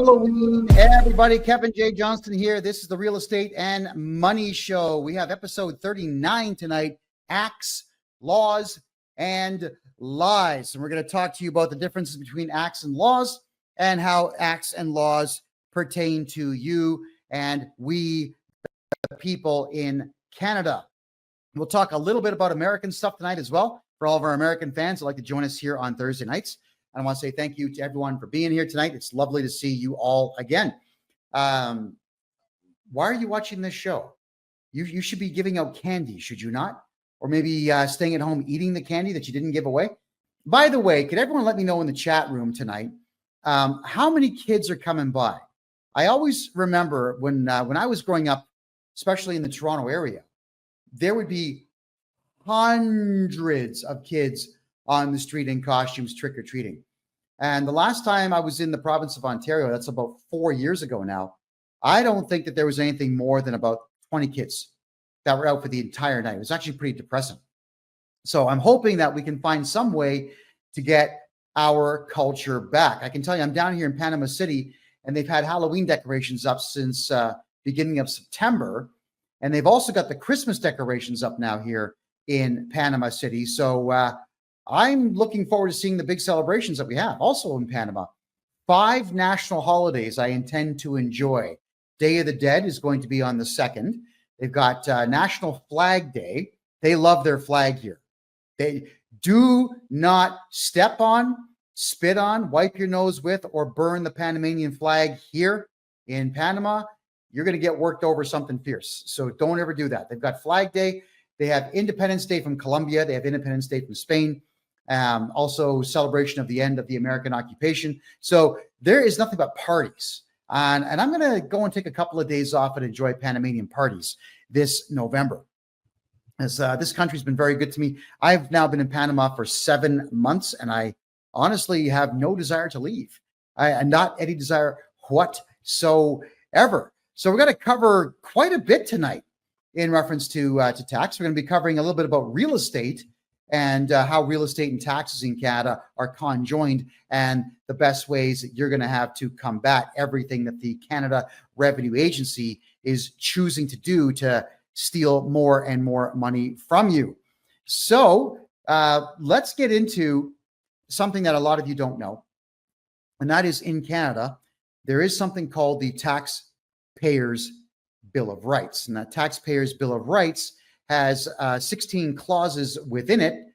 Halloween, everybody. Kevin J. Johnston here. This is the Real Estate and Money Show. We have episode 39 tonight, Acts, Laws, and Lies. And we're going to talk to you about the differences between acts and laws and how acts and laws pertain to you and we, the people in Canada. We'll talk a little bit about American stuff tonight as well for all of our American fans who'd like to join us here on Thursday nights. I want to say thank you to everyone for being here tonight. It's lovely to see you all again. Why are you watching this show? You should be giving out candy, should you not? Or maybe staying at home eating the candy that you didn't give away. By the way, could everyone let me know in the chat room tonight how many kids are coming by? I always remember when I was growing up, especially in the Toronto area, there would be hundreds of kids on the street in costumes trick-or-treating. And the last time I was in the province of Ontario, that's about 4 years ago now, I don't think that there was anything more than about 20 kids that were out for the entire night. It was actually pretty depressing. So I'm hoping that we can find some way to get our culture back. I can tell you, I'm down here in Panama City, and they've had Halloween decorations up since beginning of September. And they've also got the Christmas decorations up now here in Panama City. So I'm looking forward to seeing the big celebrations that we have also in Panama. 5 national holidays I intend to enjoy. Day of the Dead is going to be on the 2nd. They've got National Flag Day. They love their flag here. They do not step on, spit on, wipe your nose with, or burn the Panamanian flag here in Panama. You're going to get worked over something fierce. So don't ever do that. They've got Flag Day. They have Independence Day from Colombia. They have Independence Day from Spain. Also celebration of the end of the American occupation. So there is nothing but parties. And I'm going to go and take a couple of days off and enjoy Panamanian parties this November. As this country's been very good to me. I've now been in Panama for 7 months, and I honestly have no desire to leave. Not any desire whatsoever. So we're going to cover quite a bit tonight in reference to tax. We're going to be covering a little bit about real estate and how real estate and taxes in Canada are conjoined and the best ways that you're going to have to combat everything that the Canada Revenue Agency is choosing to do to steal more and more money from you. So let's get into something that a lot of you don't know, and that is in Canada, there is something called the Taxpayers' Bill of Rights. And that Taxpayers' Bill of Rights has 16 clauses within it,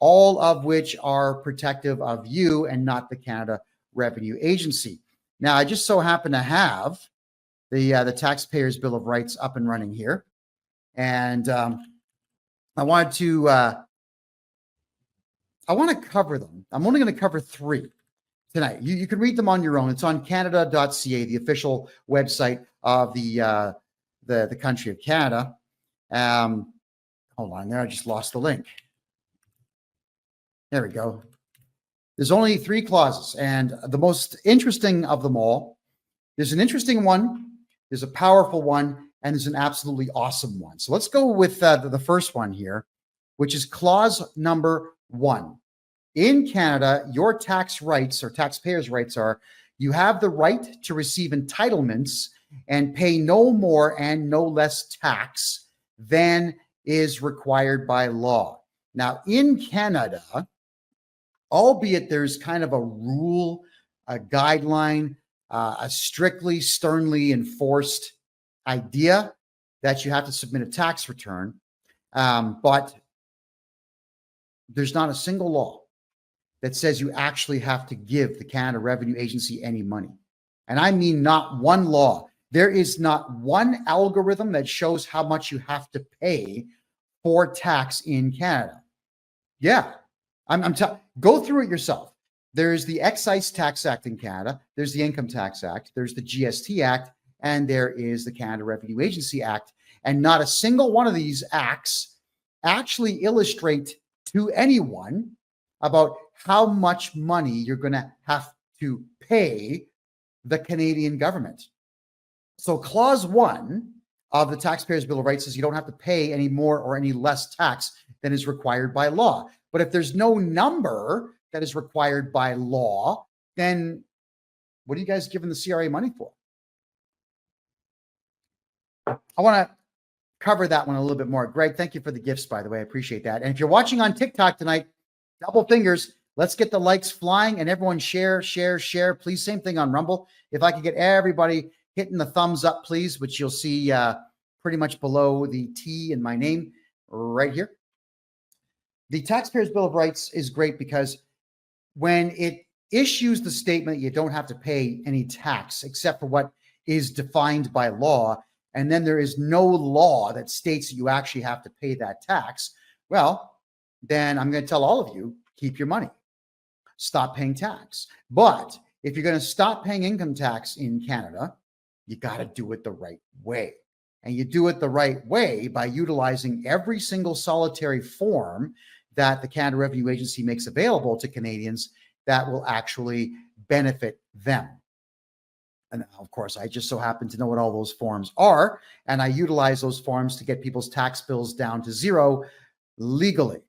all of which are protective of you and not the Canada Revenue Agency. Now, I just so happen to have the Taxpayers' Bill of Rights up and running here. And I want to cover them. I'm only going to cover 3 tonight. You can read them on your own. It's on canada.ca, the official website of the country of Canada. Hold on there. I just lost the link. There we go. There's only 3 clauses, and the most interesting of them all, there's an interesting one, there's a powerful one, and there's an absolutely awesome one. So let's go with the first one here, which is clause number 1. In Canada, your tax rights or taxpayers' rights are, you have the right to receive entitlements and pay no more and no less tax than is required by law. Now, in Canada, albeit there's kind of a rule, a guideline, a strictly, sternly enforced idea that you have to submit a tax return, but there's not a single law that says you actually have to give the Canada Revenue Agency any money. And I mean not one law. There is not one algorithm that shows how much you have to pay for tax in Canada. Yeah, go through it yourself. There's the Excise Tax Act in Canada. There's the Income Tax Act. There's the GST Act. And there is the Canada Revenue Agency Act. And not a single one of these acts actually illustrate to anyone about how much money you're going to have to pay the Canadian government. So clause 1 of the Taxpayers' Bill of Rights says you don't have to pay any more or any less tax than is required by law. But if there's no number that is required by law, then What are you guys giving the CRA money for? I want to cover that one a little bit more. Greg, thank you for the gifts, by the way. I appreciate that. And if you're watching on TikTok tonight, double fingers. Let's get the likes flying and everyone share. Please, same thing on Rumble. If I could get everybody hitting the thumbs up, please, which you'll see pretty much below the T in my name right here. The Taxpayers' Bill of Rights is great because when it issues the statement, you don't have to pay any tax except for what is defined by law, and then there is no law that states that you actually have to pay that tax, well, then I'm going to tell all of you, keep your money. Stop paying tax. But if you're going to stop paying income tax in Canada, you got to do it the right way. And you do it the right way by utilizing every single solitary form that the Canada Revenue Agency makes available to Canadians that will actually benefit them. And of course, I just so happen to know what all those forms are, and I utilize those forms to get people's tax bills down to zero legally.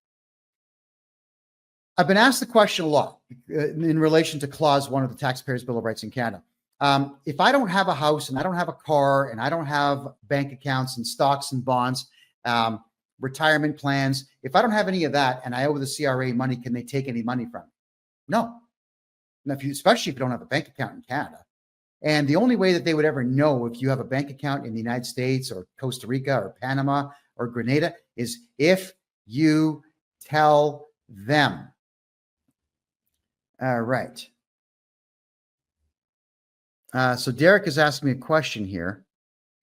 I've been asked the question a lot in relation to Clause 1 of the Taxpayers' Bill of Rights in Canada. If I don't have a house and I don't have a car and I don't have bank accounts and stocks and bonds, retirement plans, if I don't have any of that and I owe the CRA money, can they take any money from me? No. Now, especially if you don't have a bank account in Canada. And the only way that they would ever know if you have a bank account in the United States or Costa Rica or Panama or Grenada is if you tell them. All right. So Derek is asking me a question here.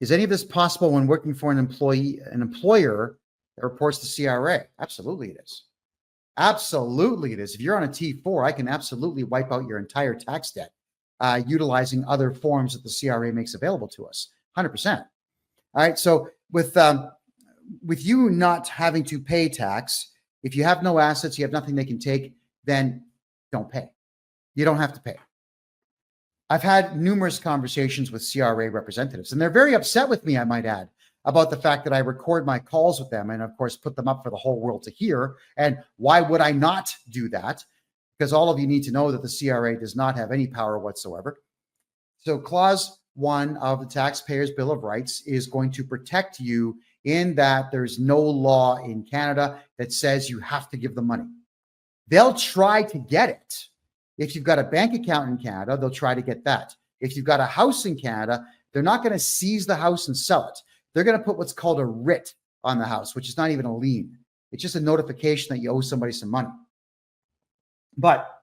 Is any of this possible when working for an employer that reports to CRA? Absolutely it is. Absolutely it is. If you're on a T4, I can absolutely wipe out your entire tax debt utilizing other forms that the CRA makes available to us. 100%. All right. So with you not having to pay tax, if you have no assets, you have nothing they can take, then don't pay. You don't have to pay. I've had numerous conversations with CRA representatives, and they're very upset with me, I might add, about the fact that I record my calls with them and, of course, put them up for the whole world to hear. And why would I not do that? Because all of you need to know that the CRA does not have any power whatsoever. So Clause 1 of the Taxpayers' Bill of Rights is going to protect you in that there's no law in Canada that says you have to give them money. They'll try to get it. If you've got a bank account in Canada, they'll try to get that. If you've got a house in Canada, they're not going to seize the house and sell it. They're going to put what's called a writ on the house, which is not even a lien. It's just a notification that you owe somebody some money. But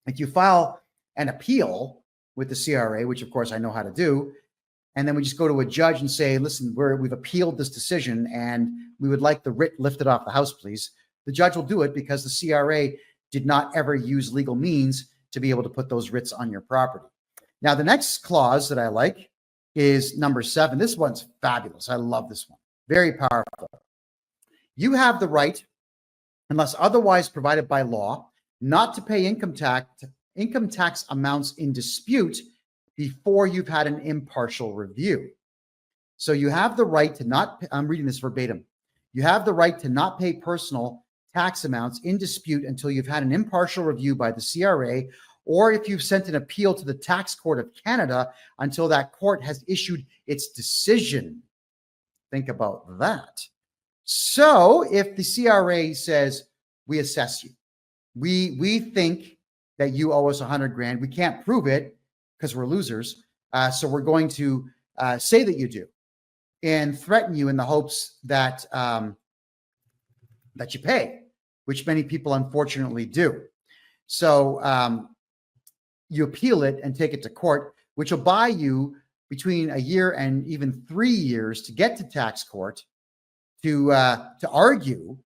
if you file an appeal with the CRA, which of course I know how to do, and then we just go to a judge and say, listen, we've appealed this decision and we would like the writ lifted off the house, please. The judge will do it because the CRA did not ever use legal means to be able to put those writs on your property. Now, the next clause that I like is number 7. This one's fabulous. I love this one. Very powerful. You have the right, unless otherwise provided by law, not to pay income tax amounts in dispute before you've had an impartial review. So you have the right to not, I'm reading this verbatim. You have the right to not pay personal tax amounts in dispute until you've had an impartial review by the CRA, or if you've sent an appeal to the Tax Court of Canada until that court has issued its decision. Think about that. So if the CRA says, we assess you, we think that you owe us 100 grand, we can't prove it because we're losers, so we're going to say that you do and threaten you in the hopes that that you pay, which many people unfortunately do. So you appeal it and take it to court, which will buy you between a year and even 3 years to get to tax court to argue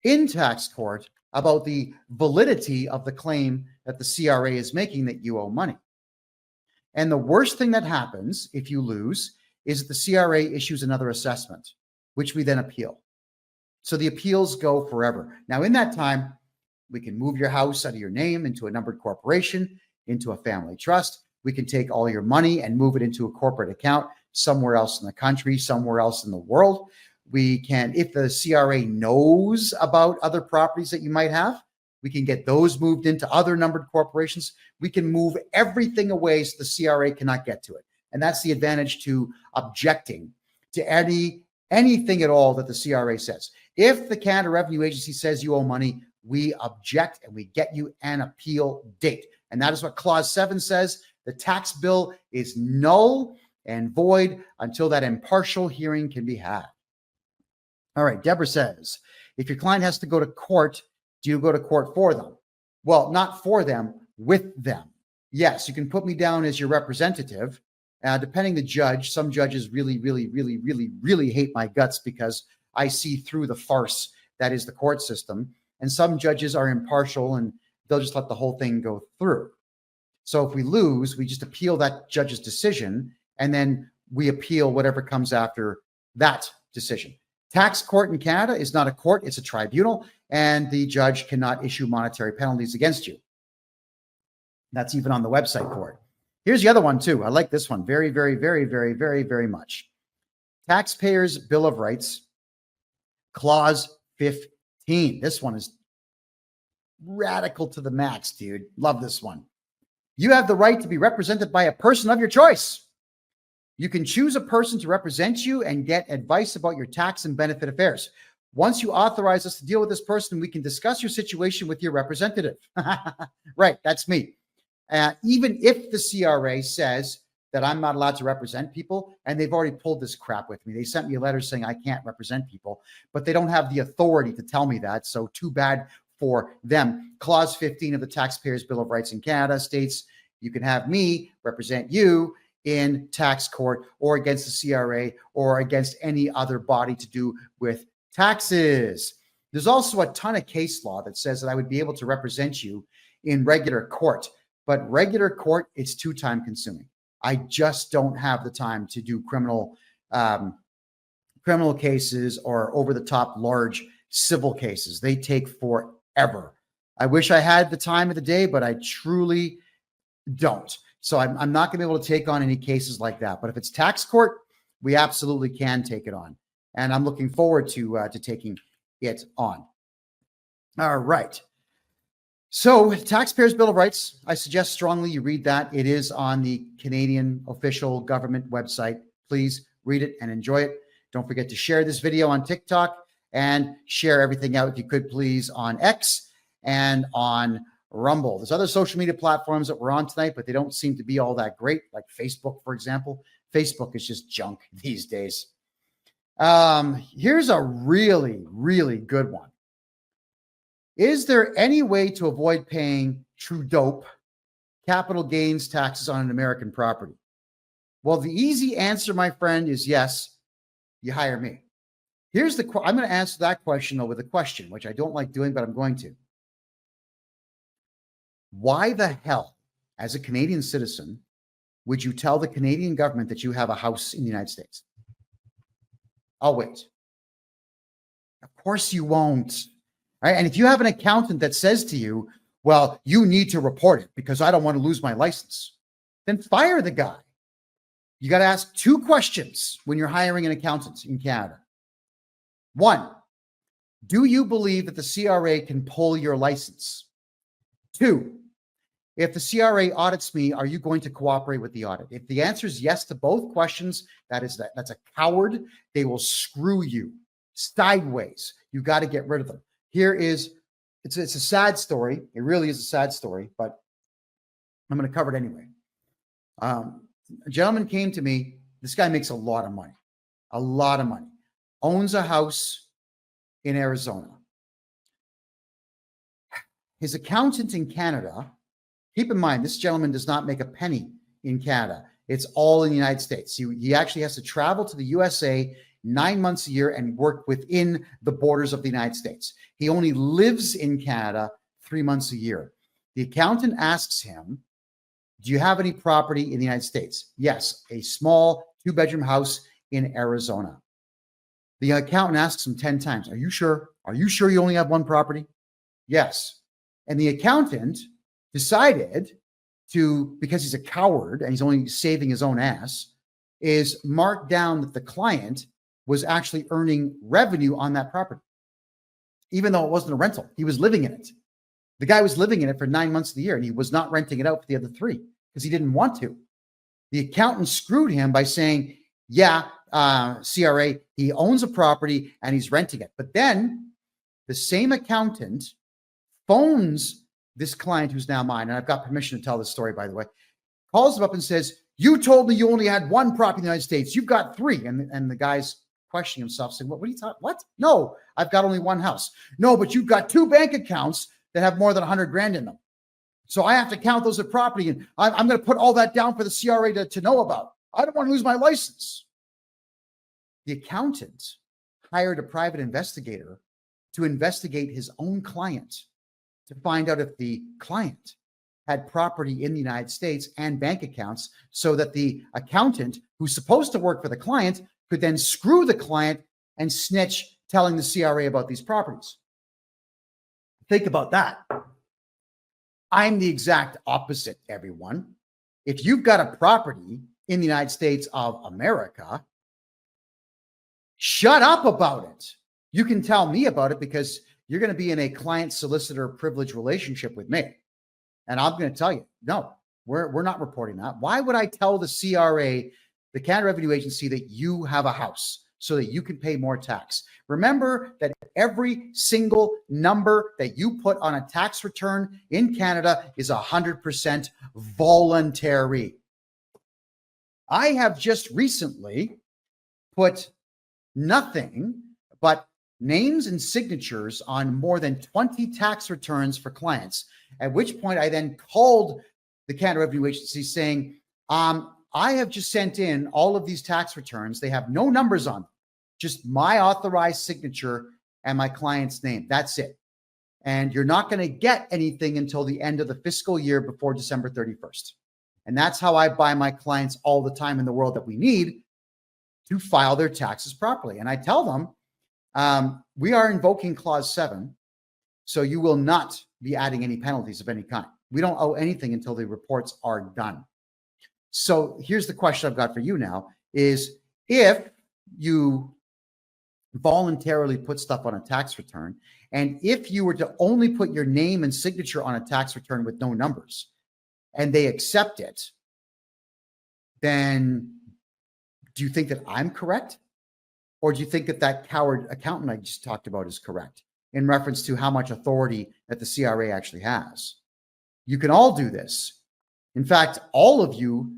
in tax court about the validity of the claim that the CRA is making that you owe money. And the worst thing that happens if you lose is that the CRA issues another assessment, which we then appeal. So the appeals go forever. Now, in that time, we can move your house out of your name into a numbered corporation, into a family trust. We can take all your money and move it into a corporate account somewhere else in the country, somewhere else in the world. We can, if the CRA knows about other properties that you might have, We can get those moved into other numbered corporations. We can move everything away so the CRA cannot get to it. And that's the advantage to objecting to anything at all that the CRA says. If the Canada Revenue Agency says you owe money, we object and we get you an appeal date. And that is what Clause 7 says. The tax bill is null and void until that impartial hearing can be had. All right, Deborah says, if your client has to go to court, do you go to court for them? Well, not for them, with them. Yes, you can put me down as your representative. Depending the judge, some judges really hate my guts because I see through the farce that is the court system. And some judges are impartial and they'll just let the whole thing go through. So if we lose, we just appeal that judge's decision and then we appeal whatever comes after that decision. Tax court in Canada is not a court, it's a tribunal, and the judge cannot issue monetary penalties against you. That's even on the website for it. Here's the other one too. I like this one very much. Taxpayers' Bill of Rights, Clause 15. This one is radical to the max, dude. Love this one. You have the right to be represented by a person of your choice. You can choose a person to represent you and get advice about your tax and benefit affairs. Once you authorize us to deal with this person, we can discuss your situation with your representative. Right, that's me. Even if the CRA says that I'm not allowed to represent people, and they've already pulled this crap with me. They sent me a letter saying I can't represent people, but they don't have the authority to tell me that, so too bad for them. Clause 15 of the Taxpayers' Bill of Rights in Canada states you can have me represent you in tax court or against the CRA or against any other body to do with taxes. There's also a ton of case law that says that I would be able to represent you in regular court, but regular court, it's too time consuming. I just don't have the time to do criminal cases or over the top large civil cases. They take forever. I wish I had the time of the day, but I truly don't. So I'm not going to be able to take on any cases like that. But if it's tax court, we absolutely can take it on. And I'm looking forward to taking it on. All right. So Taxpayers' Bill of Rights, I suggest strongly you read that. It is on the Canadian official government website. Please read it and enjoy it. Don't forget to share this video on TikTok and share everything out, if you could, please, on X and on Rumble. There's other social media platforms that we're on tonight, but they don't seem to be all that great, like Facebook, for example. Facebook is just junk these days. Here's a really good one. Is there any way to avoid paying true dope capital gains taxes on an American property? Well, the easy answer, my friend, is yes. You hire me. I'm going to answer that question with a question, which I don't like doing, but I'm going to. Why the hell, as a Canadian citizen, would you tell the Canadian government that you have a house in the United States? I'll wait. Of course you won't. Right? And if you have an accountant that says to you, well, you need to report it because I don't want to lose my license, then fire the guy. You got to ask two questions when you're hiring an accountant in Canada. One, do you believe that the CRA can pull your license? Two, if the CRA audits me, are you going to cooperate with the audit? If the answer is yes to both questions, that's a coward. They will screw you sideways. You got to get rid of them. It's a sad story. It really is a sad story, but I'm going to cover it anyway. A gentleman came to me. This guy makes a lot of money, owns a house in Arizona. His accountant in Canada, keep in mind, this gentleman does not make a penny in Canada. It's all in the United States. He actually has to travel to the USA 9 months a year and work within the borders of the United States. He only lives in Canada 3 months a year. The accountant asks him, do you have any property in the United States? Yes, a small 2-bedroom house in Arizona. The accountant asks him 10 times, are you sure? Are you sure you only have one property? Yes. And the accountant decided to, because he's a coward and he's only saving his own ass, is mark down that the client was actually earning revenue on that property, even though it wasn't a rental. He was living in it. The guy was living in it for 9 months of the year, and he was not renting it out for the other 3 because he didn't want to. The accountant screwed him by saying, yeah, CRA, he owns a property and he's renting it. But then the same accountant phones this client who's now mine, and I've got permission to tell this story, by the way, calls him up and says, you told me you only had 1 property in the United States. You've got 3. And the guy's questioning himself, saying, what are you talking? What? No, I've got only 1 house. No, but you've got 2 bank accounts that have more than 100 grand in them. So I have to count those as property, and I'm going to put all that down for the CRA to know about. I don't want to lose my license. The accountant hired a private investigator to investigate his own client to find out if the client had property in the United States and bank accounts, so that the accountant, who's supposed to work for the client, could then screw the client and snitch, telling the CRA about these properties. Think about that. I'm the exact opposite, everyone. If you've got a property in the United States of America, shut up about it. You can tell me about it because you're going to be in a client-solicitor privilege relationship with me. And I'm going to tell you, no, we're not reporting that. Why would I tell the CRA, the Canada Revenue Agency, that you have a house so that you can pay more tax? Remember that every single number that you put on a tax return in Canada is 100% voluntary. I have just recently put nothing but names and signatures on more than 20 tax returns for clients, at which point I then called the Canada Revenue Agency saying, I have just sent in all of these tax returns. They have no numbers on them, just my authorized signature and my client's name. That's it. And you're not going to get anything until the end of the fiscal year before December 31st. And that's how I buy my clients all the time in the world that we need to file their taxes properly. And I tell them, we are invoking clause 7, so you will not be adding any penalties of any kind. We don't owe anything until the reports are done. So here's the question I've got for you now is, if you voluntarily put stuff on a tax return, and if you were to only put your name and signature on a tax return with no numbers, and they accept it, then do you think that I'm correct? Or do you think that that coward accountant I just talked about is correct in reference to how much authority that the CRA actually has? You can all do this. In fact, all of you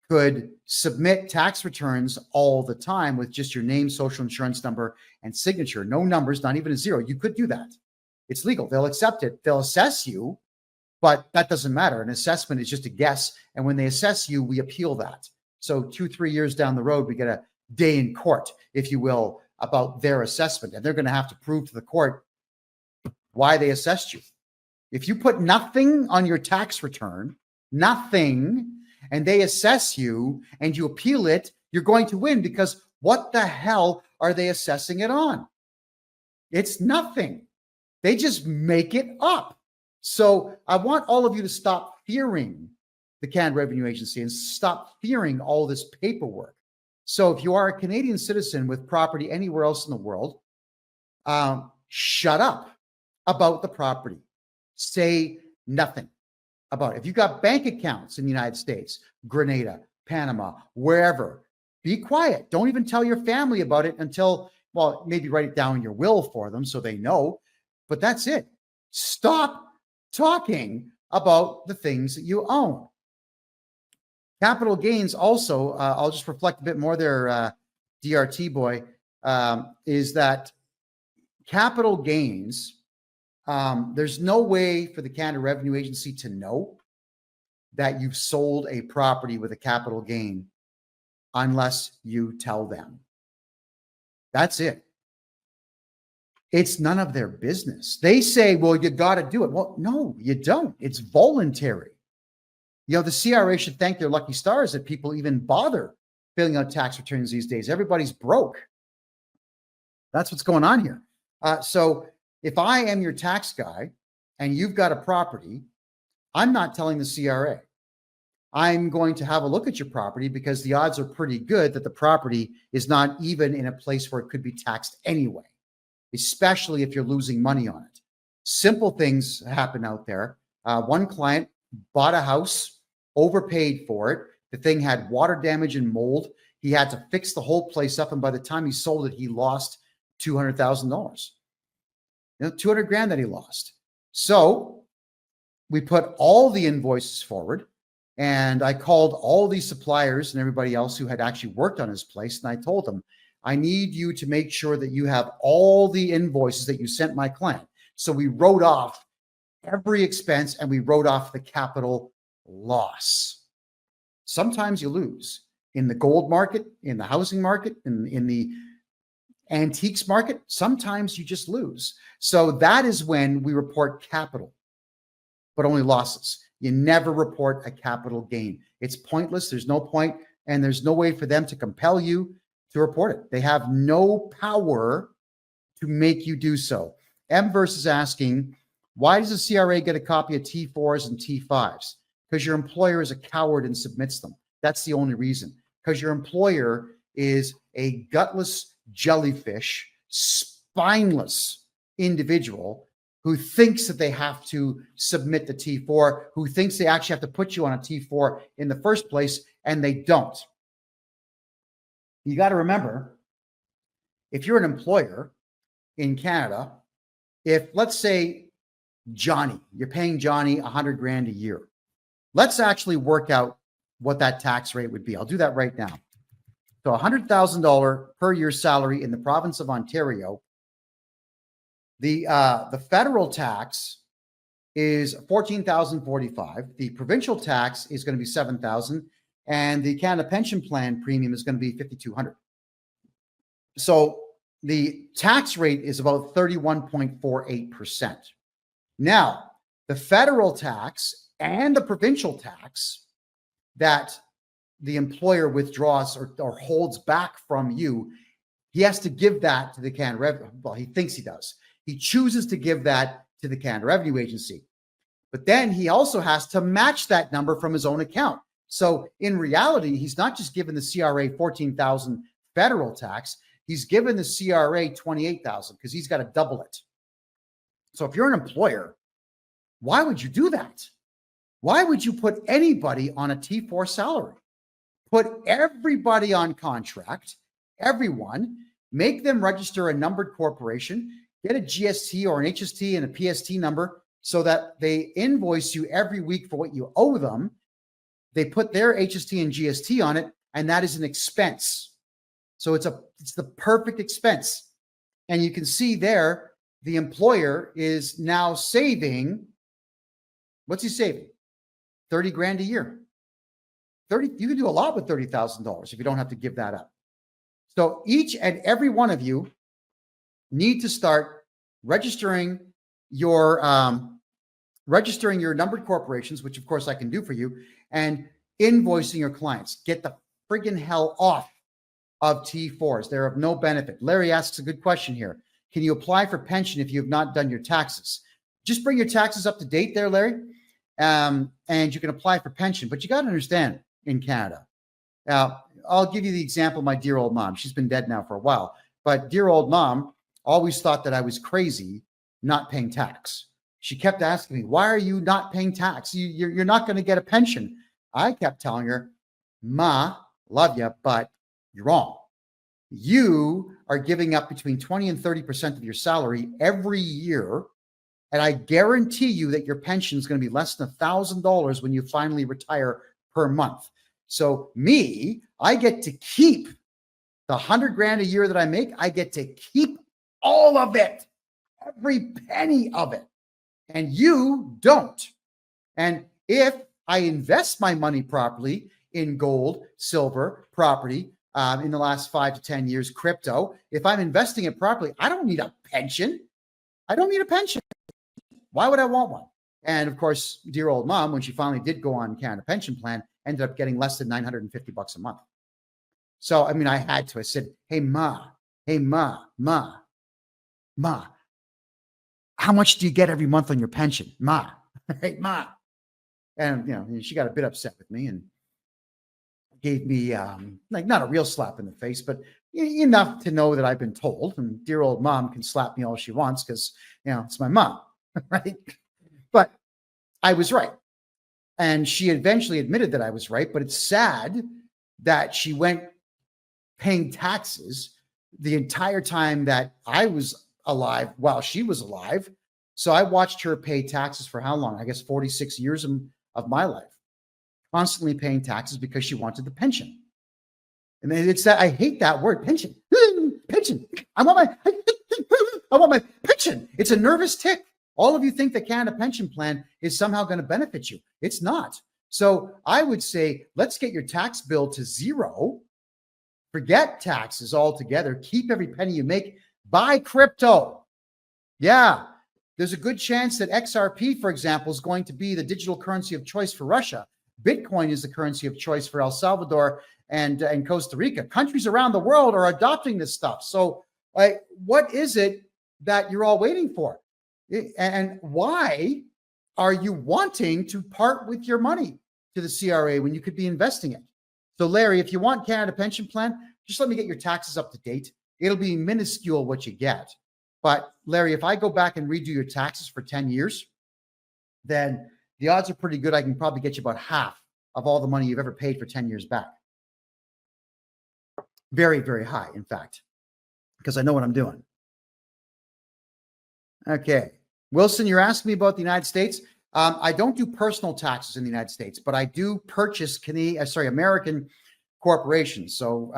could submit tax returns all the time with just your name, social insurance number, and signature. No numbers, not even a 0. You could do that. It's legal. They'll accept it. They'll assess you, but that doesn't matter. An assessment is just a guess. And when they assess you, we appeal that. So 2-3 years down the road, we get a day in court, if you will, about their assessment. And they're going to have to prove to the court why they assessed you. If you put nothing on your tax return, nothing, and they assess you and you appeal it, you're going to win, because what the hell are they assessing it on? It's nothing. They just make it up. So I want all of you to stop fearing the Canada Revenue Agency and stop fearing all this paperwork. So if you are a Canadian citizen with property anywhere else in the world, shut up about the property. Say nothing about it. If you've got bank accounts in the United States, Grenada, Panama, wherever, be quiet. Don't even tell your family about it until, well, maybe write it down in your will for them so they know. But that's it. Stop talking about the things that you own. Capital gains also, I'll just reflect a bit more there, DRT boy, is that capital gains, there's no way for the Canada Revenue Agency to know that you've sold a property with a capital gain unless you tell them. That's it. It's none of their business. They say, well, you got to do it. Well, no, you don't. It's voluntary. You know, the CRA should thank their lucky stars that people even bother filling out tax returns these days. Everybody's broke. That's what's going on here. So if I am your tax guy and you've got a property, I'm not telling the CRA. I'm going to have a look at your property because the odds are pretty good that the property is not even in a place where it could be taxed anyway, especially if you're losing money on it. Simple things happen out there. One client bought a house, overpaid for it. The thing had water damage and mold. He had to fix the whole place up. And by the time he sold it, he lost $200,000. 200 grand that he lost. So we put all the invoices forward, and I called all these suppliers and everybody else who had actually worked on his place. And I told them, I need you to make sure that you have all the invoices that you sent my client. So we wrote off every expense and we wrote off the capital loss. Sometimes you lose in the gold market, in the housing market, in the antiques market. Sometimes you just lose. So that is when we report capital, but only losses. You never report a capital gain. It's pointless. There's no point, and there's no way for them to compel you to report it. They have no power to make you do so. Mverse is asking, why does the CRA get a copy of T4s and T5s? Because your employer is a coward and submits them. That's the only reason. Because your employer is a gutless jellyfish, spineless individual who thinks that they have to submit the T4, who thinks they actually have to put you on a T4 in the first place, and they don't. You got to remember, if you're an employer in Canada, if let's say Johnny, you're paying Johnny 100 grand a year. Let's actually work out what that tax rate would be. I'll do that right now. So $100,000 per year salary in the province of Ontario. The federal tax is $14,045. The provincial tax is going to be $7,000, and the Canada Pension Plan premium is going to be $5,200. So the tax rate is about 31.48%. Now, the federal tax and the provincial tax that the employer withdraws or holds back from you, he has to give that to the Canada Revenue. Well, he thinks he does. He chooses to give that to the Canada Revenue Agency. But then he also has to match that number from his own account. So in reality, he's not just given the CRA $14,000 federal tax, he's given the CRA $28,000 because he's got to double it. So if you're an employer, why would you do that? Why would you put anybody on a T4 salary? Put everybody on contract, everyone, make them register a numbered corporation, get a GST or an HST and a PST number so that they invoice you every week for what you owe them. They put their HST and GST on it, and that is an expense. So it's the perfect expense. And you can see there, the employer is now saving, what's he saving? 30 grand a year. You can do a lot with $30,000 if you don't have to give that up. So each and every one of you need to start registering your numbered corporations, which of course I can do for you, and invoicing your clients. Get the friggin' hell off of T4s. They're of no benefit. Larry asks a good question here. Can you apply for pension if you have not done your taxes? Just bring your taxes up to date there, Larry, and you can apply for pension. But you got to understand, in Canada. Now, I'll give you the example of my dear old mom. She's been dead now for a while, but dear old mom always thought that I was crazy not paying tax. She kept asking me, why are you not paying tax? You're not going to get a pension. I kept telling her, Ma, love you, but you're wrong. You are giving up between 20 and 30% of your salary every year. And I guarantee you that your pension is going to be less than $1,000 when you finally retire per month. So me, I get to keep the 100 grand a year that I make. I get to keep all of it, every penny of it. And you don't. And if I invest my money properly in gold, silver, property, in the last 5 to 10 years, crypto, if I'm investing it properly, I don't need a pension. I don't need a pension. Why would I want one? And of course, dear old mom, when she finally did go on Canada Pension Plan, ended up getting less than $950 a month. So, I mean, I had to. I said, hey, Ma, how much do you get every month on your pension? Ma, hey, Ma. And, you know, she got a bit upset with me and gave me, like, not a real slap in the face, but enough to know that I've been told. And dear old mom can slap me all she wants because, you know, it's my mom. right? But I was right. And she eventually admitted that I was right. But it's sad that she went paying taxes the entire time that I was alive while she was alive. So I watched her pay taxes for how long? I guess 46 years of my life, constantly paying taxes because she wanted the pension. And it's that I hate that word, pension. Pension. I want my pension. It's a nervous tick. All of you think the Canada Pension Plan is somehow going to benefit you. It's not. So I would say, let's get your tax bill to zero. Forget taxes altogether. Keep every penny you make. Buy crypto. Yeah. There's a good chance that XRP, for example, is going to be the digital currency of choice for Russia. Bitcoin is the currency of choice for El Salvador and Costa Rica. Countries around the world are adopting this stuff. So what is it that you're all waiting for? And why are you wanting to part with your money to the CRA when you could be investing it? So Larry, if you want Canada Pension Plan, just let me get your taxes up to date. It'll be minuscule what you get. But Larry, if I go back and redo your taxes for 10 years, then the odds are pretty good I can probably get you about half of all the money you've ever paid for 10 years back. Very, very high, in fact, because I know what I'm doing. Okay. Wilson, you're asking me about the United States. I don't do personal taxes in the United States, but I do purchase American corporations. So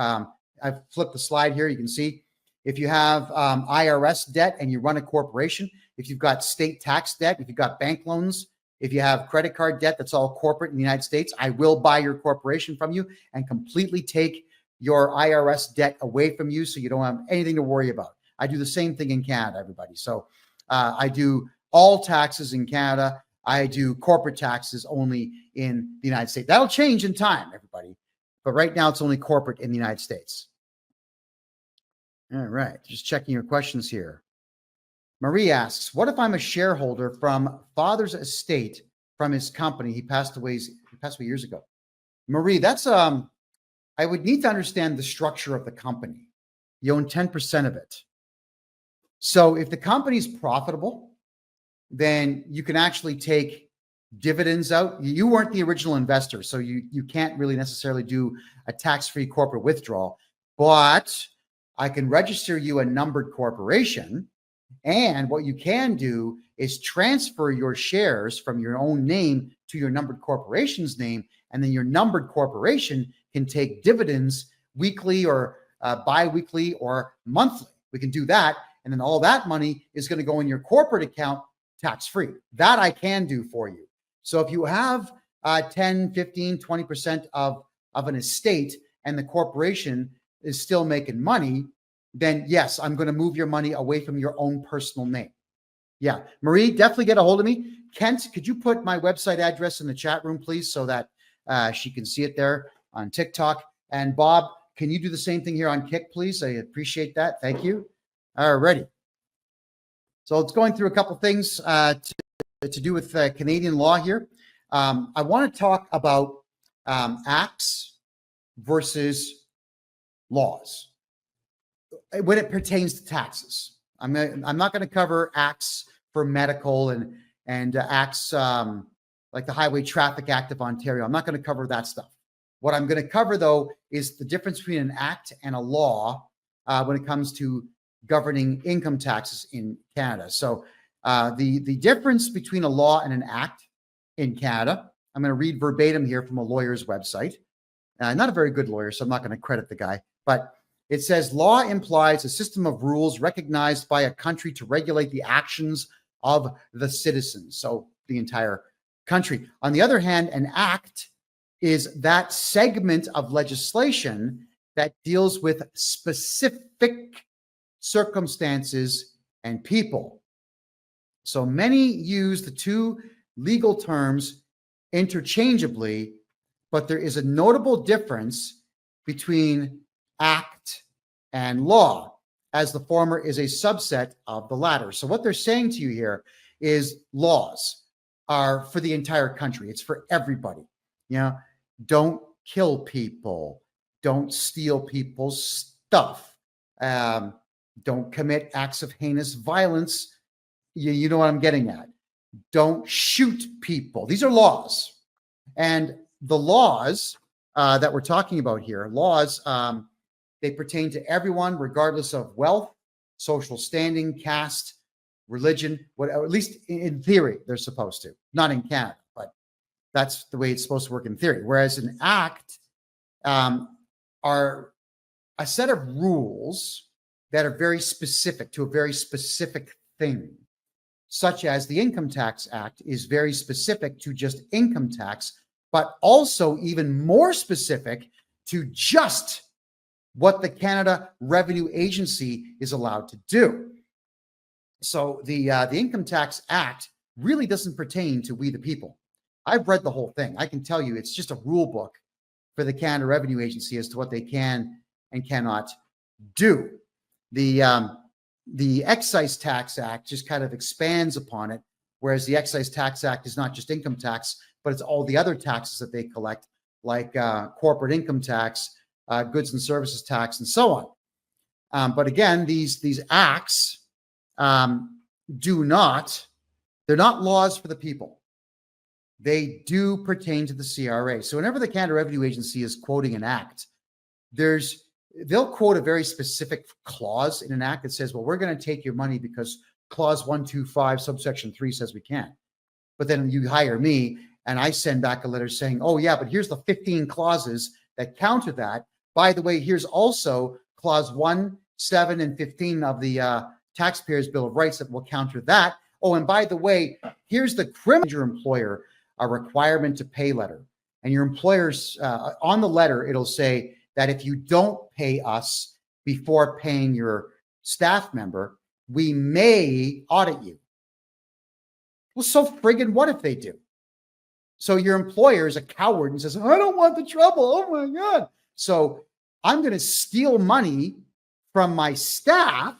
I've flipped the slide here. You can see if you have IRS debt and you run a corporation, if you've got state tax debt, if you've got bank loans, if you have credit card debt that's all corporate in the United States, I will buy your corporation from you and completely take your IRS debt away from you so you don't have anything to worry about. I do the same thing in Canada, everybody. So I do all taxes in Canada. I do corporate taxes only in the United States. That'll change in time, everybody. But right now, it's only corporate in the United States. All right. Just checking your questions here. Marie asks, what if I'm a shareholder from father's estate from his company? He passed away years ago. Marie, that's I would need to understand the structure of the company. You own 10% of it. So if the company's profitable, then you can actually take dividends out. You weren't the original investor, so you can't really necessarily do a tax-free corporate withdrawal, but I can register you a numbered corporation. And what you can do is transfer your shares from your own name to your numbered corporation's name. And then your numbered corporation can take dividends weekly or bi-weekly or monthly. We can do that. And then all that money is going to go in your corporate account tax-free. That I can do for you. So if you have 10, 15, 20% of an estate and the corporation is still making money, then yes, I'm going to move your money away from your own personal name. Yeah. Marie, definitely get a hold of me. Kent, could you put my website address in the chat room, please, so that she can see it there on TikTok? And Bob, can you do the same thing here on Kick, please? I appreciate that. Thank you. All righty. So it's going through a couple things to do with Canadian law here. I want to talk about acts versus laws when it pertains to taxes. I'm not going to cover acts for medical and acts like the Highway Traffic Act of Ontario. I'm not going to cover that stuff. What I'm going to cover, though, is the difference between an act and a law when it comes to governing income taxes in Canada. So the difference between a law and an act in Canada, I'm going to read verbatim here from a lawyer's website. Not a very good lawyer, so I'm not going to credit the guy, but it says law implies a system of rules recognized by a country to regulate the actions of the citizens, so the entire country. On the other hand, an act is that segment of legislation that deals with specific circumstances and people. So many use the two legal terms interchangeably, but there is a notable difference between act and law, as the former is a subset of the latter. So what they're saying to you here is laws are for the entire country. It's for everybody. You know, don't kill people. Don't steal people's stuff. Don't commit acts of heinous violence You know what I'm getting at. Don't shoot people. These are laws. And the laws that we're talking about here, laws, they pertain to everyone, regardless of wealth, social standing, caste, religion, at least in theory, they're supposed to. Not in Canada, but that's the way it's supposed to work in theory. Whereas an act are a set of rules that are very specific to a very specific thing, such as the Income Tax Act is very specific to just income tax, but also even more specific to just what the Canada Revenue Agency is allowed to do. So the Income Tax Act really doesn't pertain to we the people. I've read the whole thing. I can tell you it's just a rule book for the Canada Revenue Agency as to what they can and cannot do. The Excise Tax Act just kind of expands upon it, whereas the Excise Tax Act is not just income tax, but it's all the other taxes that they collect, like corporate income tax, goods and services tax, and so on. But again, these acts they're not laws for the people. They do pertain to the CRA. So whenever the Canada Revenue Agency is quoting an act, they'll quote a very specific clause in an act that says, well, we're going to take your money because clause 125 subsection 3 says we can. But then you hire me and I send back a letter saying, oh yeah, but here's the 15 clauses that counter that. By the way, here's also clause 1, 7, and 15 of the Taxpayers' Bill of Rights that will counter that. Oh, and by the way, here's the criminal employer a requirement to pay letter. And your employer's on the letter, it'll say that if you don't pay us before paying your staff member, we may audit you. Well, so friggin' what if they do? So your employer is a coward and says, I don't want the trouble. Oh my God. So I'm going to steal money from my staff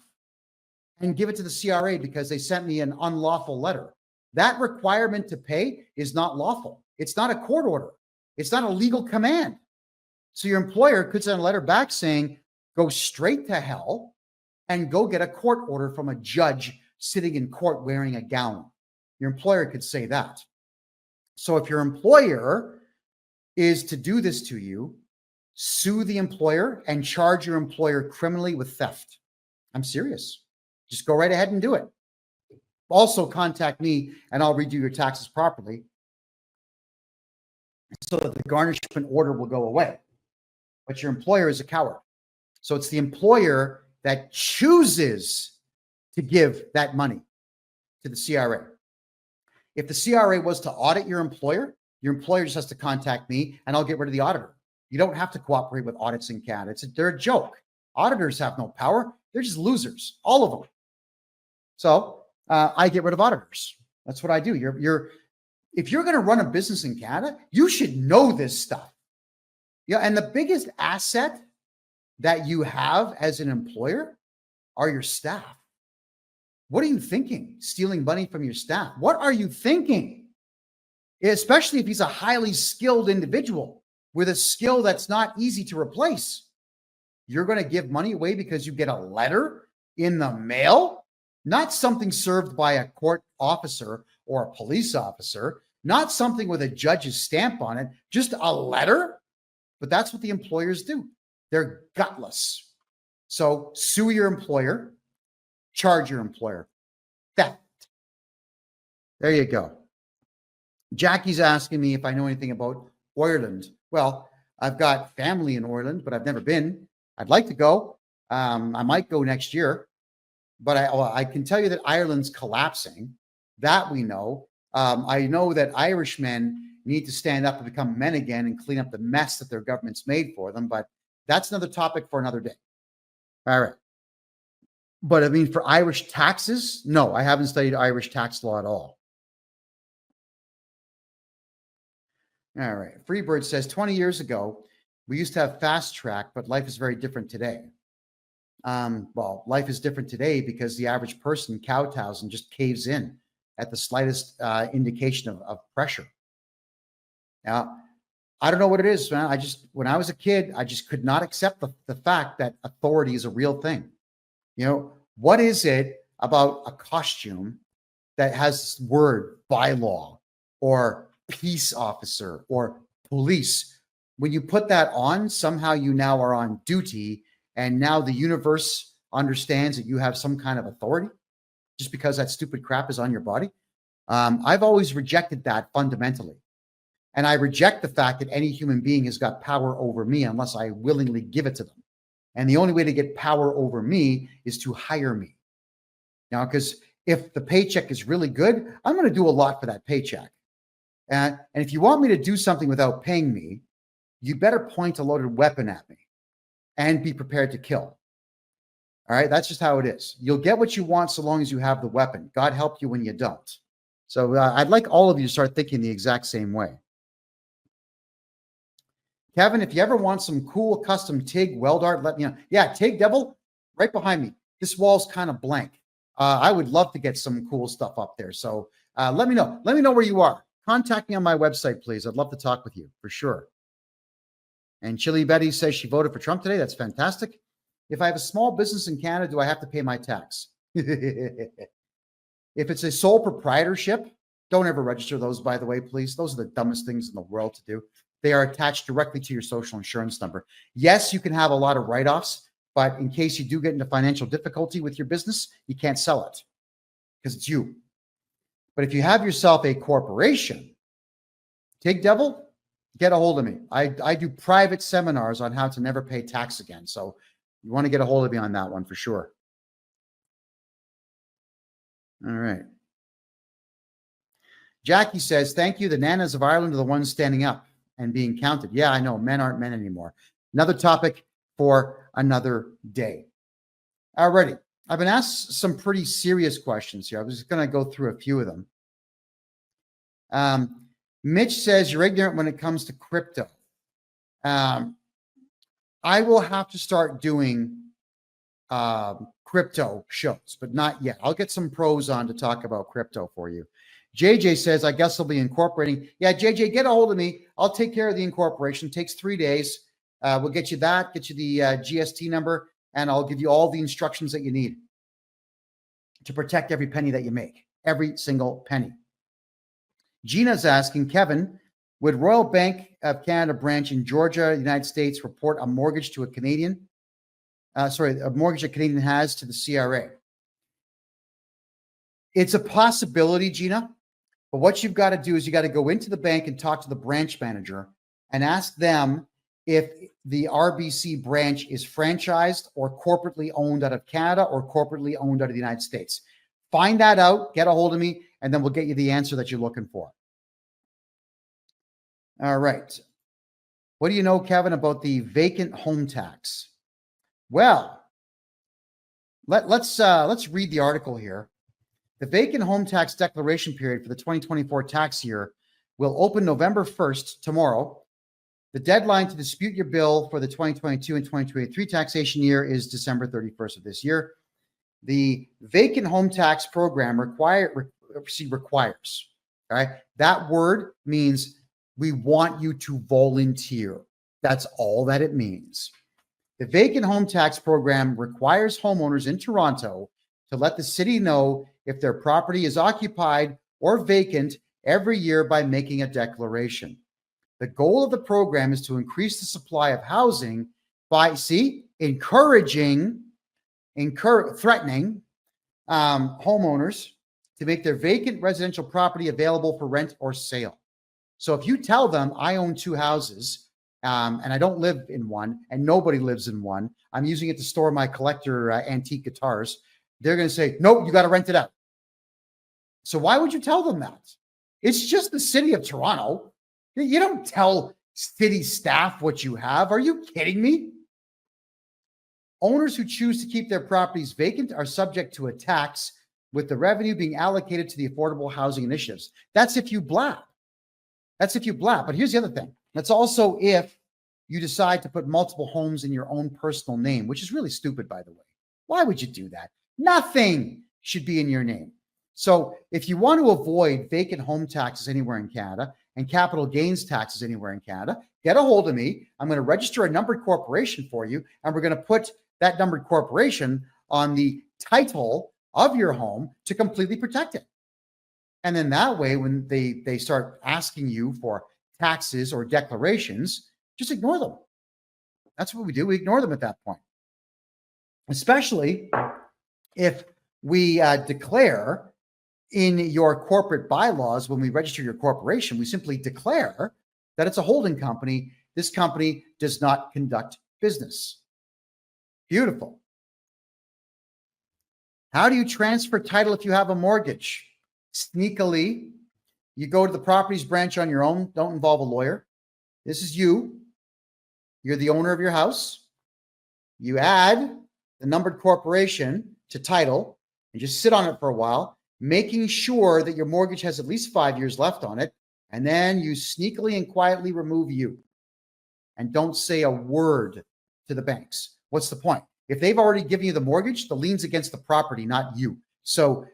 and give it to the CRA because they sent me an unlawful letter. That requirement to pay is not lawful. It's not a court order. It's not a legal command. So your employer could send a letter back saying, go straight to hell and go get a court order from a judge sitting in court wearing a gown. Your employer could say that. So if your employer is to do this to you, sue the employer and charge your employer criminally with theft. I'm serious. Just go right ahead and do it. Also contact me and I'll redo your taxes properly so that the garnishment order will go away. But your employer is a coward. So it's the employer that chooses to give that money to the CRA. If the CRA was to audit your employer just has to contact me and I'll get rid of the auditor. You don't have to cooperate with audits in Canada. They're a joke. Auditors have no power. They're just losers, all of them. So I get rid of auditors. That's what I do. If you're going to run a business in Canada, you should know this stuff. Yeah, and the biggest asset that you have as an employer are your staff. What are you thinking? Stealing money from your staff. What are you thinking? Especially if he's a highly skilled individual with a skill that's not easy to replace. You're going to give money away because you get a letter in the mail, not something served by a court officer or a police officer, not something with a judge's stamp on it, just a letter. But that's what the employers do. They're gutless. So sue your employer, charge your employer. Theft. There you go. Jackie's asking me if I know anything about Ireland. Well, I've got family in Ireland, but I've never been. I'd like to go. I might go next year. But I can tell you that Ireland's collapsing. That we know. I know that Irishmen need to stand up and become men again and clean up the mess that their government's made for them. But that's another topic for another day. All right. But I mean, for Irish taxes, no, I haven't studied Irish tax law at all. All right. Freebird says 20 years ago, we used to have fast track, but life is very different today. Well, life is different today because the average person kowtows and just caves in at the slightest indication of pressure. Now, I don't know what it is, man. When I was a kid, I just could not accept the fact that authority is a real thing. You know, what is it about a costume that has this word bylaw or peace officer or police, when you put that on, somehow you now are on duty, and now the universe understands that you have some kind of authority just because that stupid crap is on your body. I've always rejected that fundamentally. And I reject the fact that any human being has got power over me unless I willingly give it to them. And the only way to get power over me is to hire me. Now, because if the paycheck is really good, I'm going to do a lot for that paycheck. And if you want me to do something without paying me, you better point a loaded weapon at me and be prepared to kill. All right, that's just how it is. You'll get what you want so long as you have the weapon. God help you when you don't. So I'd like all of you to start thinking the exact same way. Kevin, if you ever want some cool custom TIG weld art, let me know. Yeah, TIG Devil, right behind me. This wall's kind of blank. I would love to get some cool stuff up there. So let me know. Let me know where you are. Contact me on my website, please. I'd love to talk with you for sure. And Chili Betty says she voted for Trump today. That's fantastic. If I have a small business in Canada, do I have to pay my tax? If it's a sole proprietorship, don't ever register those, by the way, please. Those are the dumbest things in the world to do. They are attached directly to your social insurance number. Yes, you can have a lot of write-offs, but in case you do get into financial difficulty with your business, you can't sell it because it's you. But if you have yourself a corporation, TIG Devil, get a hold of me. I do private seminars on how to never pay tax again. So you want to get a hold of me on that one for sure. All right. Jackie says, thank you. The nanas of Ireland are the ones standing up and being counted. Yeah, I know. Men aren't men anymore. Another topic for another day. Alrighty. I've been asked some pretty serious questions here. I was going to go through a few of them. Mitch says, you're ignorant when it comes to crypto. I will have to start doing crypto shows, but not yet. I'll get some pros on to talk about crypto for you. JJ says, I guess I'll be incorporating. Yeah, JJ, get a hold of me. I'll take care of the incorporation. It takes 3 days. We'll get you that, get you the GST number, and I'll give you all the instructions that you need to protect every penny that you make, every single penny. Gina's asking, Kevin, would Royal Bank of Canada branch in Georgia, United States, report a mortgage to a Canadian? A mortgage a Canadian has to the CRA. It's a possibility, Gina, but what you've got to do is you got to go into the bank and talk to the branch manager and ask them if the RBC branch is franchised or corporately owned out of Canada or corporately owned out of the United States. Find that out, get a hold of me, and then we'll get you the answer that you're looking for. All right. What do you know, Kevin, about the vacant home tax? Well, let's read the article here. The vacant home tax declaration period for the 2024 tax year will open November 1st, tomorrow. The deadline to dispute your bill for the 2022 and 2023 taxation year is December 31st of this year. The vacant home tax program requires, all right? That word means we want you to volunteer. That's all that it means. The vacant home tax program requires homeowners in Toronto to let the city know if their property is occupied or vacant every year by making a declaration. The goal of the program is to increase the supply of housing by, threatening homeowners to make their vacant residential property available for rent or sale. So if you tell them I own 2 houses and I don't live in one and nobody lives in one, I'm using it to store my collector antique guitars, they're going to say, nope, you got to rent it out. So why would you tell them that? It's just the city of Toronto. You don't tell city staff what you have. Are you kidding me? Owners who choose to keep their properties vacant are subject to a tax, with the revenue being allocated to the affordable housing initiatives. That's if you blab. But here's the other thing. That's also if you decide to put multiple homes in your own personal name, which is really stupid, by the way. Why would you do that? Nothing should be in your name. So if you want to avoid vacant home taxes anywhere in Canada and capital gains taxes anywhere in Canada, get a hold of me. I'm going to register a numbered corporation for you, and we're going to put that numbered corporation on the title of your home to completely protect it. And then that way, when they start asking you for taxes or declarations, just ignore them. That's what we do. We ignore them at that point. Especially if we declare in your corporate bylaws, when we register your corporation, we simply declare that it's a holding company. This company does not conduct business. Beautiful. How do you transfer title if you have a mortgage? Sneakily, you go to the properties branch on your own. Don't involve a lawyer. This is you. You're the owner of your house. You add the numbered corporation to title and just sit on it for a while, making sure that your mortgage has at least 5 years left on it. And then you sneakily and quietly remove you and don't say a word to the banks. What's the point? If they've already given you the mortgage, the lien's against the property, not you. So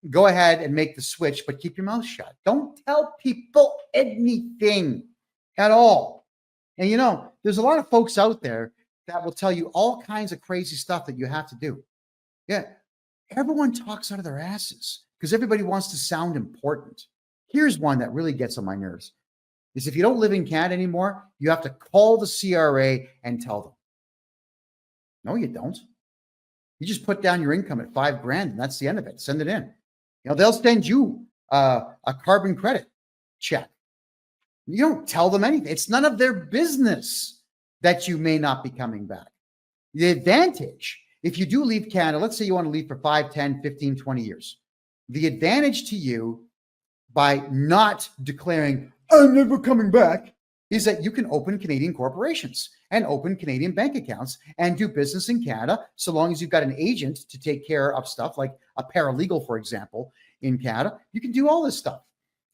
go ahead and make the switch, but keep your mouth shut. Don't tell people anything at all. And you know, there's a lot of folks out there that will tell you all kinds of crazy stuff that you have to do. Yeah, everyone talks out of their asses because everybody wants to sound important. Here's one that really gets on my nerves. Is if you don't live in Canada anymore, you have to call the CRA and tell them. No, you don't. You just put down your income at $5,000 and that's the end of it. Send it in. You know, they'll send you a carbon credit check. You don't tell them anything. It's none of their business that you may not be coming back. The advantage, if you do leave Canada, let's say you want to leave for 5, 10, 15, 20 years. The advantage to you by not declaring, I'm never coming back, is that you can open Canadian corporations and open Canadian bank accounts and do business in Canada, so long as you've got an agent to take care of stuff like a paralegal, for example, in Canada. You can do all this stuff.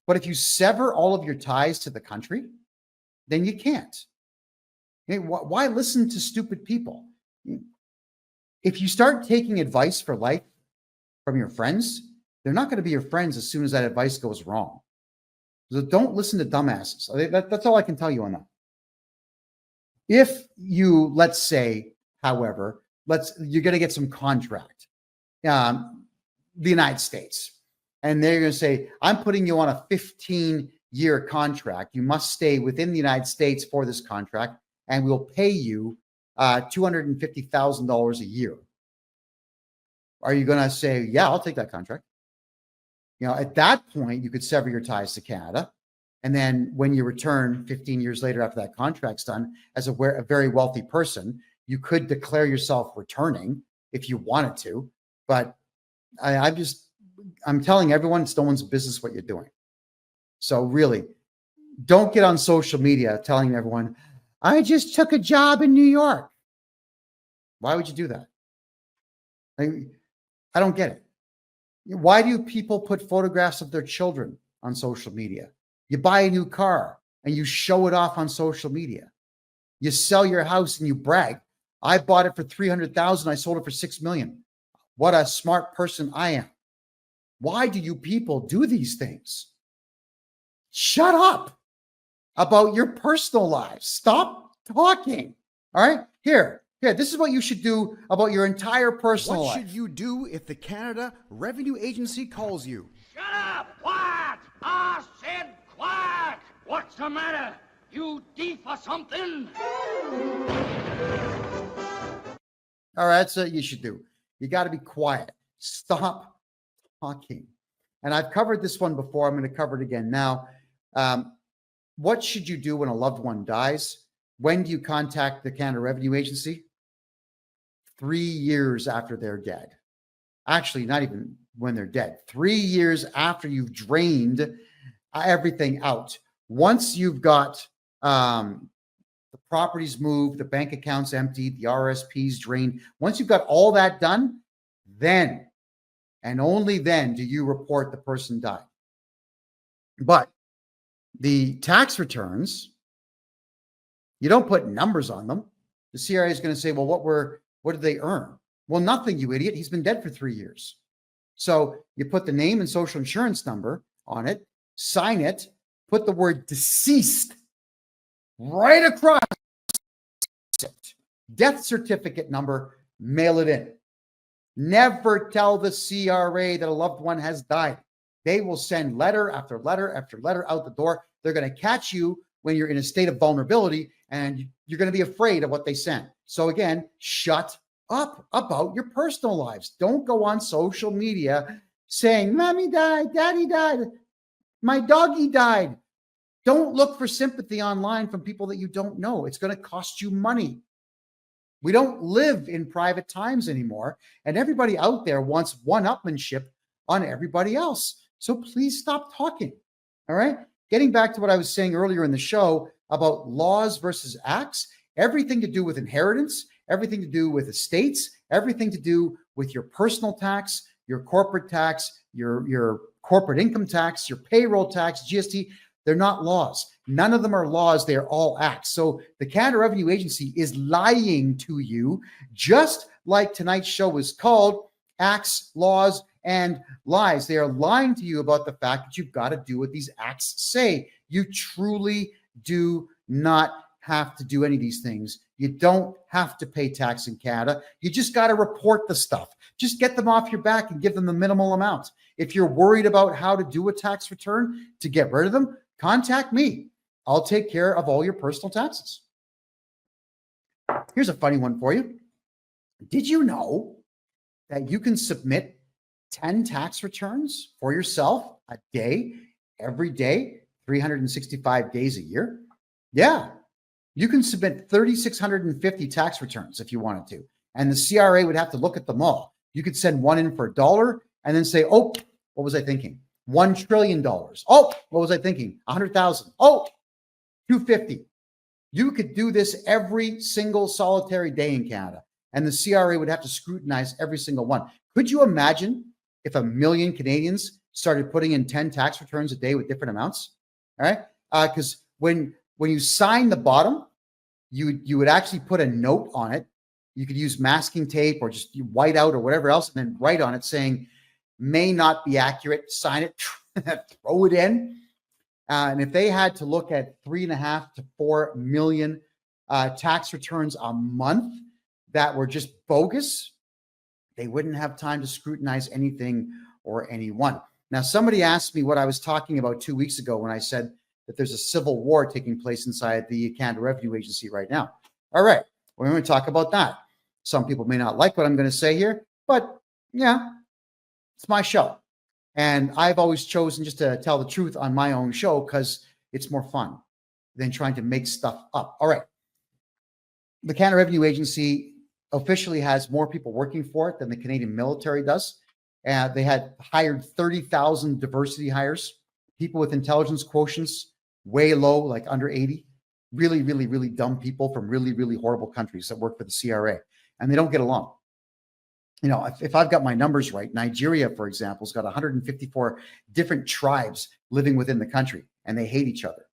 But if you sever all of your ties to the country, then you can't. Why listen to stupid people? If you start taking advice for life from your friends, they're not going to be your friends as soon as that advice goes wrong. So don't listen to dumbasses. That's all I can tell you on that. If you, let's say, however, you're going to get some contract, the United States, and they're going to say, I'm putting you on a 15-year contract. You must stay within the United States for this contract, and we'll pay you $250,000 a year. Are you going to say, yeah, I'll take that contract? You know, at that point, you could sever your ties to Canada. And then when you return 15 years later after that contract's done, as a very wealthy person, you could declare yourself returning if you wanted to. But I'm telling everyone, it's no one's business what you're doing. So really, don't get on social media telling everyone, I just took a job in New York. Why would you do that? I don't get it. Why do people put photographs of their children on social media? You buy a new car and you show it off on social media. You sell your house and you brag. I bought it for $300,000. I sold it for $6 million. What a smart person I am. Why do you people do these things? Shut up about your personal lives. Stop talking. All right? Here, this is what you should do about your entire personal life. What should you do if the Canada Revenue Agency calls you? Shut up! Quiet! I said quiet! What's the matter? You deaf or something? All right, that's what you should do. You got to be quiet. Stop talking. And I've covered this one before. I'm going to cover it again now. What should you do when a loved one dies? When do you contact the Canada Revenue Agency? 3 years after they're dead. Actually, not even when they're dead. 3 years after you've drained everything out. Once you've got the properties moved, the bank accounts emptied, the RSPs drained, once you've got all that done, then and only then do you report the person died. But the tax returns, you don't put numbers on them. The CRA is going to say, well, what did they earn? Well, nothing, you idiot. He's been dead for 3 years. So you put the name and social insurance number on it, sign it, put the word deceased right across it. Death certificate number, mail it in. Never tell the CRA that a loved one has died. They will send letter after letter after letter out the door. They're going to catch you when you're in a state of vulnerability, and you're going to be afraid of what they send. So again, shut up about your personal lives. Don't go on social media saying, Mommy died, Daddy died, my doggy died. Don't look for sympathy online from people that you don't know. It's going to cost you money. We don't live in private times anymore, and everybody out there wants one-upmanship on everybody else. So please stop talking. All right? Getting back to what I was saying earlier in the show about laws versus acts, everything to do with inheritance, everything to do with estates, everything to do with your personal tax, your corporate tax, your corporate income tax, your payroll tax, GST, they're not laws. None of them are laws. They are all acts. So the Canada Revenue Agency is lying to you, just like tonight's show was called Acts, Laws, and Lies. They are lying to you about the fact that you've got to do what these acts say. You truly do not have to do any of these things. You don't have to pay tax in Canada. You just got to report the stuff. Just get them off your back and give them the minimal amount. If you're worried about how to do a tax return to get rid of them, contact me. I'll take care of all your personal taxes. Here's a funny one for you. Did you know that you can submit 10 tax returns for yourself a day, every day, 365 days a year? Yeah, you can submit 3,650 tax returns if you wanted to. And the CRA would have to look at them all. You could send one in for $1 and then say, oh, what was I thinking? $1 trillion. Oh, what was I thinking? 100,000. Oh, 250. You could do this every single solitary day in Canada, and the CRA would have to scrutinize every single one. Could you imagine if 1 million Canadians started putting in 10 tax returns a day with different amounts? All right, because when you sign the bottom, you would actually put a note on it. You could use masking tape or just white out or whatever else, and then write on it saying, may not be accurate, sign it, throw it in. And if they had to look at 3.5 to 4 million tax returns a month that were just bogus, they wouldn't have time to scrutinize anything or anyone. Now, somebody asked me what I was talking about 2 weeks ago when I said that there's a civil war taking place inside the Canada Revenue Agency right now. All right, we're going to talk about that. Some people may not like what I'm going to say here, but yeah, it's my show. And I've always chosen just to tell the truth on my own show because it's more fun than trying to make stuff up. All right. The Canada Revenue Agency officially has more people working for it than the Canadian military does. They had hired 30,000 diversity hires, people with intelligence quotients way low, like under 80. Really, really, really dumb people from really, really horrible countries that work for the CRA. And they don't get along. You know, if I've got my numbers right, Nigeria, for example, has got 154 different tribes living within the country, and they hate each other.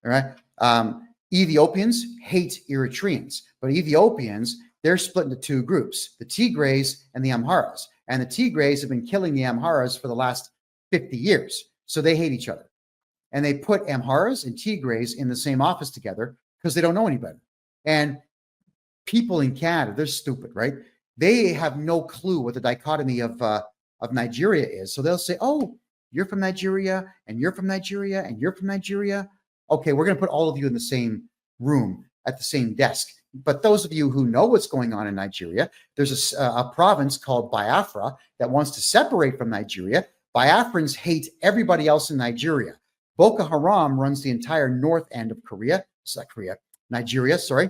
All right. Ethiopians hate Eritreans, but Ethiopians, they're split into two groups, the Tigrays and the Amharas. And the Tigrays have been killing the Amharas for the last 50 years. So they hate each other. And they put Amharas and Tigrays in the same office together because they don't know any better. And people in Canada, they're stupid, right? They have no clue what the dichotomy of Nigeria is. So they'll say, oh, you're from Nigeria, and you're from Nigeria, and you're from Nigeria. Okay, we're going to put all of you in the same room at the same desk. But those of you who know what's going on in Nigeria, there's a province called Biafra that wants to separate from Nigeria. Biafrans hate everybody else in Nigeria. Boko Haram runs the entire north end of Nigeria, sorry,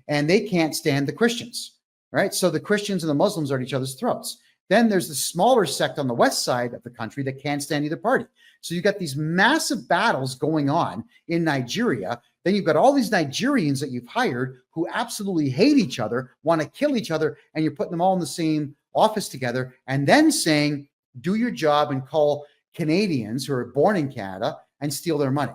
and they can't stand the Christians. Right? So the Christians and the Muslims are at each other's throats. Then there's the smaller sect on the west side of the country that can't stand either party. So you've got these massive battles going on in Nigeria. Then you've got all these Nigerians that you've hired who absolutely hate each other, want to kill each other, and you're putting them all in the same office together and then saying, do your job and call Canadians who are born in Canada and steal their money.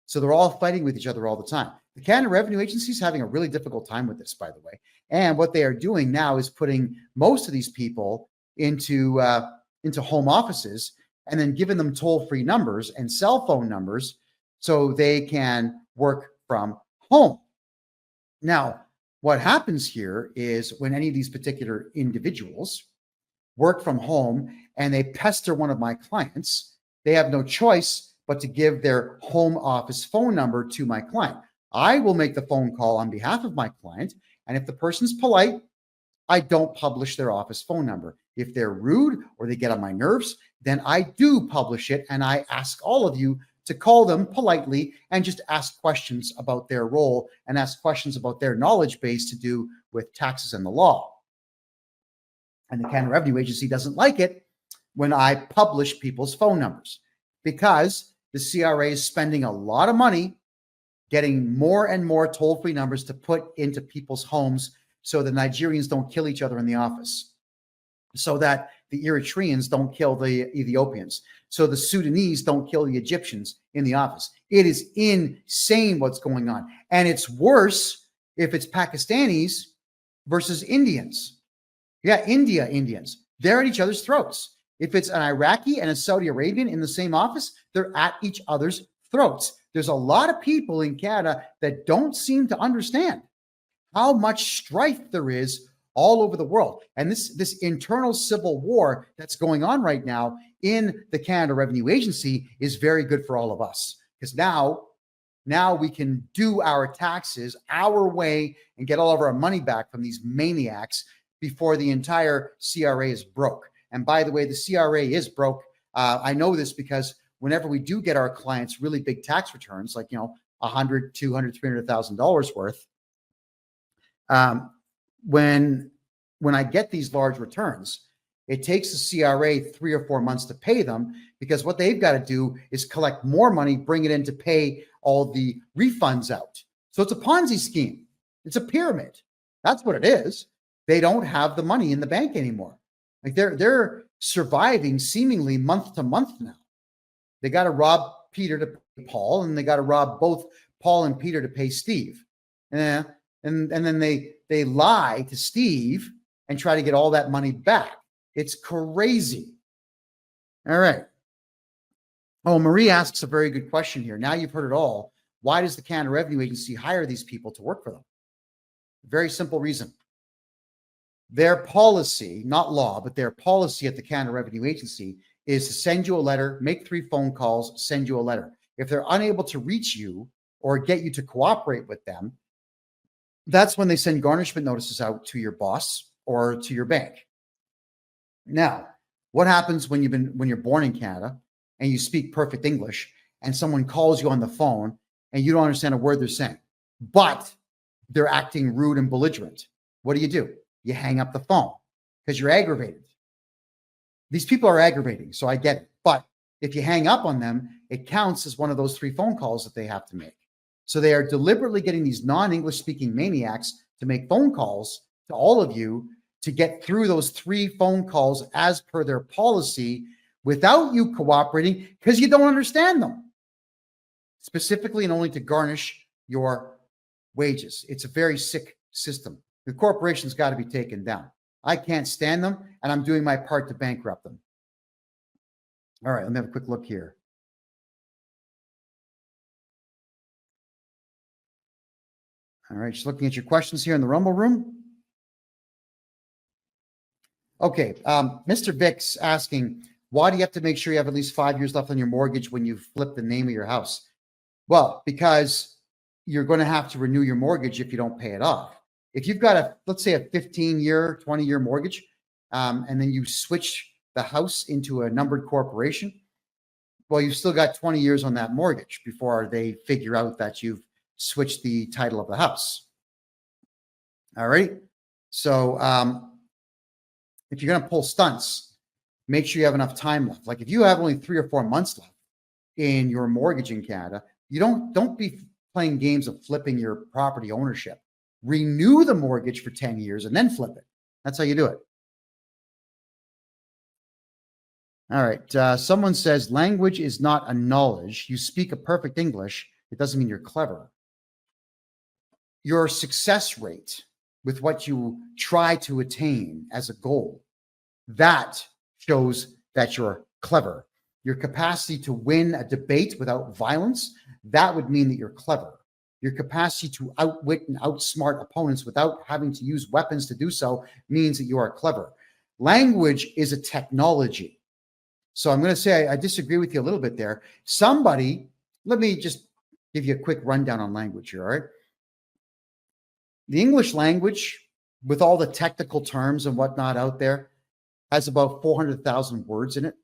So they're all fighting with each other all the time. The Canada Revenue Agency is having a really difficult time with this, by the way. And what they are doing now is putting most of these people into home offices and then giving them toll-free numbers and cell phone numbers so they can work from home. Now, what happens here is when any of these particular individuals work from home and they pester one of my clients, they have no choice but to give their home office phone number to my client. I will make the phone call on behalf of my client. And if the person's polite, I don't publish their office phone number. If they're rude or they get on my nerves, then I do publish it. And I ask all of you to call them politely and just ask questions about their role and ask questions about their knowledge base to do with taxes and the law. And the Canada Revenue Agency doesn't like it when I publish people's phone numbers because the CRA is spending a lot of money getting more and more toll-free numbers to put into people's homes so the Nigerians don't kill each other in the office, so that the Eritreans don't kill the Ethiopians, so the Sudanese don't kill the Egyptians in the office. It is insane what's going on. And it's worse if it's Pakistanis versus Indians. Yeah, Indians. They're at each other's throats. If it's an Iraqi and a Saudi Arabian in the same office, they're at each other's throats. There's a lot of people in Canada that don't seem to understand how much strife there is all over the world. And this internal civil war that's going on right now in the Canada Revenue Agency is very good for all of us, because now we can do our taxes our way and get all of our money back from these maniacs before the entire CRA is broke. And by the way, the CRA is broke. I know this because whenever we do get our clients really big tax returns, like, $100,000, $200,000, $300,000 worth, when I get these large returns, it takes the CRA 3 or 4 months to pay them, because what they've got to do is collect more money, bring it in to pay all the refunds out. So it's a Ponzi scheme. It's a pyramid. That's what it is. They don't have the money in the bank anymore. Like they're surviving seemingly month to month now. They got to rob Peter to pay Paul, and they got to rob both Paul and Peter to pay Steve. And then they lie to Steve and try to get all that money back. It's crazy. All right. Oh, Marie asks a very good question here. Now you've heard it all. Why does the Canada Revenue Agency hire these people to work for them? Very simple reason. Their policy, not law, but their policy at the Canada Revenue Agency is to send you a letter, make 3 phone calls, send you a letter. If they're unable to reach you or get you to cooperate with them, that's when they send garnishment notices out to your boss or to your bank. Now, what happens when you're born in Canada and you speak perfect English and someone calls you on the phone and you don't understand a word they're saying, but they're acting rude and belligerent? What do? You hang up the phone because you're aggravated. These people are aggravating, so I get it. But if you hang up on them, it counts as one of those 3 phone calls that they have to make. So they are deliberately getting these non-English speaking maniacs to make phone calls to all of you to get through those 3 phone calls as per their policy without you cooperating, because you don't understand them, specifically and only to garnish your wages. It's a very sick system. The corporation's got to be taken down. I can't stand them, and I'm doing my part to bankrupt them. All right, let me have a quick look here. All right, just looking at your questions here in the Rumble room. Okay, Mr. Vic's asking, why do you have to make sure you have at least 5 years left on your mortgage when you flip the name of your house? Well, because you're going to have to renew your mortgage if you don't pay it off. If you've got let's say a 15-year, 20-year mortgage, and then you switch the house into a numbered corporation, well, you've still got 20 years on that mortgage before they figure out that you've switched the title of the house. All right. So if you're going to pull stunts, make sure you have enough time left. Like if you have only 3 or 4 months left in your mortgage in Canada, you don't be playing games of flipping your property ownership. Renew the mortgage for 10 years and then flip it. That's how you do it. All right. Someone says language is not a knowledge. You speak a perfect English. It doesn't mean you're clever. Your success rate with what you try to attain as a goal, that shows that you're clever. Your capacity to win a debate without violence, that would mean that you're clever. Your capacity to outwit and outsmart opponents without having to use weapons to do so means that you are clever. Language is a technology. So I'm going to say I disagree with you a little bit there. Let me just give you a quick rundown on language here, all right? The English language, with all the technical terms and whatnot out there, has about 400,000 words in it.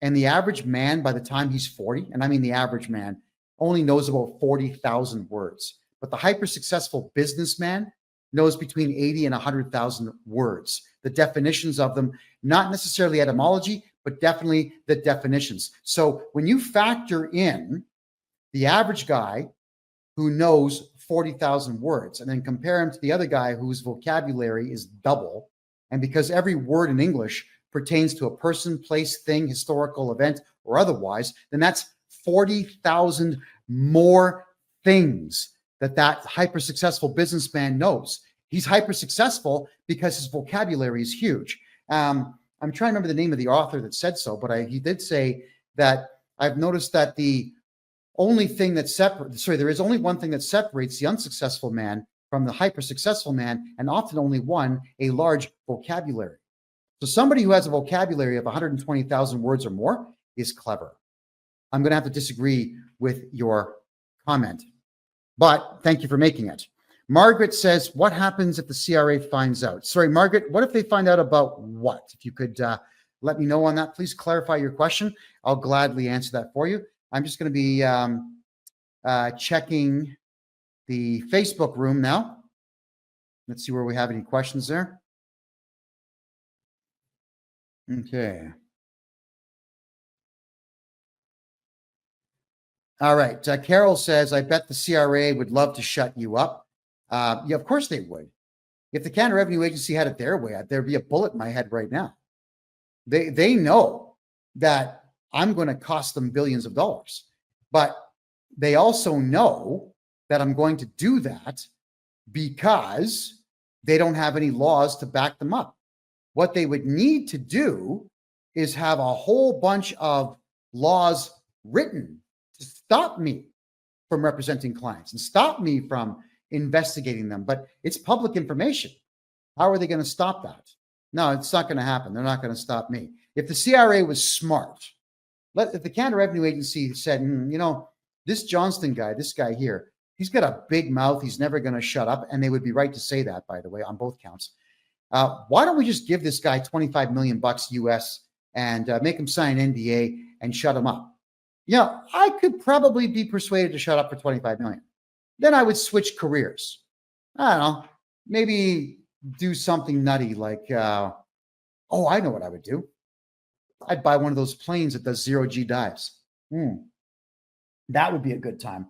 And the average man, by the time he's 40, and I mean the average man, only knows about 40,000 words. But the hyper-successful businessman knows between 80 and 100,000 words. The definitions of them, not necessarily etymology, but definitely the definitions. So when you factor in the average guy who knows 40,000 words and then compare him to the other guy whose vocabulary is double, and because every word in English pertains to a person, place, thing, historical event, or otherwise, then that's 40,000 more things that hyper-successful businessman knows. He's hyper-successful because his vocabulary is huge. I'm trying to remember the name of the author that said so, but he did say that I've noticed that there is only one thing that separates the unsuccessful man from the hyper-successful man, and often only one, a large vocabulary. So somebody who has a vocabulary of 120,000 words or more is clever. I'm going to have to disagree with your comment, but thank you for making it. Margaret says, what happens if the CRA finds out? Sorry, Margaret, what if they find out about what? If you could let me know on that, please clarify your question. I'll gladly answer that for you. I'm just going to be checking the Facebook room now. Let's see where we have any questions there. Okay. All right. Carol says, I bet the CRA would love to shut you up. Yeah, of course they would. If the Canada Revenue Agency had it their way, there'd be a bullet in my head right now. They know that I'm going to cost them billions of dollars, but they also know that I'm going to do that because they don't have any laws to back them up. What they would need to do is have a whole bunch of laws written to stop me from representing clients and stop me from investigating them. But it's public information. How are they going to stop that? No, it's not going to happen. They're not going to stop me. If the CRA was smart, if the Canada Revenue Agency said, this Johnston guy, this guy here, he's got a big mouth. He's never going to shut up. And they would be right to say that, by the way, on both counts. Why don't we just give this guy $25 million US and make him sign an NDA and shut him up? I could probably be persuaded to shut up for $25 million. Then I would switch careers. I don't know, maybe do something nutty like, I know what I would do. I'd buy one of those planes that does zero-G dives. That would be a good time.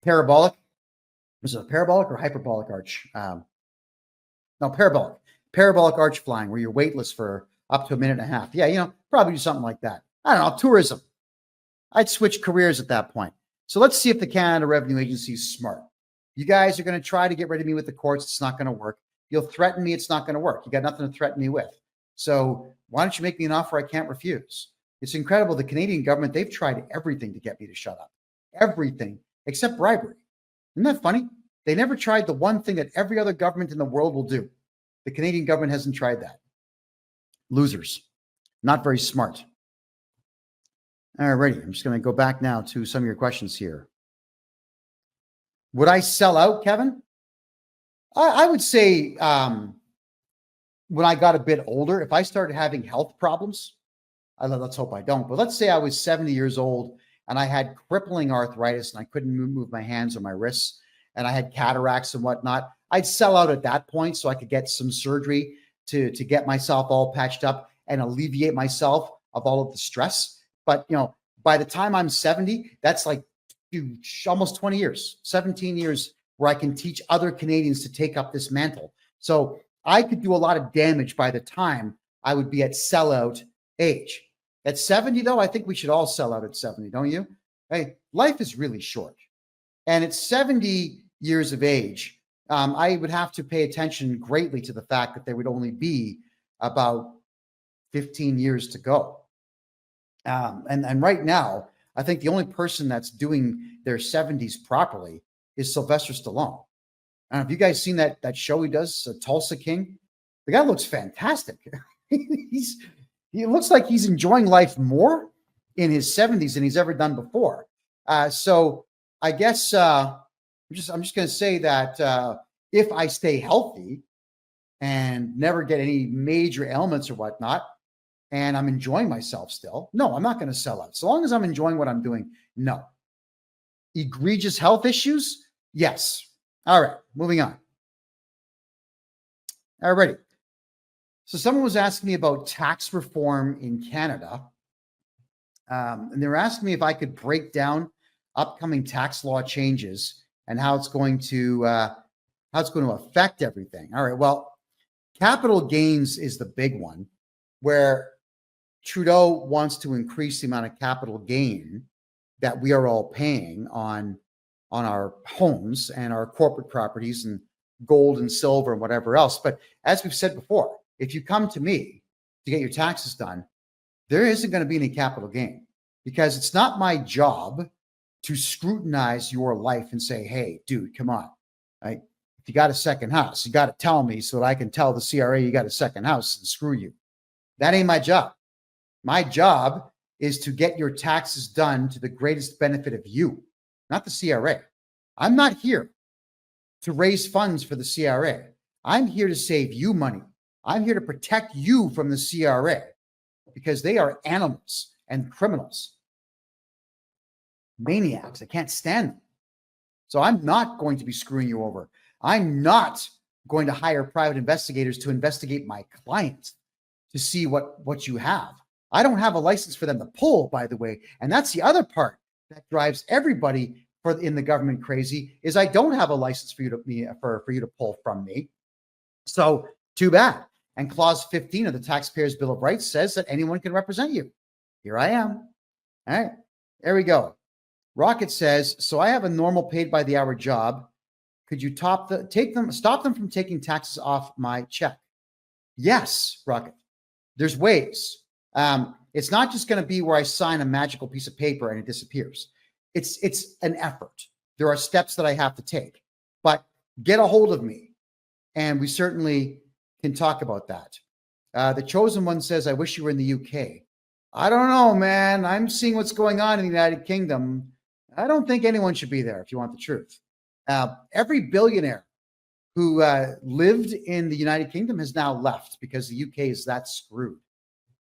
Parabolic. Was it a parabolic or hyperbolic arch? No, parabolic. Parabolic arch flying where you're weightless for up to a minute and a half. Yeah, probably do something like that. I don't know, tourism. I'd switch careers at that point. So let's see if the Canada Revenue Agency is smart. You guys are going to try to get rid of me with the courts. It's not going to work. You'll threaten me. It's not going to work. You got nothing to threaten me with. So why don't you make me an offer I can't refuse? It's incredible. The Canadian government, they've tried everything to get me to shut up. Everything except bribery. Isn't that funny? They never tried the one thing that every other government in the world will do. The Canadian government hasn't tried that. Losers. Not very smart. All righty. I'm just going to go back now to some of your questions here. Would I sell out, Kevin? I would say when I got a bit older, if I started having health problems, let's hope I don't, but let's say I was 70 years old and I had crippling arthritis and I couldn't move my hands or my wrists and I had cataracts and whatnot, I'd sell out at that point so I could get some surgery to get myself all patched up and alleviate myself of all of the stress. But, by the time I'm 70, that's like almost 20 years, 17 years where I can teach other Canadians to take up this mantle. So I could do a lot of damage by the time I would be at sellout age. At 70, though, I think we should all sell out at 70, don't you? Hey, life is really short. And at 70 years of age, I would have to pay attention greatly to the fact that there would only be about 15 years to go. And right now, I think the only person that's doing their 70s properly is Sylvester Stallone. I don't know if you guys seen that show he does, Tulsa King. The guy looks fantastic. He looks like he's enjoying life more in his 70s than he's ever done before. So I guess I'm just going to say that if I stay healthy and never get any major ailments or whatnot, and I'm enjoying myself still, no, I'm not going to sell out. So long as I'm enjoying what I'm doing, no. Egregious health issues, yes. All right, moving on. All righty. So someone was asking me about tax reform in Canada. And they were asking me if I could break down upcoming tax law changes and how it's going to affect everything. All right. Well, capital gains is the big one, where Trudeau wants to increase the amount of capital gain that we are all paying on our homes and our corporate properties and gold and silver and whatever else. But as we've said before, if you come to me to get your taxes done, there isn't going to be any capital gain, because it's not my job to scrutinize your life and say, hey, dude, come on. Right? If you got a second house, you got to tell me so that I can tell the CRA you got a second house and screw you. That ain't my job. My job is to get your taxes done to the greatest benefit of you, not the CRA. I'm not here to raise funds for the CRA. I'm here to save you money. I'm here to protect you from the CRA, because they are animals and criminals, maniacs. I can't stand them. So I'm not going to be screwing you over. I'm not going to hire private investigators to investigate my clients to see what you have. I don't have a license for them to pull, by the way. And that's the other part that drives everybody in the government crazy, is I don't have a license for you to pull from me. So too bad. And clause 15 of the Taxpayers' Bill of Rights says that anyone can represent you. Here I am. All right, there we go. Rocket says, so I have a normal paid by the hour job. Could you stop them from taking taxes off my check? Yes, Rocket. There's ways. It's not just going to be where I sign a magical piece of paper and it disappears. It's an effort. There are steps that I have to take, but get a hold of me and we certainly can talk about that. The Chosen One says, I wish you were in the UK. I don't know, man. I'm seeing what's going on in the United Kingdom. I don't think anyone should be there, if you want the truth. Every billionaire who lived in the United Kingdom has now left because the UK is that screwed.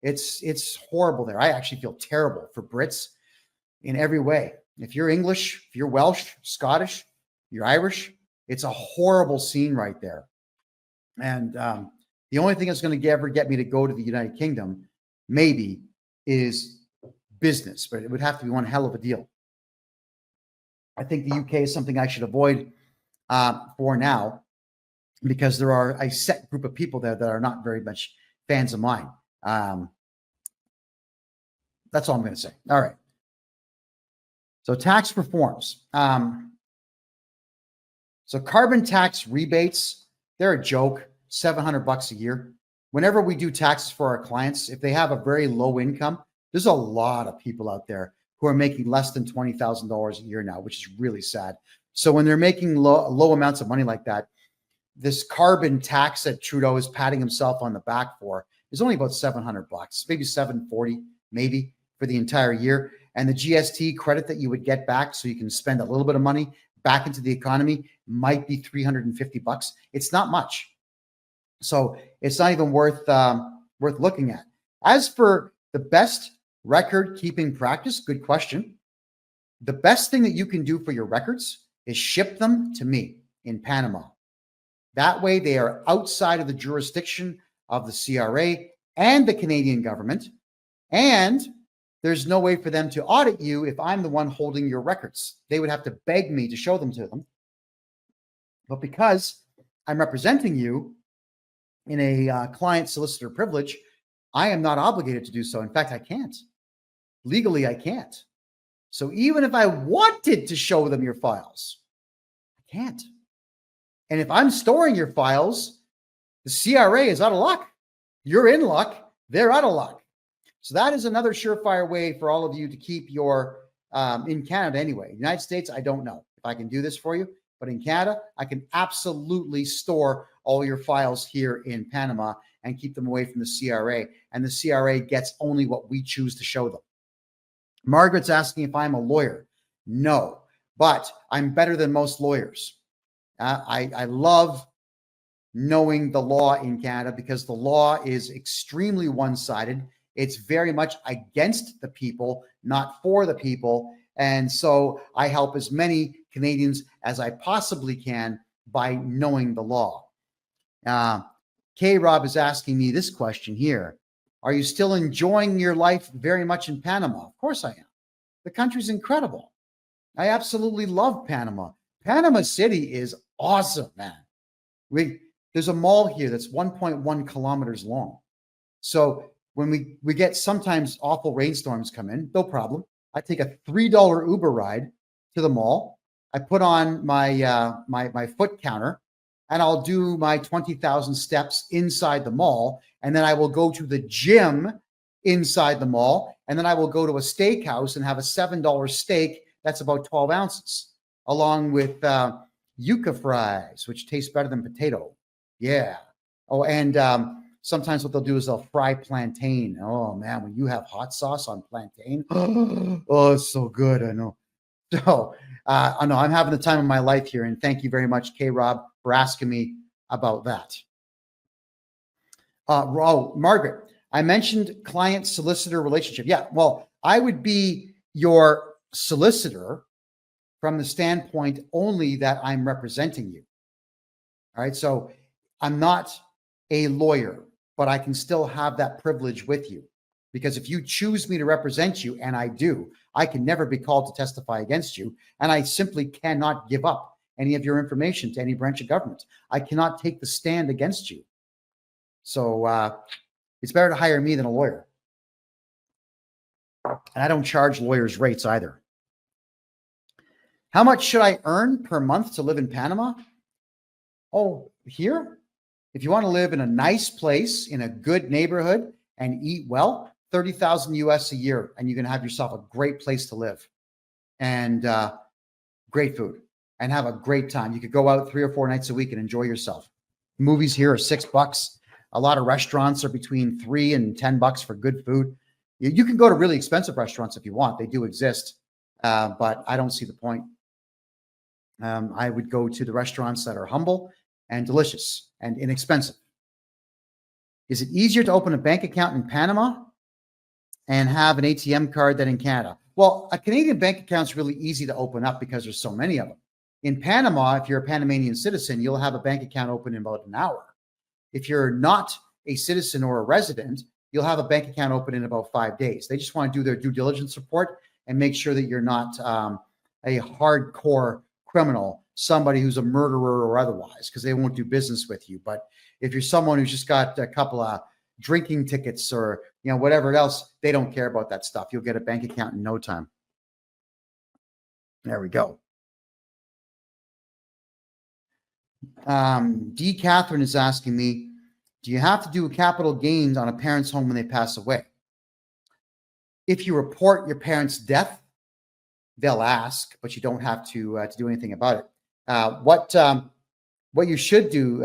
It's horrible there. I actually feel terrible for Brits in every way. If you're English, if you're Welsh, Scottish, you're Irish, it's a horrible scene right there. And the only thing that's going to ever get me to go to the United Kingdom, maybe, is business, but it would have to be one hell of a deal. I think the UK is something I should avoid for now, because there are a set group of people there that are not very much fans of mine. That's all I'm going to say. All right. So tax reforms. So carbon tax rebates, they're a joke. $700 a year. Whenever we do taxes for our clients, if they have a very low income, there's a lot of people out there who are making less than $20,000 a year now, which is really sad. So when they're making low amounts of money like that, this carbon tax that Trudeau is patting himself on the back for is only about $700, maybe $740, maybe for the entire year. And the GST credit that you would get back, so you can spend a little bit of money back into the economy, might be $350. It's not much. So it's not even worth looking at. As for the best record keeping practice, good question. The best thing that you can do for your records is ship them to me in Panama. That way they are outside of the jurisdiction of the CRA and the Canadian government. And there's no way for them to audit you if I'm the one holding your records. They would have to beg me to show them to them. But because I'm representing you in a client solicitor privilege, I am not obligated to do so. In fact, I can't. Legally, I can't. So even if I wanted to show them your files, I can't. And if I'm storing your files, the CRA is out of luck. You're in luck. They're out of luck. So that is another surefire way for all of you to keep your, in Canada anyway. United States, I don't know if I can do this for you. But in Canada, I can absolutely store all your files here in Panama and keep them away from the CRA. And the CRA gets only what we choose to show them. Margaret's asking if I'm a lawyer. No, but I'm better than most lawyers. I love knowing the law in Canada because the law is extremely one-sided. It's very much against the people, not for the people. And so I help as many Canadians as I possibly can by knowing the law. K-Rob is asking me this question here. Are you still enjoying your life very much in Panama? Of course I am. The country's incredible. I absolutely love Panama. Panama City is awesome, man. There's a mall here that's 1.1 kilometers long. So when we get sometimes awful rainstorms come in, no problem. I take a $3 Uber ride to the mall. I put on my my foot counter, and I'll do my 20,000 steps inside the mall. And then I will go to the gym inside the mall. And then I will go to a steakhouse and have a $7 steak. That's about 12 ounces, along with yuca fries, which taste better than potato. Yeah. Oh, and sometimes what they'll do is they'll fry plantain. Oh, man, when you have hot sauce on plantain, oh, it's so good. I know. So, I know I'm having the time of my life here. And thank you very much, K-Rob, for asking me about that. Margaret, I mentioned client-solicitor relationship. Yeah, well, I would be your solicitor from the standpoint only that I'm representing you. All right, so I'm not a lawyer, but I can still have that privilege with you. Because if you choose me to represent you, and I do, I can never be called to testify against you. And I simply cannot give up any of your information to any branch of government. I cannot take the stand against you. So it's better to hire me than a lawyer. And I don't charge lawyers rates either. How much should I earn per month to live in Panama? Oh, here? If you want to live in a nice place, in a good neighborhood, and eat well, 30,000 US a year, and you can have yourself a great place to live and great food and have a great time. You could go out 3 or 4 nights a week and enjoy yourself. Movies here are $6. A lot of restaurants are between $3 and $10 for good food. You can go to really expensive restaurants if you want. They do exist, but I don't see the point. I would go to the restaurants that are humble and delicious and inexpensive. Is it easier to open a bank account in Panama and have an ATM card than in Canada? Well, a Canadian bank account is really easy to open up because there's so many of them. In Panama, if you're a Panamanian citizen, you'll have a bank account open in about an hour. If you're not a citizen or a resident, you'll have a bank account open in about 5 days. They just want to do their due diligence report and make sure that you're not a hardcore criminal, somebody who's a murderer or otherwise, because they won't do business with you. But if you're someone who's just got a couple of drinking tickets or whatever else, they don't care about that stuff. You'll get a bank account in no time. There we go. D. Catherine is asking me, do you have to do a capital gains on a parent's home when they pass away? If you report your parent's death, they'll ask, but you don't have to do anything about it. What you should do,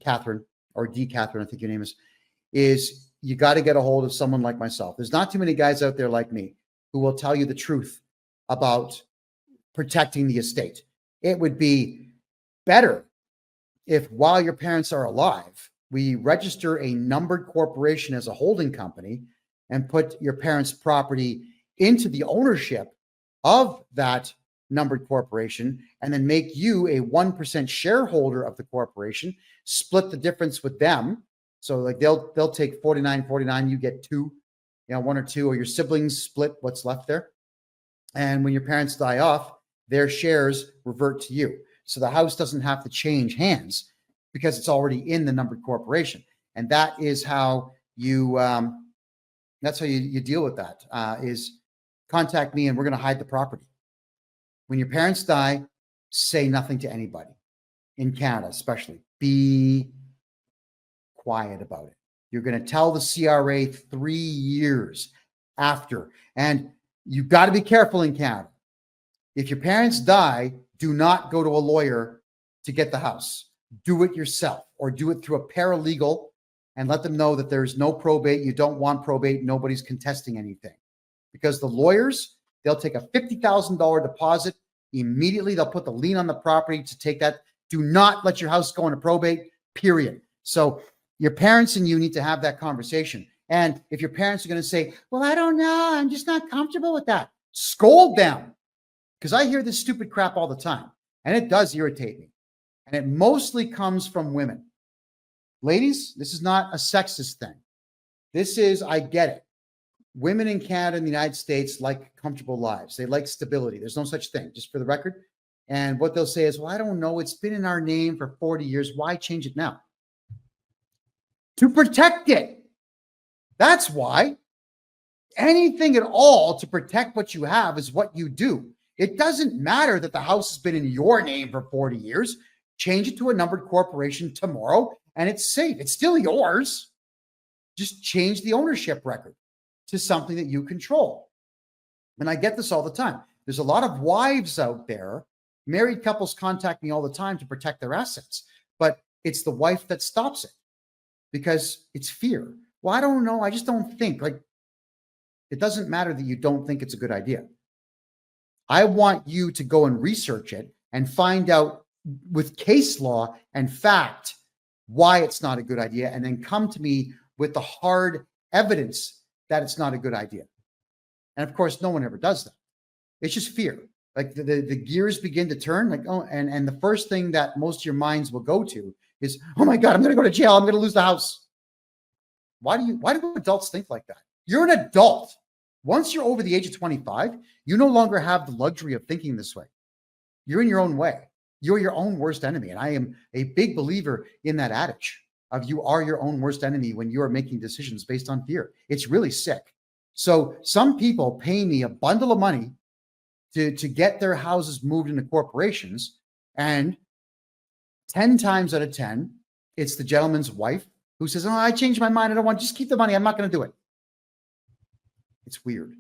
Catherine, or D. Catherine, I think your name is you got to get a hold of someone like myself. There's not too many guys out there like me who will tell you the truth about protecting the estate. It would be better if while your parents are alive, we register a numbered corporation as a holding company and put your parents' property into the ownership of that numbered corporation, and then make you a 1% shareholder of the corporation, split the difference with them. So like they'll take 49, you get 2, 1 or 2, or your siblings split what's left there. And when your parents die off, their shares revert to you. So the house doesn't have to change hands because it's already in the numbered corporation. And that is how you deal with that, is contact me and we're going to hide the property. When your parents die, say nothing to anybody. In Canada, especially. Be quiet about it. You're going to tell the CRA 3 years after. And you've got to be careful in Canada. If your parents die, do not go to a lawyer to get the house. Do it yourself or do it through a paralegal and let them know that there's no probate. You don't want probate. Nobody's contesting anything, because the lawyers, they'll take a $50,000 deposit immediately. They'll put the lien on the property to take that. Do not let your house go into probate, period. So your parents and you need to have that conversation. And if your parents are going to say, well, I don't know, I'm just not comfortable with that, scold them. Because I hear this stupid crap all the time, and it does irritate me. And it mostly comes from women. Ladies, this is not a sexist thing. This is, I get it. Women in Canada and the United States like comfortable lives. They like stability. There's no such thing, just for the record. And what they'll say is, well, I don't know. It's been in our name for 40 years. Why change it now? To protect it. That's why. Anything at all to protect what you have is what you do. It doesn't matter that the house has been in your name for 40 years. Change it to a numbered corporation tomorrow, and it's safe. It's still yours. Just change the ownership record to something that you control. And I get this all the time. There's a lot of wives out there. Married couples contact me all the time to protect their assets, but it's the wife that stops it because it's fear. Well, I don't know. I just don't think. Like, it doesn't matter that you don't think it's a good idea. I want you to go and research it and find out with case law and fact why it's not a good idea, and then come to me with the hard evidence that it's not a good idea. And of course, no one ever does that. It's just fear. Like the gears begin to turn, like, oh, and the first thing that most of your minds will go to is, oh my God, I'm going to go to jail. I'm going to lose the house. Why do adults think like that? You're an adult. Once you're over the age of 25, you no longer have the luxury of thinking this way. You're in your own way. You're your own worst enemy. And I am a big believer in that adage of you are your own worst enemy when you are making decisions based on fear. It's really sick. So some people pay me a bundle of money to get their houses moved into corporations. And 10 times out of 10, it's the gentleman's wife who says, oh, I changed my mind. I don't want, just keep the money. I'm not going to do it. It's weird.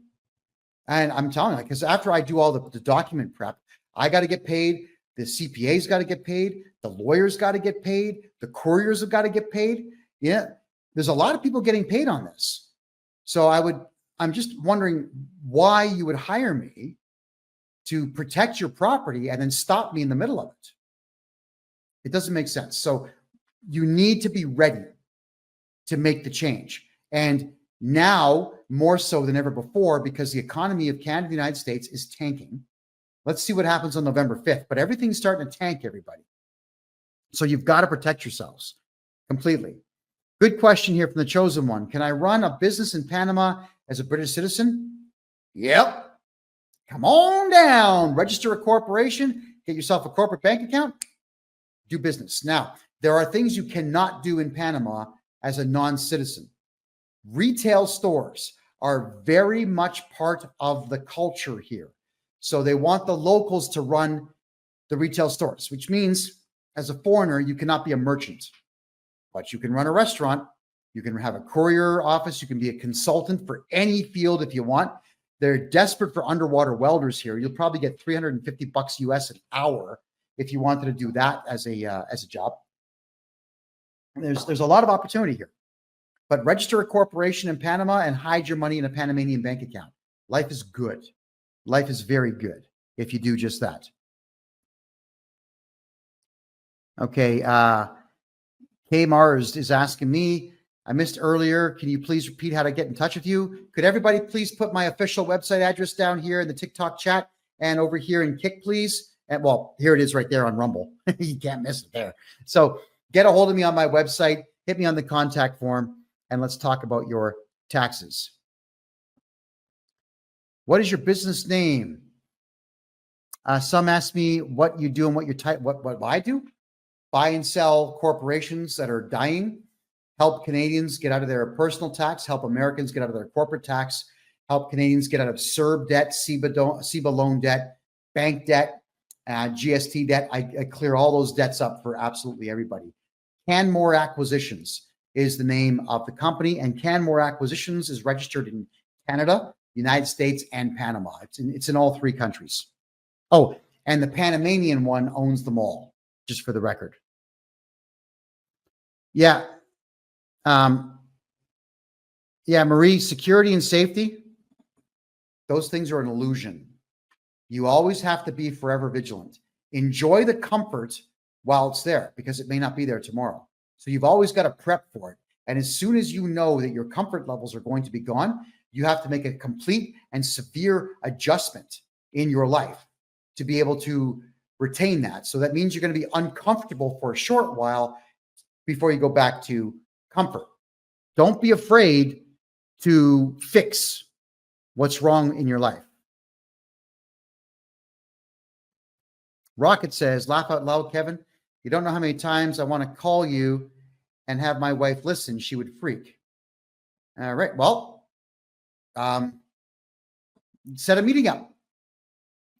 And I'm telling you, because after I do all the document prep, I got to get paid. The CPA's got to get paid. The lawyers got to get paid. The couriers have got to get paid. Yeah. There's a lot of people getting paid on this. So I'm just wondering why you would hire me to protect your property and then stop me in the middle of it. It doesn't make sense. So you need to be ready to make the change. And now more so than ever before, because the economy of Canada and the United States is tanking. Let's see what happens on November 5th. But everything's starting to tank, everybody. So you've got to protect yourselves completely. Good question here from the chosen one. Can I run a business in Panama as a British citizen? Yep. Come on down. Register a corporation. Get yourself a corporate bank account. Do business. Now, there are things you cannot do in Panama as a non-citizen. Retail stores are very much part of the culture here. So they want the locals to run the retail stores, which means as a foreigner, you cannot be a merchant, but you can run a restaurant. You can have a courier office. You can be a consultant for any field if you want. They're desperate for underwater welders here. You'll probably get $350 US an hour if you wanted to do that as a job. There's a lot of opportunity here. But register a corporation in Panama and hide your money in a Panamanian bank account. Life is good. Life is very good if you do just that. Okay. K Mars is asking me, I missed earlier. Can you please repeat how to get in touch with you? Could everybody please put my official website address down here in the TikTok chat and over here in Kick, please? And well, here it is right there on Rumble. You can't miss it there. So get a hold of me on my website, hit me on the contact form, and let's talk about your taxes. What is your business name? Some ask me what you do and what your type, what I do. Buy and sell corporations that are dying, help Canadians get out of their personal tax, help Americans get out of their corporate tax, help Canadians get out of CERB debt, CEBA loan debt, bank debt, GST debt. I clear all those debts up for absolutely everybody. Canmore Acquisitions is the name of the company, and Canmore Acquisitions is registered in Canada, United States, and Panama. It's in all three countries. Oh, and the Panamanian one owns them all, just for the record. Yeah. Yeah, Marie, security and safety, those things are an illusion. You always have to be forever vigilant. Enjoy the comfort while it's there, because it may not be there tomorrow. So you've always got to prep for it. And as soon as you know that your comfort levels are going to be gone, you have to make a complete and severe adjustment in your life to be able to retain that. So that means you're going to be uncomfortable for a short while before you go back to comfort. Don't be afraid to fix what's wrong in your life. Rocket says, laugh out loud, Kevin. You don't know how many times I want to call you and have my wife listen. She would freak. All right. Well, set a meeting up.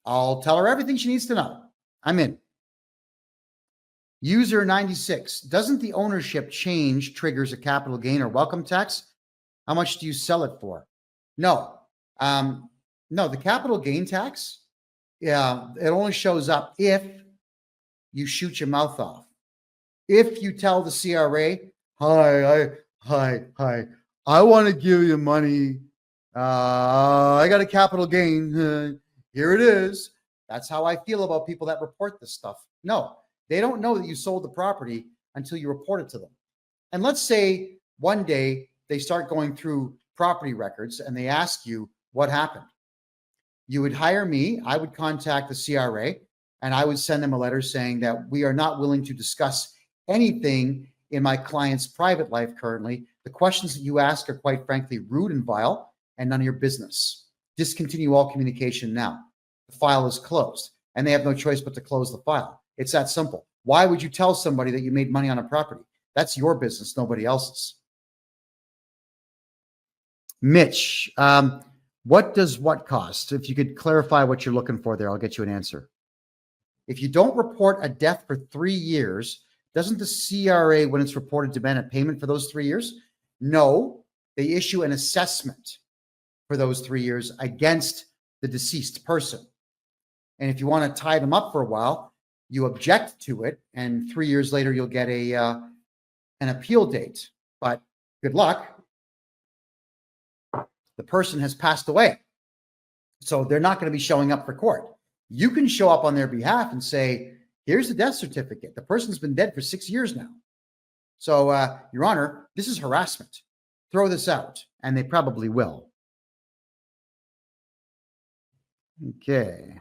I'll tell her everything she needs to know. I'm in. User 96. Doesn't the ownership change triggers a capital gain or welcome tax? How much do you sell it for? No. No, the capital gain tax, yeah, it only shows up if you shoot your mouth off. If you tell the CRA, hi, I want to give you money. I got a capital gain. Here it is. That's how I feel about people that report this stuff. No, they don't know that you sold the property until you report it to them. And let's say one day they start going through property records and they ask you what happened. You would hire me. I would contact the CRA and I would send them a letter saying that we are not willing to discuss anything in my client's private life currently. The questions that you ask are quite frankly rude and vile and none of your business. Discontinue all communication now. The file is closed and they have no choice but to close the file. It's that simple. Why would you tell somebody that you made money on a property? That's your business, nobody else's. Mitch, what does what cost? If you could clarify what you're looking for there, I'll get you an answer. If you don't report a death for 3 years, doesn't the CRA, when it's reported, demand a payment for those 3 years? No, they issue an assessment for those 3 years against the deceased person. And if you want to tie them up for a while, you object to it, and 3 years later, you'll get an appeal date. But good luck. The person has passed away. So they're not going to be showing up for court. You can show up on their behalf and say, here's the death certificate. The person's been dead for 6 years now. So, Your Honor, this is harassment. Throw this out. And they probably will. Okay.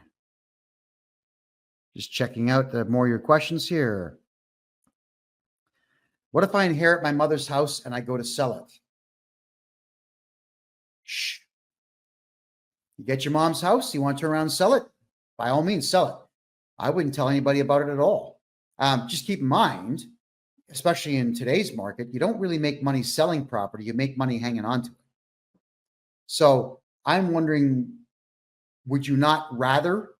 Just checking out more of your questions here. What if I inherit my mother's house and I go to sell it? Shh. You get your mom's house, you want to turn around and sell it? By all means, sell it. I wouldn't tell anybody about it at all. Just keep in mind, especially in today's market, you don't really make money selling property. You make money hanging on to it. So I'm wondering, would you not rather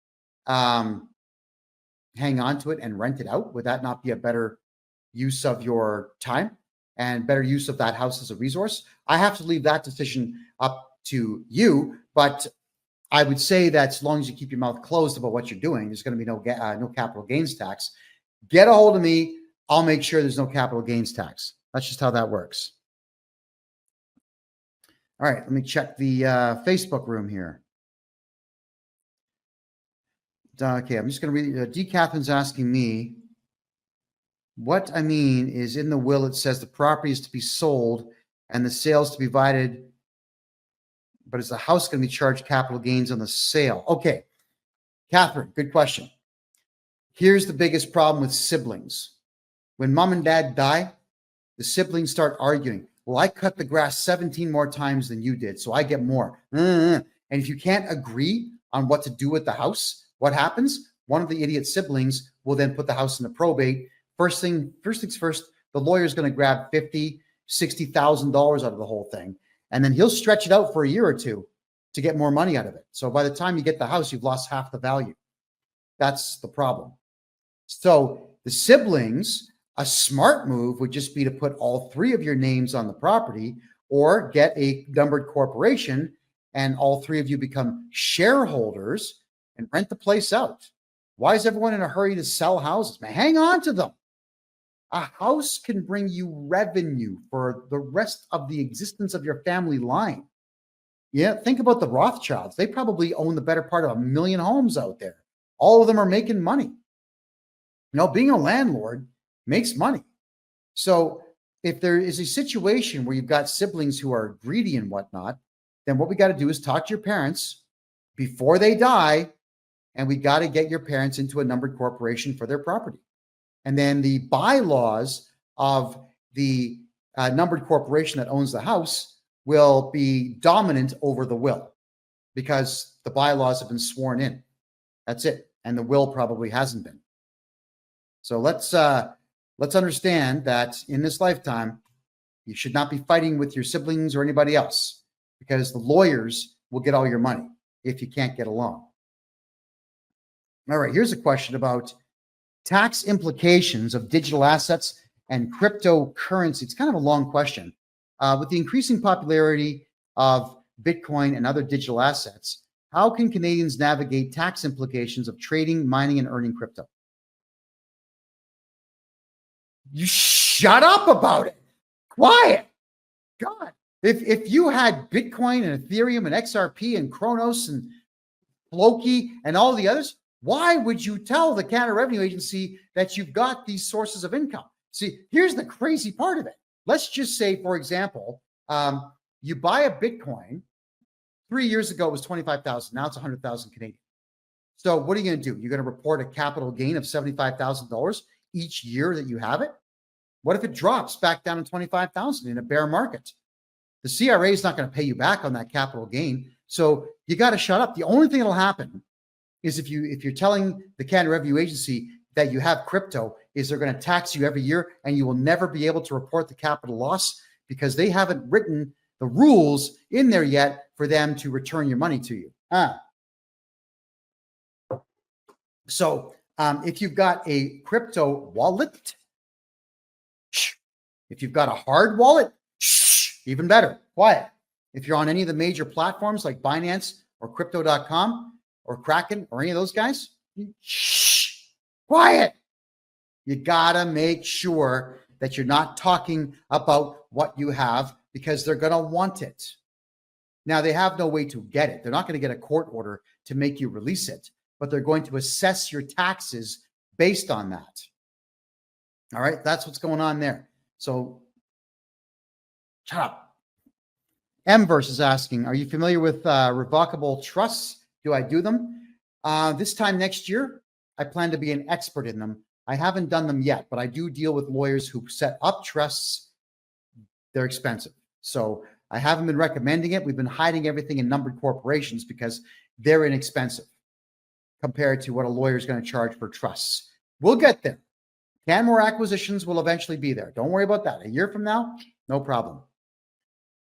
hang on to it and rent it out? Would that not be a better use of your time and better use of that house as a resource? I have to leave that decision up to you, but I would say that as long as you keep your mouth closed about what you're doing, there's going to be no capital gains tax. Get a hold of me. I'll make sure there's no capital gains tax. That's just how that works. All right, let me check the Facebook room here. Okay, I'm just going to read. D. Catherine's asking me, what I mean is in the will, it says the property is to be sold and the sales to be divided, but is the house going to be charged capital gains on the sale? Okay, Catherine, good question. Here's the biggest problem with siblings. When mom and dad die, the siblings start arguing. Well, I cut the grass 17 more times than you did, so I get more. And if you can't agree on what to do with the house, what happens? One of the idiot siblings will then put the house into probate. First things first, the lawyer's going to grab $50,000, $60,000 out of the whole thing. And then he'll stretch it out for a year or two to get more money out of it. So by the time you get the house, you've lost half the value. That's the problem. So the siblings, a smart move would just be to put all three of your names on the property or get a numbered corporation and all three of you become shareholders and rent the place out. Why is everyone in a hurry to sell houses? Man, hang on to them. A house can bring you revenue for the rest of the existence of your family line. Yeah, think about the Rothschilds. They probably own the better part of 1 million homes out there. All of them are making money. Being a landlord makes money. So if there is a situation where you've got siblings who are greedy and whatnot, then what we got to do is talk to your parents before they die, and we got to get your parents into a numbered corporation for their property. And then the bylaws of the numbered corporation that owns the house will be dominant over the will because the bylaws have been sworn in. That's it. And the will probably hasn't been. So let's understand that in this lifetime, you should not be fighting with your siblings or anybody else because the lawyers will get all your money if you can't get along. All right, here's a question about tax implications of digital assets and cryptocurrency. It's kind of a long question. With the increasing popularity of Bitcoin and other digital assets, how can Canadians navigate tax implications of trading, mining, and earning crypto? You shut up about it. Quiet. God. If you had Bitcoin and Ethereum and XRP and Kronos and Floki and all the others, why would you tell the Canada Revenue Agency that you've got these sources of income? See, here's the crazy part of it. Let's just say, for example, you buy a Bitcoin. 3 years ago, it was 25,000. Now it's 100,000 Canadian. So what are you going to do? You're going to report a capital gain of $75,000 each year that you have it? What if it drops back down to 25,000 in a bear market? The CRA is not going to pay you back on that capital gain. So you got to shut up. The only thing that'll happen is if you're telling the Canada Revenue Agency that you have crypto, is they're going to tax you every year and you will never be able to report the capital loss because they haven't written the rules in there yet for them to return your money to you. So if you've got a crypto wallet, if you've got a hard wallet, even better, quiet. If you're on any of the major platforms like Binance or crypto.com or Kraken or any of those guys, quiet. You gotta make sure that you're not talking about what you have because they're gonna want it. Now, they have no way to get it. They're not going to get a court order to make you release it, but they're going to assess your taxes based on that. All right, that's what's going on there. So, shut up. Mverse is asking, are you familiar with revocable trusts? Do I do them? This time next year, I plan to be an expert in them. I haven't done them yet, but I do deal with lawyers who set up trusts. They're expensive. So I haven't been recommending it. We've been hiding everything in numbered corporations because they're inexpensive compared to what a lawyer is going to charge for trusts. We'll get there. Canmore acquisitions will eventually be there. Don't worry about that. A year from now, no problem.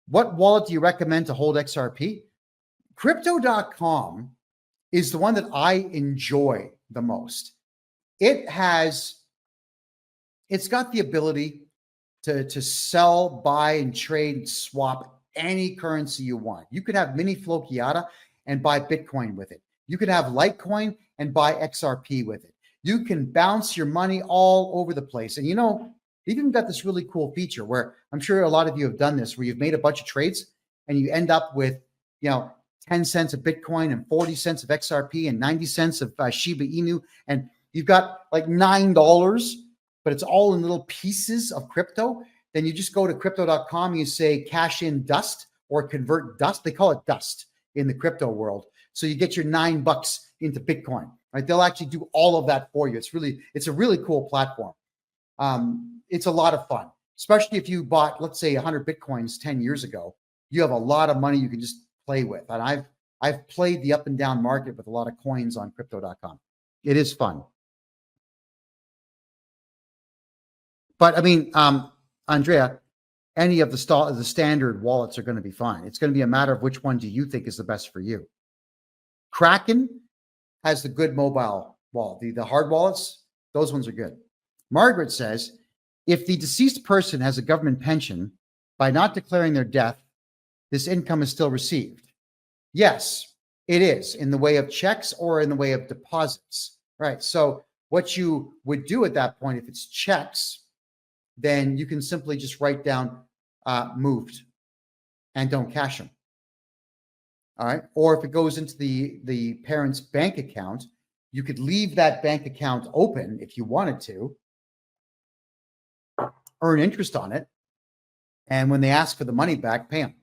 What wallet do you recommend to hold XRP? Crypto.com is the one that I enjoy the most. It's got the ability to sell, buy, and trade, swap any currency you want. You could have mini Flokiata and buy Bitcoin with it. You could have Litecoin and buy XRP with it. You can bounce your money all over the place. And they've even got this really cool feature where I'm sure a lot of you have done this, where you've made a bunch of trades and you end up with, 10 cents of Bitcoin and 40 cents of XRP and 90 cents of Shiba Inu. And you've got like $9, but it's all in little pieces of crypto. Then you just go to crypto.com, you say cash in dust or convert dust. They call it dust in the crypto world. So you get your $9 into Bitcoin, right? They'll actually do all of that for you. It's a really cool platform. It's a lot of fun, especially if you bought, let's say 100 Bitcoins 10 years ago, you have a lot of money you can just play with. And I've played the up and down market with a lot of coins on crypto.com. It is fun. But I mean, Andrea, any of the standard wallets are going to be fine. It's going to be a matter of which one do you think is the best for you. Kraken has the good mobile wallet. The hard wallets, those ones are good. Margaret says, if the deceased person has a government pension, by not declaring their death, this income is still received. Yes, it is, in the way of checks or in the way of deposits. Right. So what you would do at that point, if it's checks, then you can simply just write down moved and don't cash them. All right. Or if it goes into the parent's bank account, you could leave that bank account open if you wanted to, earn interest on it. And when they ask for the money back, pay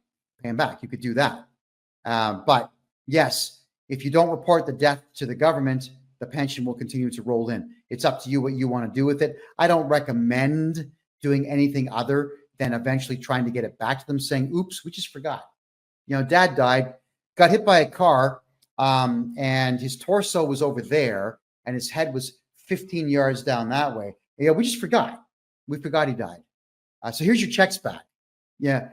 them back. You could do that. But yes, if you don't report the death to the government, the pension will continue to roll in. It's up to you what you want to do with it. I don't recommend doing anything other than eventually trying to get it back to them, saying, oops, we just forgot. You know, dad died, got hit by a car, and his torso was over there, and his head was 15 yards down that way. Yeah, we just forgot. We forgot he died. So here's your checks back. Yeah.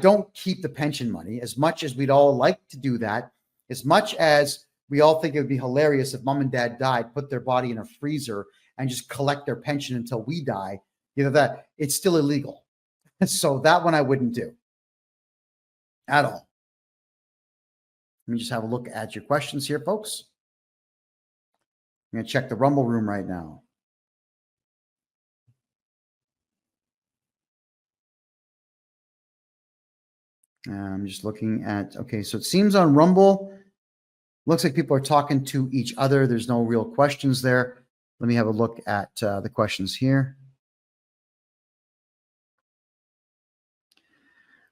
Don't keep the pension money. As much as we'd all like to do that, as much as we all think it would be hilarious if mom and dad died, put their body in a freezer and just collect their pension until we die, you know, that it's still illegal. So that one I wouldn't do at all. Let me just have a look at your questions here, folks. I'm going to check the Rumble room right now. I'm just looking at, okay, so it seems on Rumble, looks like people are talking to each other. There's no real questions there. Let me have a look at the questions here.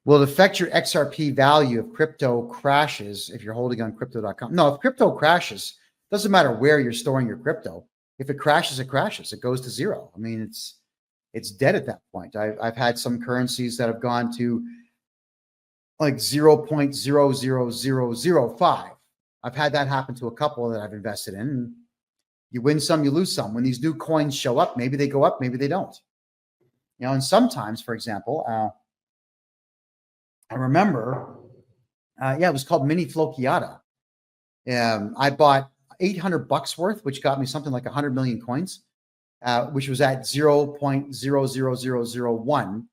Will it affect your XRP value if crypto crashes if you're holding on crypto.com? No, if crypto crashes, doesn't matter where you're storing your crypto. If it crashes, it crashes. It goes to zero. I mean, it's dead at that point. I've had some currencies that have gone to like 0.00005. I've had that happen to a couple that I've invested in. You win some, you lose some. When these new coins show up, maybe they go up, maybe they don't. You know, and sometimes, for example, I remember, it was called Mini Flokiata. I bought $800 worth, which got me something like 100 million coins, which was at 0.00001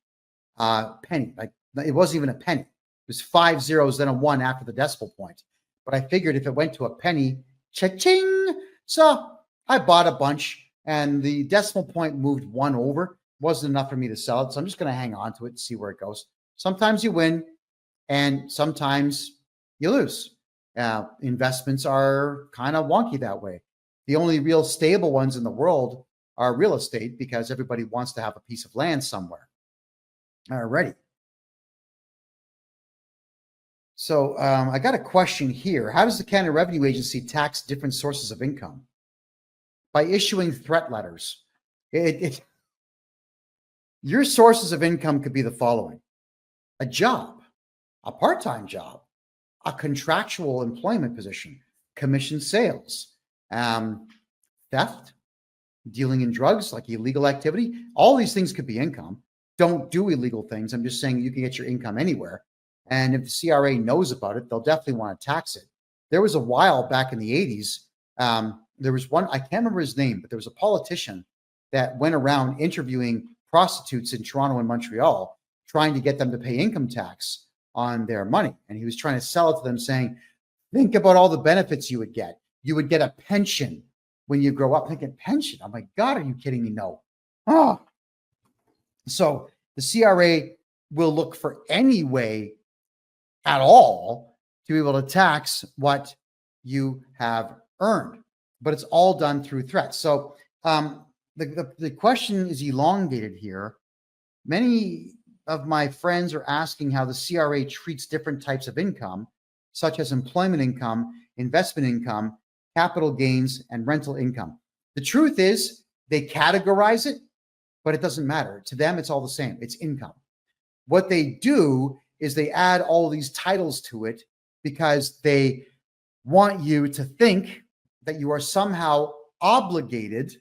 penny. Like it wasn't even a penny. It was 5 zeros, then a 1 after the decimal point. But I figured if it went to a penny, cha-ching. So I bought a bunch, and the decimal point moved 1 over. Wasn't enough for me to sell it, so I'm just going to hang on to it and see where it goes. Sometimes you win, and sometimes you lose. Investments are kind of wonky that way. The only real stable ones in the world are real estate because everybody wants to have a piece of land somewhere. Alrighty. So I got a question here. How does the Canada Revenue Agency tax different sources of income? By issuing threat letters. Your sources of income could be the following: a job, a part-time job, a contractual employment position, commission sales, theft, dealing in drugs, like illegal activity. All these things could be income. Don't do illegal things. I'm just saying you can get your income anywhere. And if the CRA knows about it, they'll definitely want to tax it. There was a while back in the 80s, there was one, I can't remember his name, but there was a politician that went around interviewing prostitutes in Toronto and Montreal, trying to get them to pay income tax on their money. And he was trying to sell it to them saying, think about all the benefits you would get. You would get a pension when you grow up. Thinking, pension? Oh my God, are you kidding me? No. Oh. So the CRA will look for any way at all to be able to tax what you have earned, but it's all done through threats. So the question is elongated here. Many of my friends are asking how the CRA treats different types of income, such as employment income, investment income, capital gains, and rental income. The truth is they categorize it, but it doesn't matter. To them, it's all the same. It's income. What they do is they add all these titles to it because they want you to think that you are somehow obligated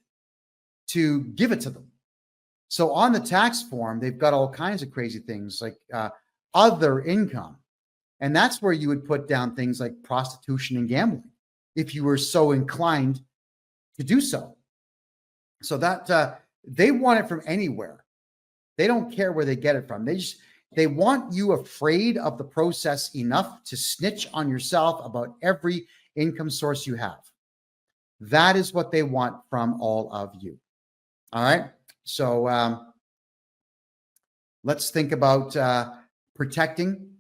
to give it to them. So on the tax form, they've got all kinds of crazy things like other income. And that's where you would put down things like prostitution and gambling if you were so inclined to do so. So that they want it from anywhere. They don't care where they get it from. They want you afraid of the process enough to snitch on yourself about every income source you have. That is what they want from all of you. All right. So Let's think about protecting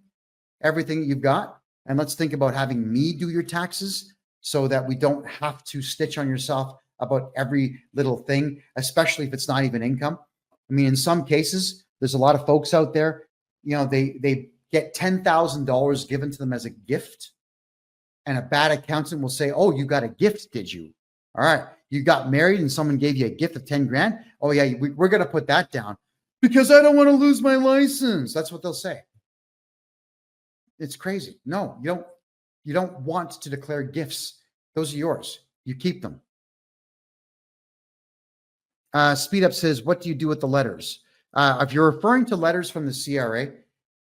everything that you've got. And let's think about having me do your taxes so that we don't have to stitch on yourself about every little thing, especially if it's not even income. I mean, in some cases, there's a lot of folks out there, they get $10,000 given to them as a gift. And a bad accountant will say, oh, you got a gift, did you? All right. You got married and someone gave you a gift of 10 grand. Oh yeah, we're going to put that down because I don't want to lose my license. That's what they'll say. It's crazy. No, you don't want to declare gifts. Those are yours. You keep them. Speed Up says, what do you do with the letters? If you're referring to letters from the CRA,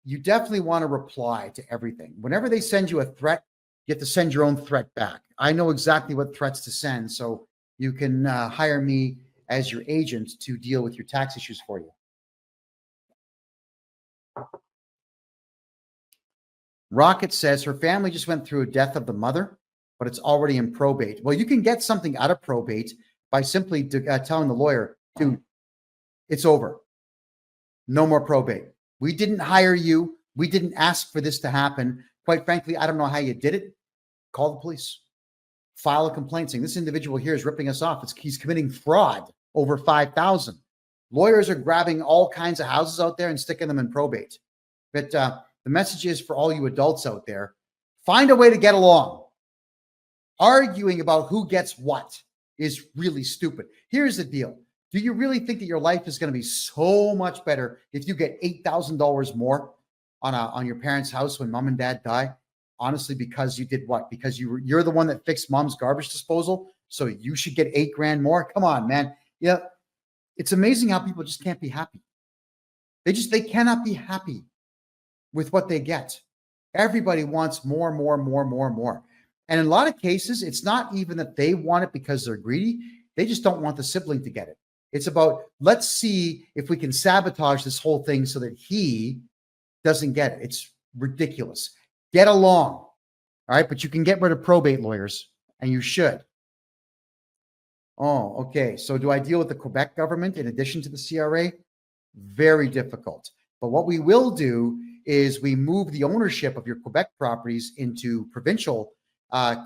you definitely want to reply to everything. Whenever they send you a threat, you have to send your own threat back. I know exactly what threats to send, so you can hire me as your agent to deal with your tax issues for you. Rocket says her family just went through a death of the mother, but it's already in probate. Well, you can get something out of probate by simply telling the lawyer, dude, it's over. No more probate. We didn't hire you. We didn't ask for this to happen. Quite frankly, I don't know how you did it. Call the police. File a complaint saying this individual here is ripping us off. He's committing fraud over 5,000. Lawyers are grabbing all kinds of houses out there and sticking them in probate. But the message is for all you adults out there, find a way to get along. Arguing about who gets what is really stupid. Here's the deal. Do you really think that your life is going to be so much better if you get $8,000 more on your parents' house when mom and dad die? Honestly, because you did what? Because you're the one that fixed mom's garbage disposal, so you should get $8 grand more? Come on, man. Yeah, it's amazing how people just can't be happy. They cannot be happy with what they get. Everybody wants more. And in a lot of cases, it's not even that they want it because they're greedy. They just don't want the sibling to get it. It's about, let's see if we can sabotage this whole thing so that he doesn't get it. It's ridiculous. Get along. All right. But you can get rid of probate lawyers, and you should. Oh, okay. So do I deal with the Quebec government in addition to the CRA? Very difficult. But what we will do is we move the ownership of your Quebec properties into provincial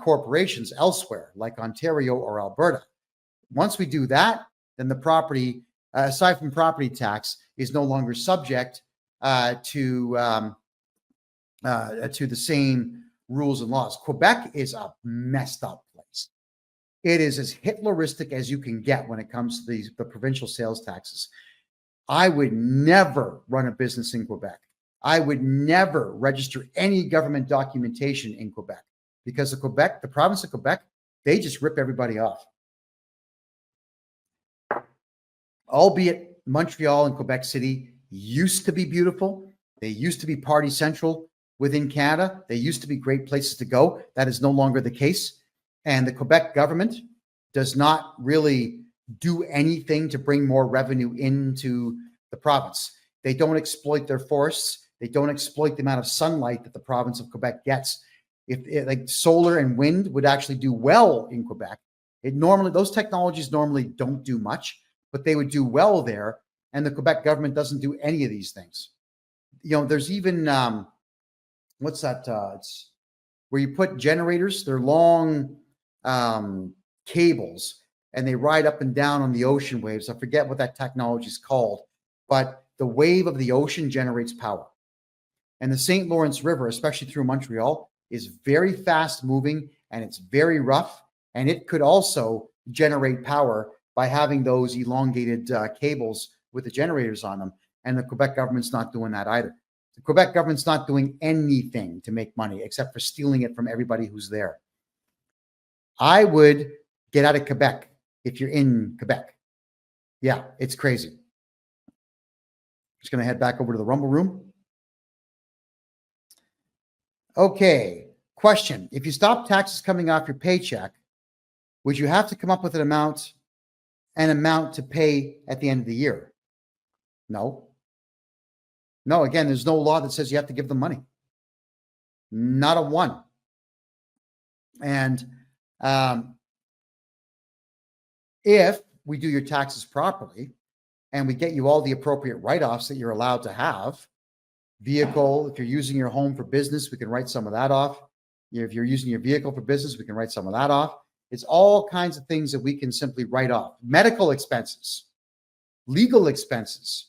corporations elsewhere, like Ontario or Alberta. Once we do that, then the property, aside from property tax, is no longer subject to the same rules and laws. Quebec is a messed up place. It is as Hitleristic as you can get when it comes to the provincial sales taxes. I would never run a business in Quebec. I would never register any government documentation in Quebec because the province of Quebec, they just rip everybody off. Albeit Montreal and Quebec City used to be beautiful. They used to be party central within Canada. They used to be great places to go. That is no longer the case. And the Quebec government does not really do anything to bring more revenue into the province. They don't exploit their forests. They don't exploit the amount of sunlight that the province of Quebec gets. If like solar and wind would actually do well in Quebec, those technologies normally don't do much, but they would do well there. And the Quebec government doesn't do any of these things. There's even what's that? It's where you put generators. They're long cables, and they ride up and down on the ocean waves. I forget what that technology is called, but the wave of the ocean generates power. And the St. Lawrence River, especially through Montreal, is very fast moving, and it's very rough. And it could also generate power by having those elongated cables with the generators on them. And the Quebec government's not doing that either. The Quebec government's not doing anything to make money except for stealing it from everybody who's there. I would get out of Quebec if you're in Quebec. Yeah, it's crazy. Just going to head back over to the Rumble Room. Okay, question. If you stop taxes coming off your paycheck, would you have to come up with an amount to pay at the end of the year? No. No, again, there's no law that says you have to give them money. Not a one. And if we do your taxes properly and we get you all the appropriate write-offs that you're allowed to have. Vehicle, if you're using your home for business, we can write some of that off. If you're using your vehicle for business, we can write some of that off. It's all kinds of things that we can simply write off. Medical expenses, legal expenses,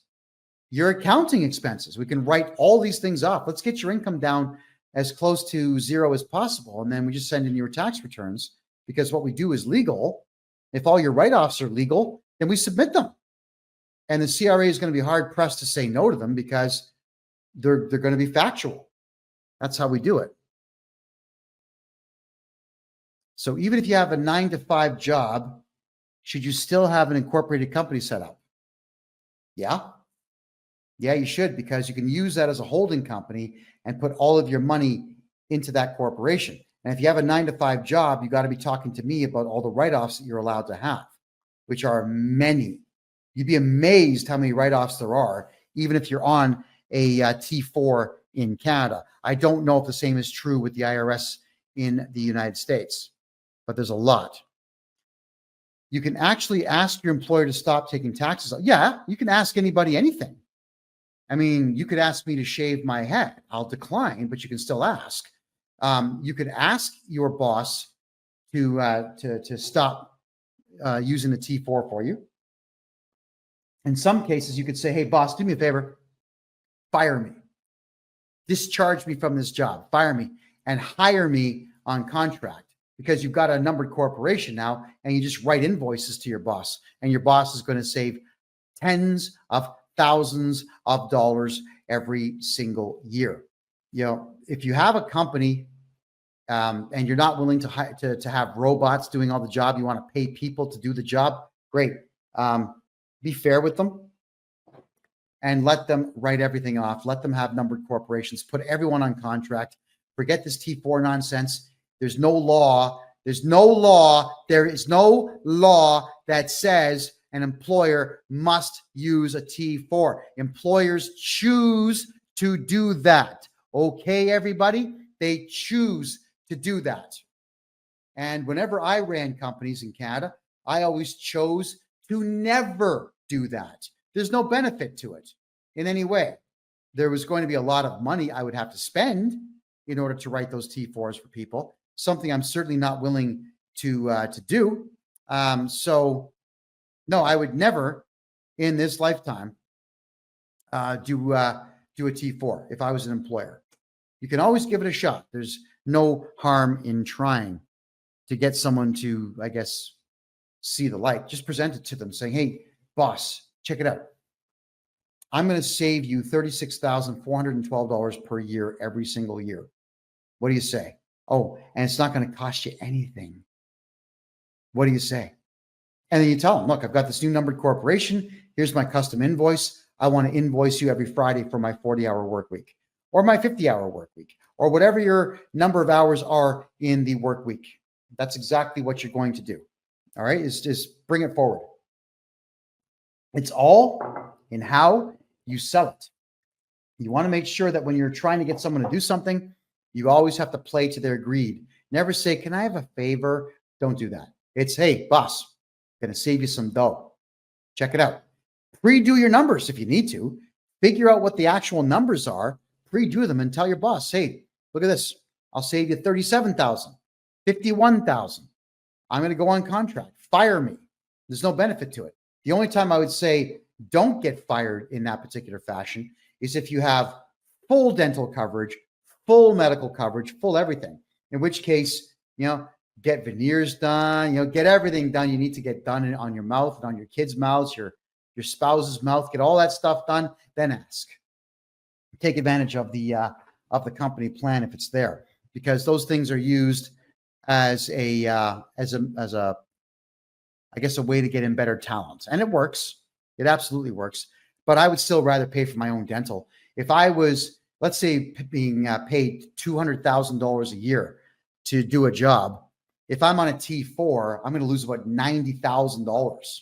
your accounting expenses. We can write all these things off. Let's get your income down as close to zero as possible. And then we just send in your tax returns, because what we do is legal. If all your write-offs are legal, then we submit them. And the CRA is going to be hard pressed to say no to them, because they're going to be factual. That's how we do it. So even if you have a 9-to-5 job, should you still have an incorporated company set up? Yeah. Yeah, you should, because you can use that as a holding company and put all of your money into that corporation. And if you have a 9-to-5 job, you got to be talking to me about all the write-offs that you're allowed to have, which are many. You'd be amazed how many write-offs there are, even if you're on a T4 in Canada. I don't know if the same is true with the IRS in the United States, but there's a lot. You can actually ask your employer to stop taking taxes. Yeah, you can ask anybody anything. I mean, you could ask me to shave my head. I'll decline, but you can still ask. You could ask your boss to stop using the T4 for you. In some cases, you could say, hey, boss, do me a favor. Fire me. Discharge me from this job. Fire me and hire me on contract, because you've got a numbered corporation now, and you just write invoices to your boss, and your boss is going to save tens of thousands of dollars every single year. You know, if you have a company and you're not willing to have robots doing all the job, you want to pay people to do the job, great. Be fair with them and let them write everything off. Let them have numbered corporations. Put everyone on contract. Forget this T4 nonsense. There's no law. There is no law that says an employer must use a T4. Employers choose to do that. Okay, everybody? They choose to do that. And whenever I ran companies in Canada, I always chose to never do that. There's no benefit to it in any way. There was going to be a lot of money I would have to spend in order to write those T4s for people, something I'm certainly not willing to do. So no, I would never in this lifetime do a T4 if I was an employer. You can always give it a shot. There's no harm in trying to get someone to, I guess, see the light. Just present it to them saying, hey, boss, check it out. I'm going to save you $36,412 per year every single year. What do you say? Oh, and it's not going to cost you anything. What do you say? And then you tell them, look, I've got this new numbered corporation. Here's my custom invoice. I want to invoice you every Friday for my 40-hour work week or my 50-hour work week or whatever your number of hours are in the work week. That's exactly what you're going to do. All right, is just bring it forward. It's all in how you sell it. You want to make sure that when you're trying to get someone to do something, you always have to play to their greed. Never say, can I have a favor? Don't do that. It's, hey, boss, going to save you some dough. Check it out. Pre-do your numbers if you need to. Figure out what the actual numbers are. Pre-do them and tell your boss, hey, look at this. I'll save you $37,000, $51,000. I'm going to go on contract. Fire me. There's no benefit to it. The only time I would say don't get fired in that particular fashion is if you have full dental coverage, full medical coverage, full everything. In which case, get veneers done, get everything done you need to get done on your mouth and on your kids' mouths, your spouse's mouth, get all that stuff done, then ask. Take advantage of the company plan if it's there, because those things are used as a way to get in better talent. And it works. It absolutely works. But I would still rather pay for my own dental. If I was, let's say, being paid $200,000 a year to do a job, if I'm on a T4, I'm going to lose about $90,000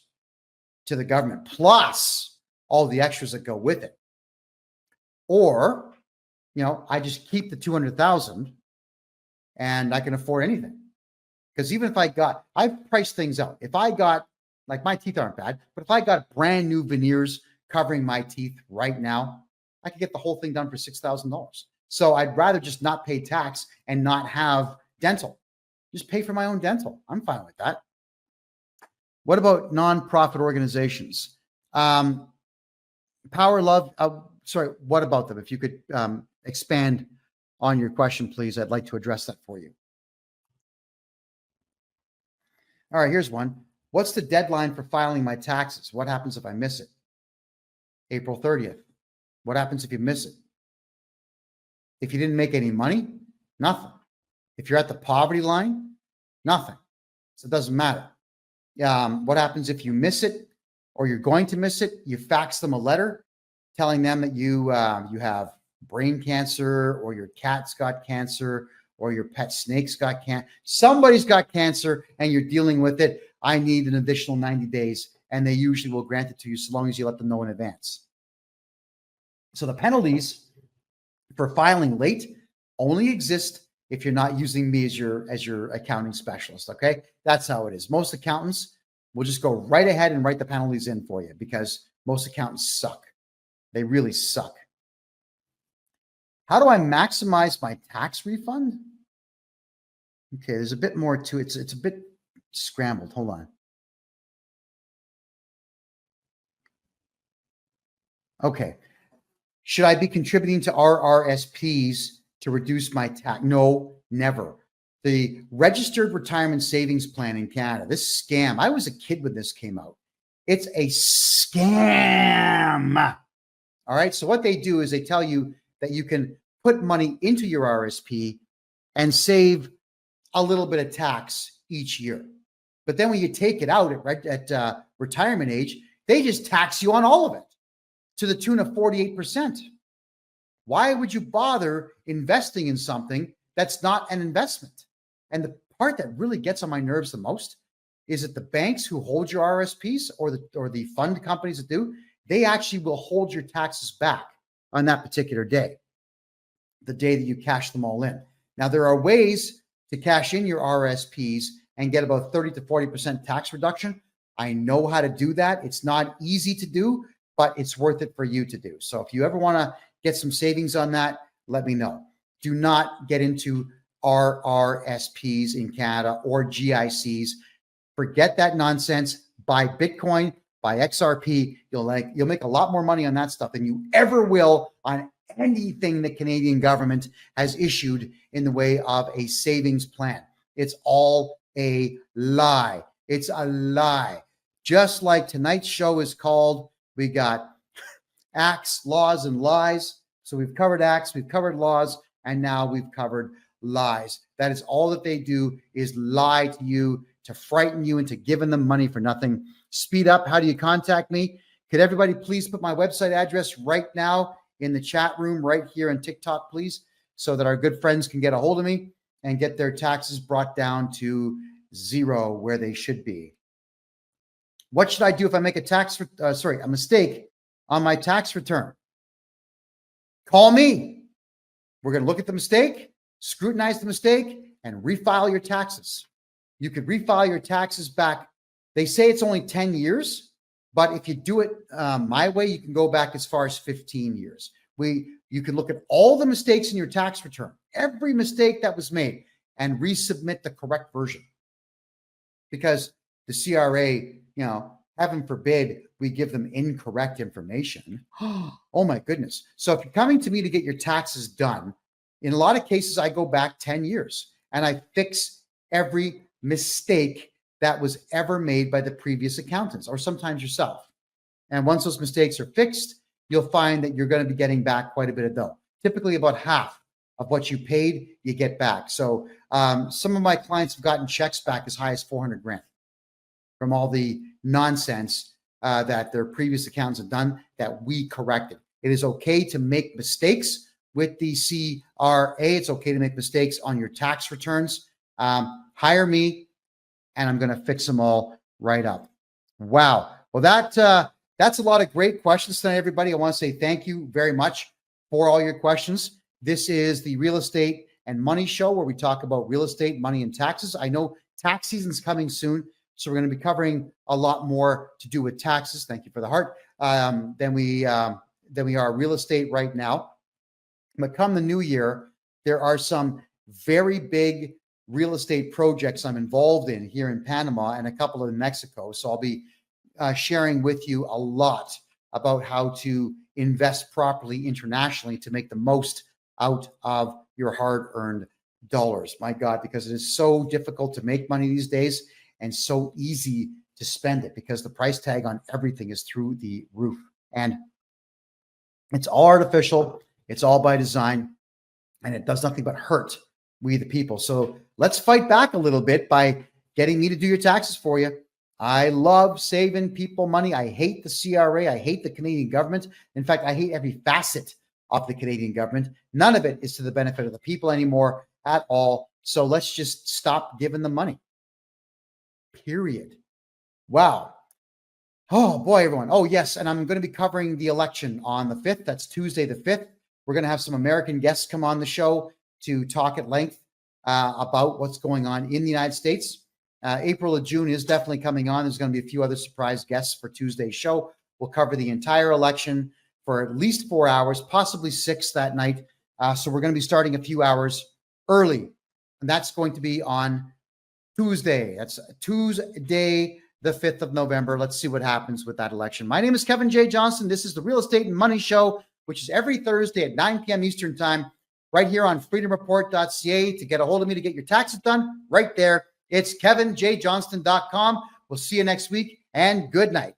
to the government, plus all the extras that go with it. Or, I just keep the $200,000 and I can afford anything. Because even if I've priced things out. If I got Like my teeth aren't bad, but if I got brand new veneers covering my teeth right now, I could get the whole thing done for $6,000. So I'd rather just not pay tax and not have dental. Just pay for my own dental. I'm fine with that. What about nonprofit organizations? Power Love, what about them? If you could expand on your question, please. I'd like to address that for you. All right, here's one. What's the deadline for filing my taxes? What happens if I miss it? April 30th. What happens if you miss it? If you didn't make any money, nothing. If you're at the poverty line, nothing. So it doesn't matter. What happens if you miss it or you're going to miss it? You fax them a letter telling them that you have brain cancer, or your cat's got cancer, or your pet snake's got cancer. Somebody's got cancer and you're dealing with it. I need an additional 90 days. And they usually will grant it to you so long as you let them know in advance. So the penalties for filing late only exist if you're not using me as your accounting specialist. Okay. That's how it is. Most accountants will just go right ahead and write the penalties in for you because most accountants suck. They really suck. How do I maximize my tax refund? Okay, there's a bit more to it. It's a bit scrambled. Hold on. Okay. Should I be contributing to RRSPs to reduce my tax? No, never. The Registered Retirement Savings Plan in Canada, this scam, I was a kid when this came out. It's a scam. All right. So what they do is they tell you that you can put money into your RSP and save a little bit of tax each year. But then when you take it out at retirement age, they just tax you on all of it to the tune of 48%. Why would you bother investing in something that's not an investment? And the part that really gets on my nerves the most is that the banks who hold your RSPs or the fund companies that do, they actually will hold your taxes back on that particular day, the day that you cash them all in. Now, there are ways to cash in your RSPs and get about 30 to 40% tax reduction. I know how to do that. It's not easy to do, but it's worth it for you to do. So if you ever want to get some savings on that, let me know. Do not get into RRSPs in Canada or GICs. Forget that nonsense. Buy Bitcoin, buy XRP. You'll make a lot more money on that stuff than you ever will on anything the Canadian government has issued in the way of a savings plan. It's all a lie. It's a lie. Just like tonight's show is called, we got acts, laws, and lies. So we've covered acts, we've covered laws, and now we've covered lies. That is all that they do, is lie to you, to frighten you into giving them money for nothing. Speed up. How do you contact me? Could everybody please put my website address right now in the chat room right here on TikTok, please, so that our good friends can get a hold of me and get their taxes brought down to zero where they should be. What should I do if I make a mistake on my tax return? Call me. We're going to look at the mistake, scrutinize the mistake, and refile your taxes. You could refile your taxes back. They say it's only 10 years, but if you do it my way, you can go back as far as 15 years. You can look at all the mistakes in your tax return, every mistake that was made, and resubmit the correct version. Because the CRA, heaven forbid we give them incorrect information. Oh my goodness. So if you're coming to me to get your taxes done, in a lot of cases, I go back 10 years and I fix every mistake that was ever made by the previous accountants, or sometimes yourself. And once those mistakes are fixed, you'll find that you're going to be getting back quite a bit of dough. Typically about half of what you paid, you get back. So some of my clients have gotten checks back as high as 400 grand from all the nonsense that their previous accountants have done that we corrected. It is okay to make mistakes with the CRA. It's okay to make mistakes on your tax returns. Hire me, and I'm going to fix them all right up. Wow. Well, that's a lot of great questions tonight, everybody. I want to say thank you very much for all your questions. This is the Real Estate and Money Show, where we talk about real estate, money, and taxes. I know tax season's coming soon. So we're going to be covering a lot more to do with taxes. Thank you for the heart. Than we are real estate right now. But come the new year, there are some very big real estate projects I'm involved in here in Panama and a couple in Mexico. So I'll be sharing with you a lot about how to invest properly internationally to make the most out of your hard-earned dollars. My God, because it is so difficult to make money these days and so easy to spend it because the price tag on everything is through the roof. And it's all artificial. It's all by design, and it does nothing but hurt we the people. So let's fight back a little bit by getting me to do your taxes for you. I love saving people money. I hate the CRA. I hate the Canadian government. In fact, I hate every facet of the Canadian government. None of it is to the benefit of the people anymore at all. So let's just stop giving them money. Period. Wow. Oh boy, everyone. Oh yes, and I'm going to be covering the election on the 5th. That's Tuesday the 5th. We're going to have some American guests come on the show to talk at length about what's going on in the United States. April or June is definitely coming on. There's going to be a few other surprise guests for Tuesday's show. We'll cover the entire election for at least 4 hours, possibly 6 that night. So we're going to be starting a few hours early, and that's going to be on Tuesday. That's Tuesday, the 5th of November. Let's see what happens with that election. My name is Kevin J. Johnston. This is the Real Estate and Money Show, which is every Thursday at 9 p.m. Eastern Time, right here on freedomreport.ca. To get a hold of me to get your taxes done, right there. It's kevinjjohnston.com. We'll see you next week, and good night.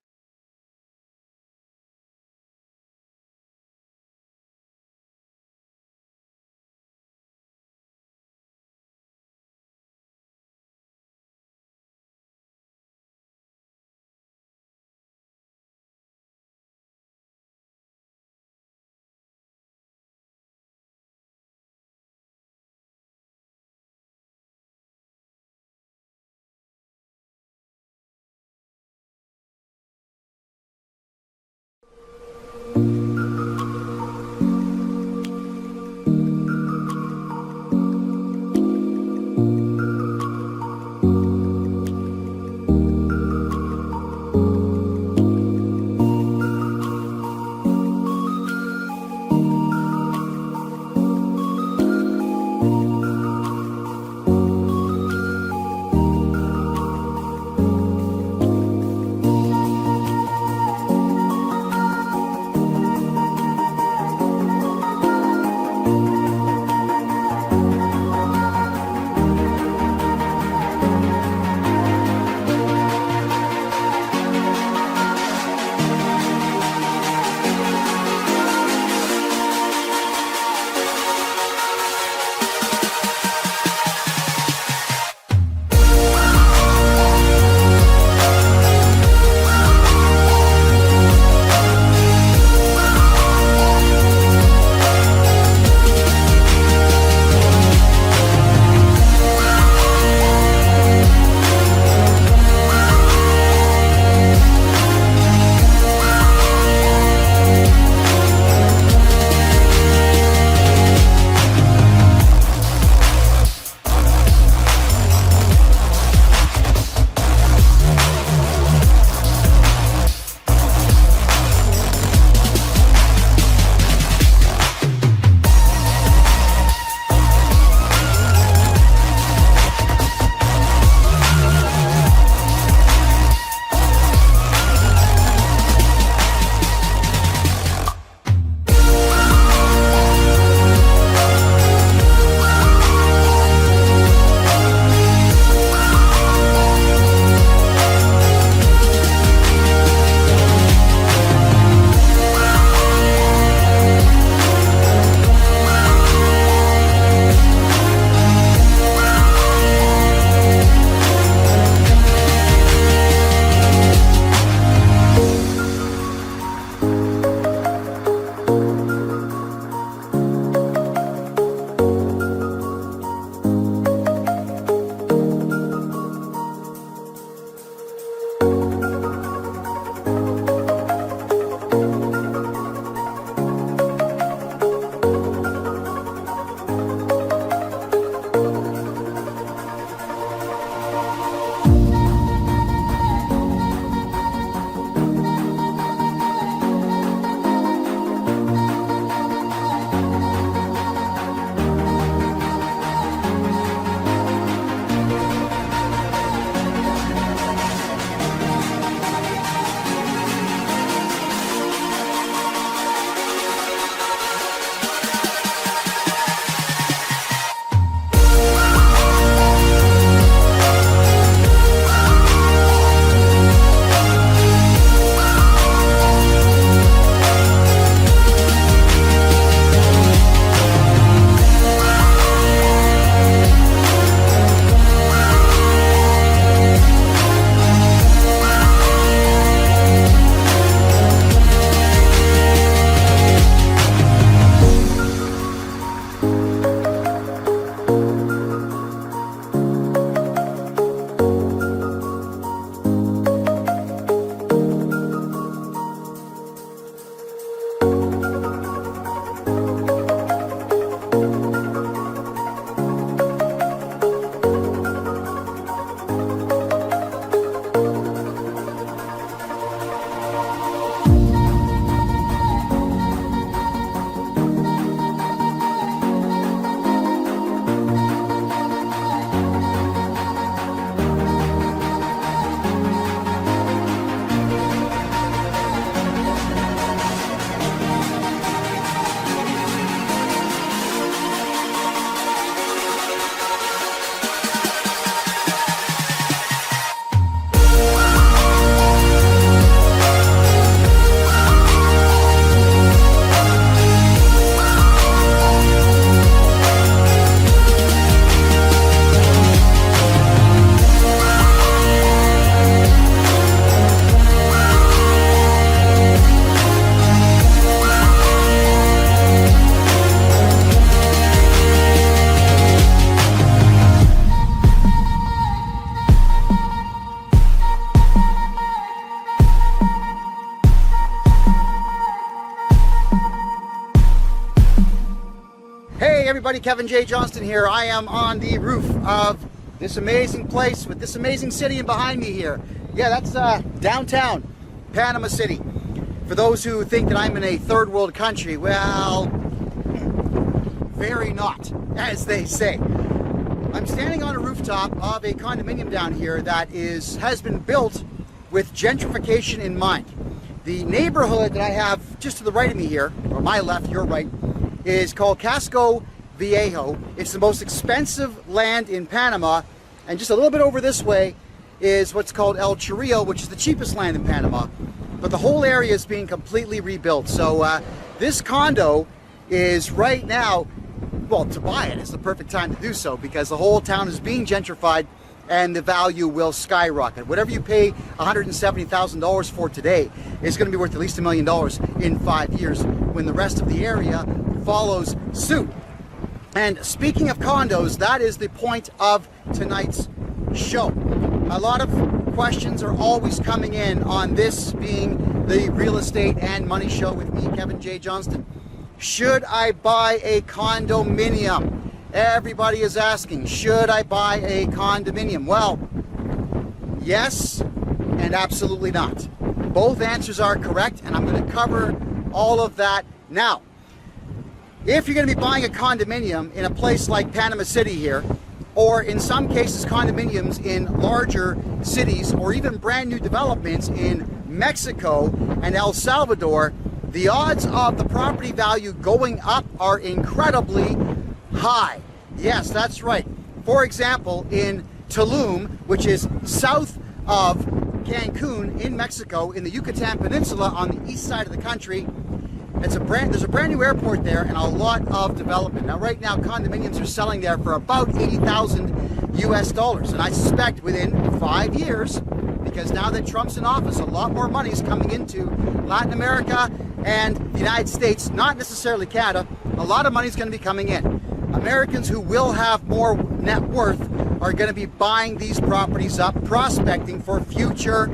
Kevin J. Johnston here. I am on the roof of this amazing place with this amazing city behind me here. Yeah, that's downtown Panama City. For those who think that I'm in a third world country, well, very not, as they say. I'm standing on a rooftop of a condominium down here that has been built with gentrification in mind. The neighborhood that I have just to the right of me here, or my left, your right, is called Casco Viejo. It's the most expensive land in Panama, and just a little bit over this way is what's called El Chorrillo, which is the cheapest land in Panama. But the whole area is being completely rebuilt. So this condo is right now, well, to buy it is the perfect time to do so, because the whole town is being gentrified and the value will skyrocket. Whatever you pay $170,000 for today is going to be worth at least $1 million in 5 years when the rest of the area follows suit. And speaking of condos, that is the point of tonight's show. A lot of questions are always coming in on this being the real estate and money show with me, Kevin J. Johnston. Should I buy a condominium? Everybody is asking, should I buy a condominium? Well, yes and absolutely not. Both answers are correct, and I'm going to cover all of that now. If you're going to be buying a condominium in a place like Panama City here, or in some cases condominiums in larger cities, or even brand new developments in Mexico and El Salvador, the odds of the property value going up are incredibly high. Yes, that's right. For example, in Tulum, which is south of Cancun in Mexico, in the Yucatan Peninsula on the east side of the country, there's a brand new airport there and a lot of development. Now, right now, condominiums are selling there for about $80,000 US, and I suspect within 5 years, because now that Trump's in office, a lot more money is coming into Latin America and the United States, not necessarily Canada. A lot of money is going to be coming in. Americans who will have more net worth are going to be buying these properties up, prospecting for future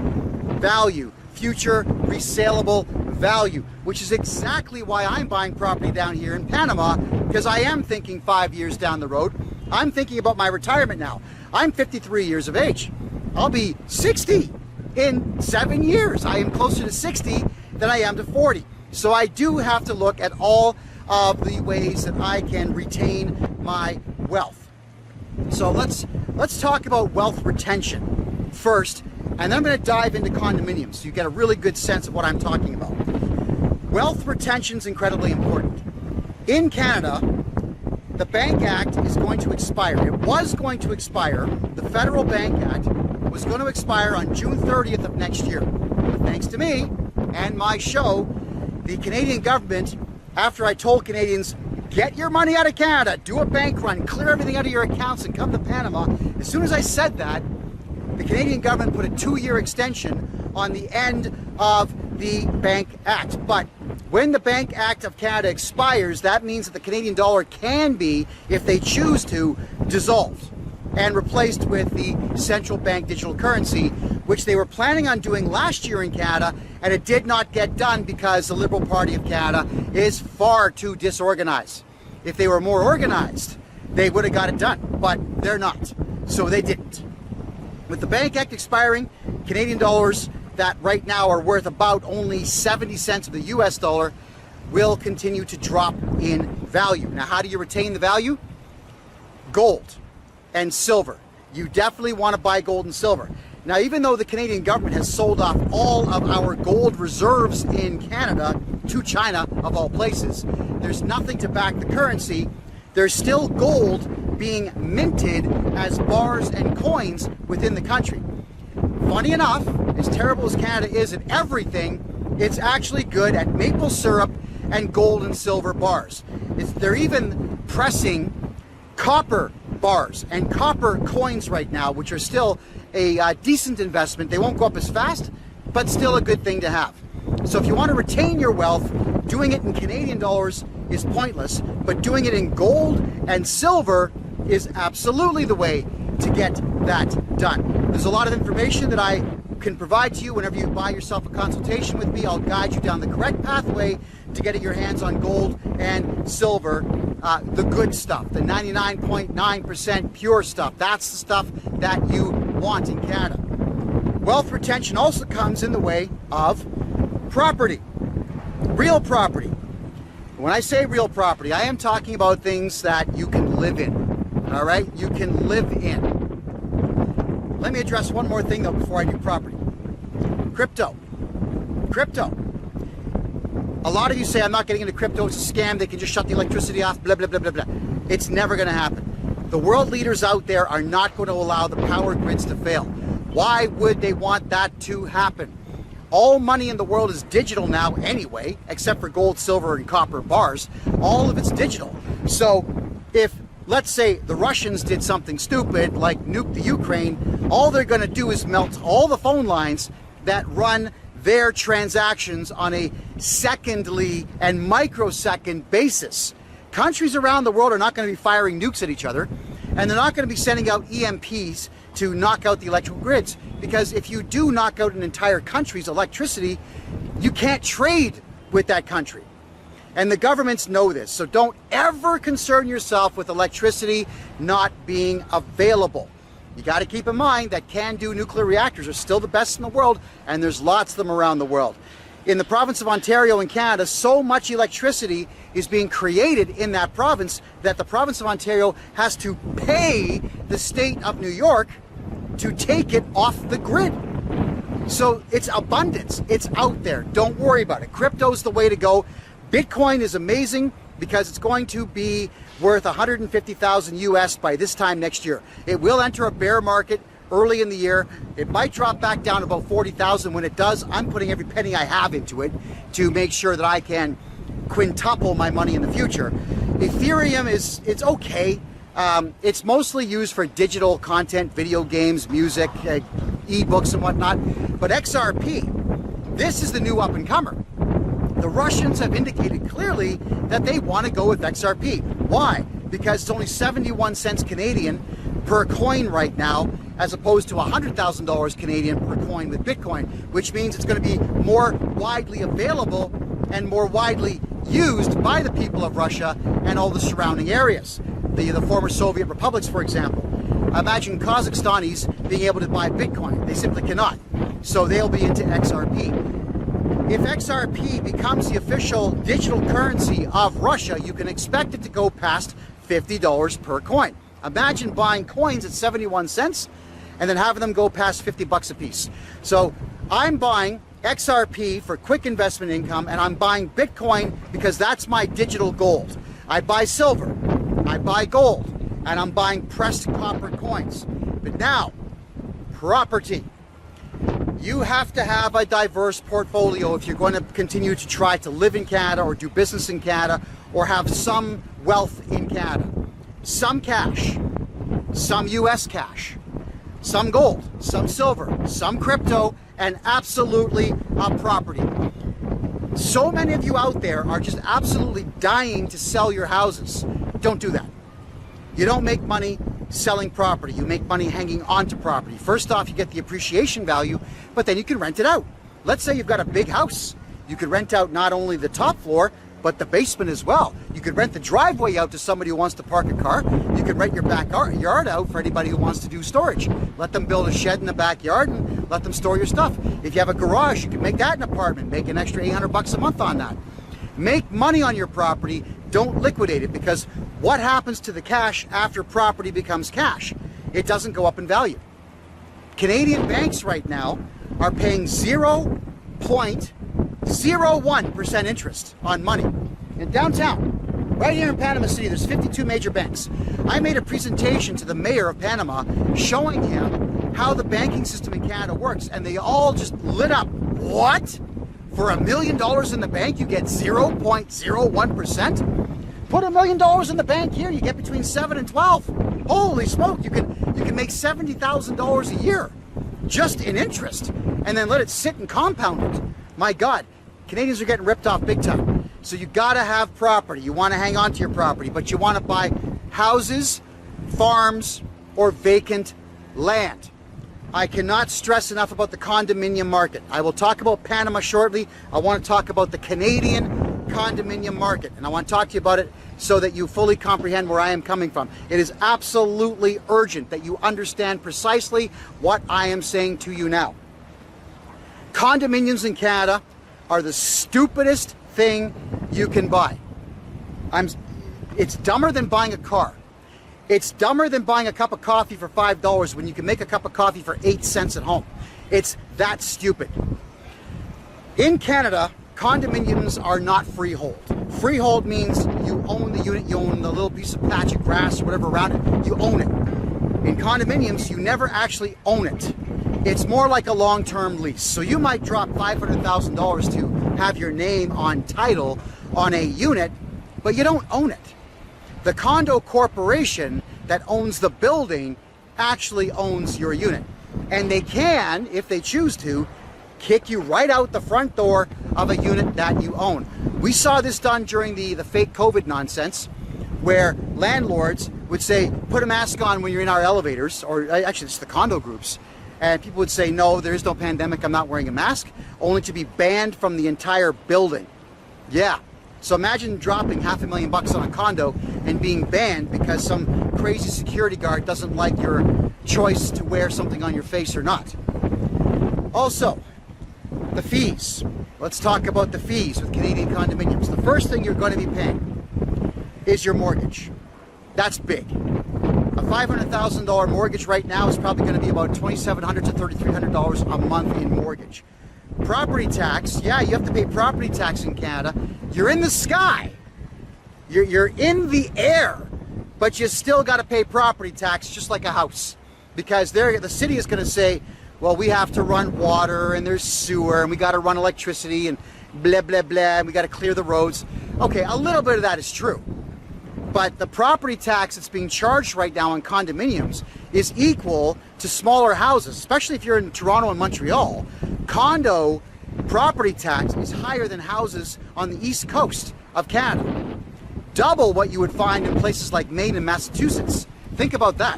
value, future resaleable value, which is exactly why I'm buying property down here in Panama, because I am thinking 5 years down the road. I'm thinking about my retirement now. I'm 53 years of age. I'll be 60 in 7 years. I am closer to 60 than I am to 40. So I do have to look at all of the ways that I can retain my wealth. So let's talk about wealth retention first, and then I'm going to dive into condominiums so you get a really good sense of what I'm talking about. Wealth retention is incredibly important. In Canada, the Bank Act is going to expire. It was going to expire. The Federal Bank Act was going to expire on June 30th of next year. But thanks to me and my show, the Canadian government, after I told Canadians, get your money out of Canada, do a bank run, clear everything out of your accounts and come to Panama, as soon as I said that, the Canadian government put a 2-year extension on the end of the Bank Act. But when the Bank Act of Canada expires, that means that the Canadian dollar can be, if they choose to, dissolved and replaced with the central bank digital currency, which they were planning on doing last year in Canada, and it did not get done because the Liberal Party of Canada is far too disorganized. If they were more organized, they would have got it done, but they're not, so they didn't. With the Bank Act expiring, Canadian dollars that right now are worth about only 70 cents of the US dollar will continue to drop in value. Now, how do you retain the value? Gold and silver. You definitely want to buy gold and silver. Now, even though the Canadian government has sold off all of our gold reserves in Canada to China, of all places, there's nothing to back the currency. There's still gold being minted as bars and coins within the country. Funny enough, as terrible as Canada is at everything, it's actually good at maple syrup and gold and silver bars. They're even pressing copper bars and copper coins right now, which are still a decent investment. They won't go up as fast, but still a good thing to have. So if you want to retain your wealth, doing it in Canadian dollars is pointless, but doing it in gold and silver is absolutely the way to get that done. There's a lot of information that I can provide to you whenever you buy yourself a consultation with me. I'll guide you down the correct pathway to getting your hands on gold and silver, the good stuff, the 99.9% pure stuff. That's the stuff that you want in Canada. Wealth retention also comes in the way of property, real property. When I say real property, I am talking about things that you can live in, all right? You can live in. Let me address one more thing though before I do property. Crypto. A lot of you say, I'm not getting into crypto, it's a scam, they can just shut the electricity off, blah, blah, blah, blah, blah. It's never gonna happen. The world leaders out there are not going to allow the power grids to fail. Why would they want that to happen? All money in the world is digital now anyway, except for gold, silver, and copper bars. All of it's digital. So if, let's say, the Russians did something stupid, like nuke the Ukraine, all they're going to do is melt all the phone lines that run their transactions on a secondly and microsecond basis. Countries around the world are not going to be firing nukes at each other, and they're not going to be sending out EMPs to knock out the electrical grids, because if you do knock out an entire country's electricity, you can't trade with that country. And the governments know this, so don't ever concern yourself with electricity not being available. You got to keep in mind that CANDU nuclear reactors are still the best in the world, and there's lots of them around the world. In the province of Ontario in Canada, so much electricity is being created in that province that the province of Ontario has to pay the state of New York to take it off the grid. So it's abundance, it's out there, don't worry about it. Crypto's the way to go. Bitcoin is amazing because it's going to be worth 150,000 US by this time next year. It will enter a bear market early in the year. It might drop back down to about 40,000. When it does, I'm putting every penny I have into it to make sure that I can quintuple my money in the future. Ethereum it's okay. It's mostly used for digital content, video games, music, e-books and whatnot. But XRP, this is the new up-and-comer. The Russians have indicated clearly that they want to go with XRP. Why? Because it's only 71 cents Canadian per coin right now, as opposed to $100,000 Canadian per coin with Bitcoin, which means it's going to be more widely available and more widely used by the people of Russia and all the surrounding areas. The former Soviet republics, for example. Imagine Kazakhstanis being able to buy Bitcoin. They simply cannot. So they'll be into XRP. If XRP becomes the official digital currency of Russia, you can expect it to go past $50 per coin. Imagine buying coins at 71 cents and then having them go past 50 bucks a piece. So I'm buying XRP for quick investment income, and I'm buying Bitcoin because that's my digital gold. I buy silver, I buy gold, and I'm buying pressed copper coins. But now, property. You have to have a diverse portfolio if you're going to continue to try to live in Canada or do business in Canada or have some wealth in Canada. Some cash, some US cash, some gold, some silver, some crypto, and absolutely a property. So many of you out there are just absolutely dying to sell your houses. Don't do that. You don't make money selling property. You make money hanging on to property. First off, you get the appreciation value, but then you can rent it out. Let's say you've got a big house. You could rent out not only the top floor, but the basement as well. You could rent the driveway out to somebody who wants to park a car. You could rent your backyard out for anybody who wants to do storage. Let them build a shed in the backyard and let them store your stuff. If you have a garage, you can make that an apartment. Make an extra 800 bucks a month on that. Make money on your property. Don't liquidate it, because what happens to the cash after property becomes cash? It doesn't go up in value. Canadian banks right now are paying 0.01% interest on money. In downtown, right here in Panama City, there's 52 major banks. I made a presentation to the mayor of Panama showing him how the banking system in Canada works, and they all just lit up. What? For $1 million in the bank, you get 0.01%? Put $1 million in the bank here, you get between 7 and 12. Holy smoke, you can make $70,000 a year just in interest, and then let it sit and compound it. My God, Canadians are getting ripped off big time. So you gotta have property. You wanna hang on to your property, but you wanna buy houses, farms, or vacant land. I cannot stress enough about the condominium market. I will talk about Panama shortly. I want to talk about the Canadian condominium market, and I want to talk to you about it so that you fully comprehend where I am coming from. It is absolutely urgent that you understand precisely what I am saying to you now. Condominiums in Canada are the stupidest thing you can buy. It's dumber than buying a car. It's dumber than buying a cup of coffee for $5 when you can make a cup of coffee for 8 cents at home. It's that stupid. In Canada, condominiums are not freehold. Freehold means you own the unit, you own the little piece of patch of grass or whatever around it, you own it. In condominiums, you never actually own it. It's more like a long-term lease. So you might drop $500,000 to have your name on title on a unit, but you don't own it. The condo corporation that owns the building actually owns your unit. And they can, if they choose to, kick you right out the front door of a unit that you own. We saw this done during the fake COVID nonsense, where landlords would say, put a mask on when you're in our elevators, or actually it's the condo groups, and people would say, no, there is no pandemic, I'm not wearing a mask, only to be banned from the entire building. Yeah. So imagine dropping $500,000 on a condo and being banned because some crazy security guard doesn't like your choice to wear something on your face or not. Also, the fees. Let's talk about the fees with Canadian condominiums. The first thing you're going to be paying is your mortgage. That's big. A $500,000 mortgage right now is probably going to be about $2,700 to $3,300 a month in mortgage. Property tax, yeah, you have to pay property tax in Canada. You're in the sky. You're in the air, but you still got to pay property tax just like a house. Because the city is going to say, well, we have to run water and there's sewer and we got to run electricity and blah, blah, blah, and we got to clear the roads. Okay, a little bit of that is true. But the property tax that's being charged right now on condominiums is equal to smaller houses, especially if you're in Toronto and Montreal. Condo property tax is higher than houses on the east coast of Canada. Double what you would find in places like Maine and Massachusetts. Think about that.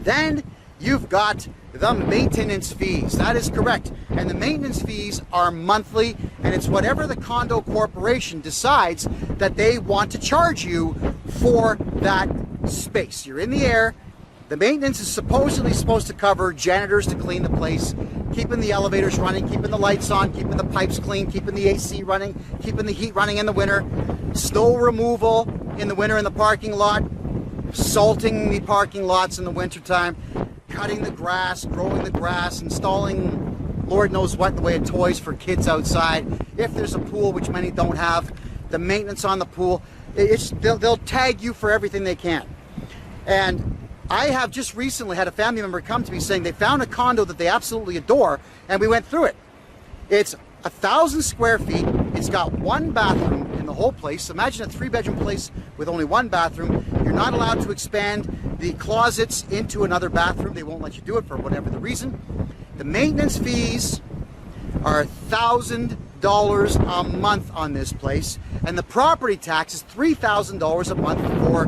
Then you've got the maintenance fees. That is correct. And the maintenance fees are monthly, and it's whatever the condo corporation decides that they want to charge you for that space. You're in the air. The maintenance is supposedly supposed to cover janitors to clean the place, keeping the elevators running, keeping the lights on, keeping the pipes clean, keeping the AC running, keeping the heat running in the winter, snow removal in the winter in the parking lot, salting the parking lots in the wintertime, cutting the grass, growing the grass, installing Lord knows what in the way of toys for kids outside. If there's a pool, which many don't have, the maintenance on the pool, they'll tag you for everything they can. And I have just recently had a family member come to me saying they found a condo that they absolutely adore, and we went through it. It's 1,000 square feet. It's got one bathroom in the whole place. Imagine a 3-bedroom place with only one bathroom. You're not allowed to expand the closets into another bathroom. They won't let you do it for whatever the reason. The maintenance fees are $1,000 a month on this place, and the property tax is $3,000 a month for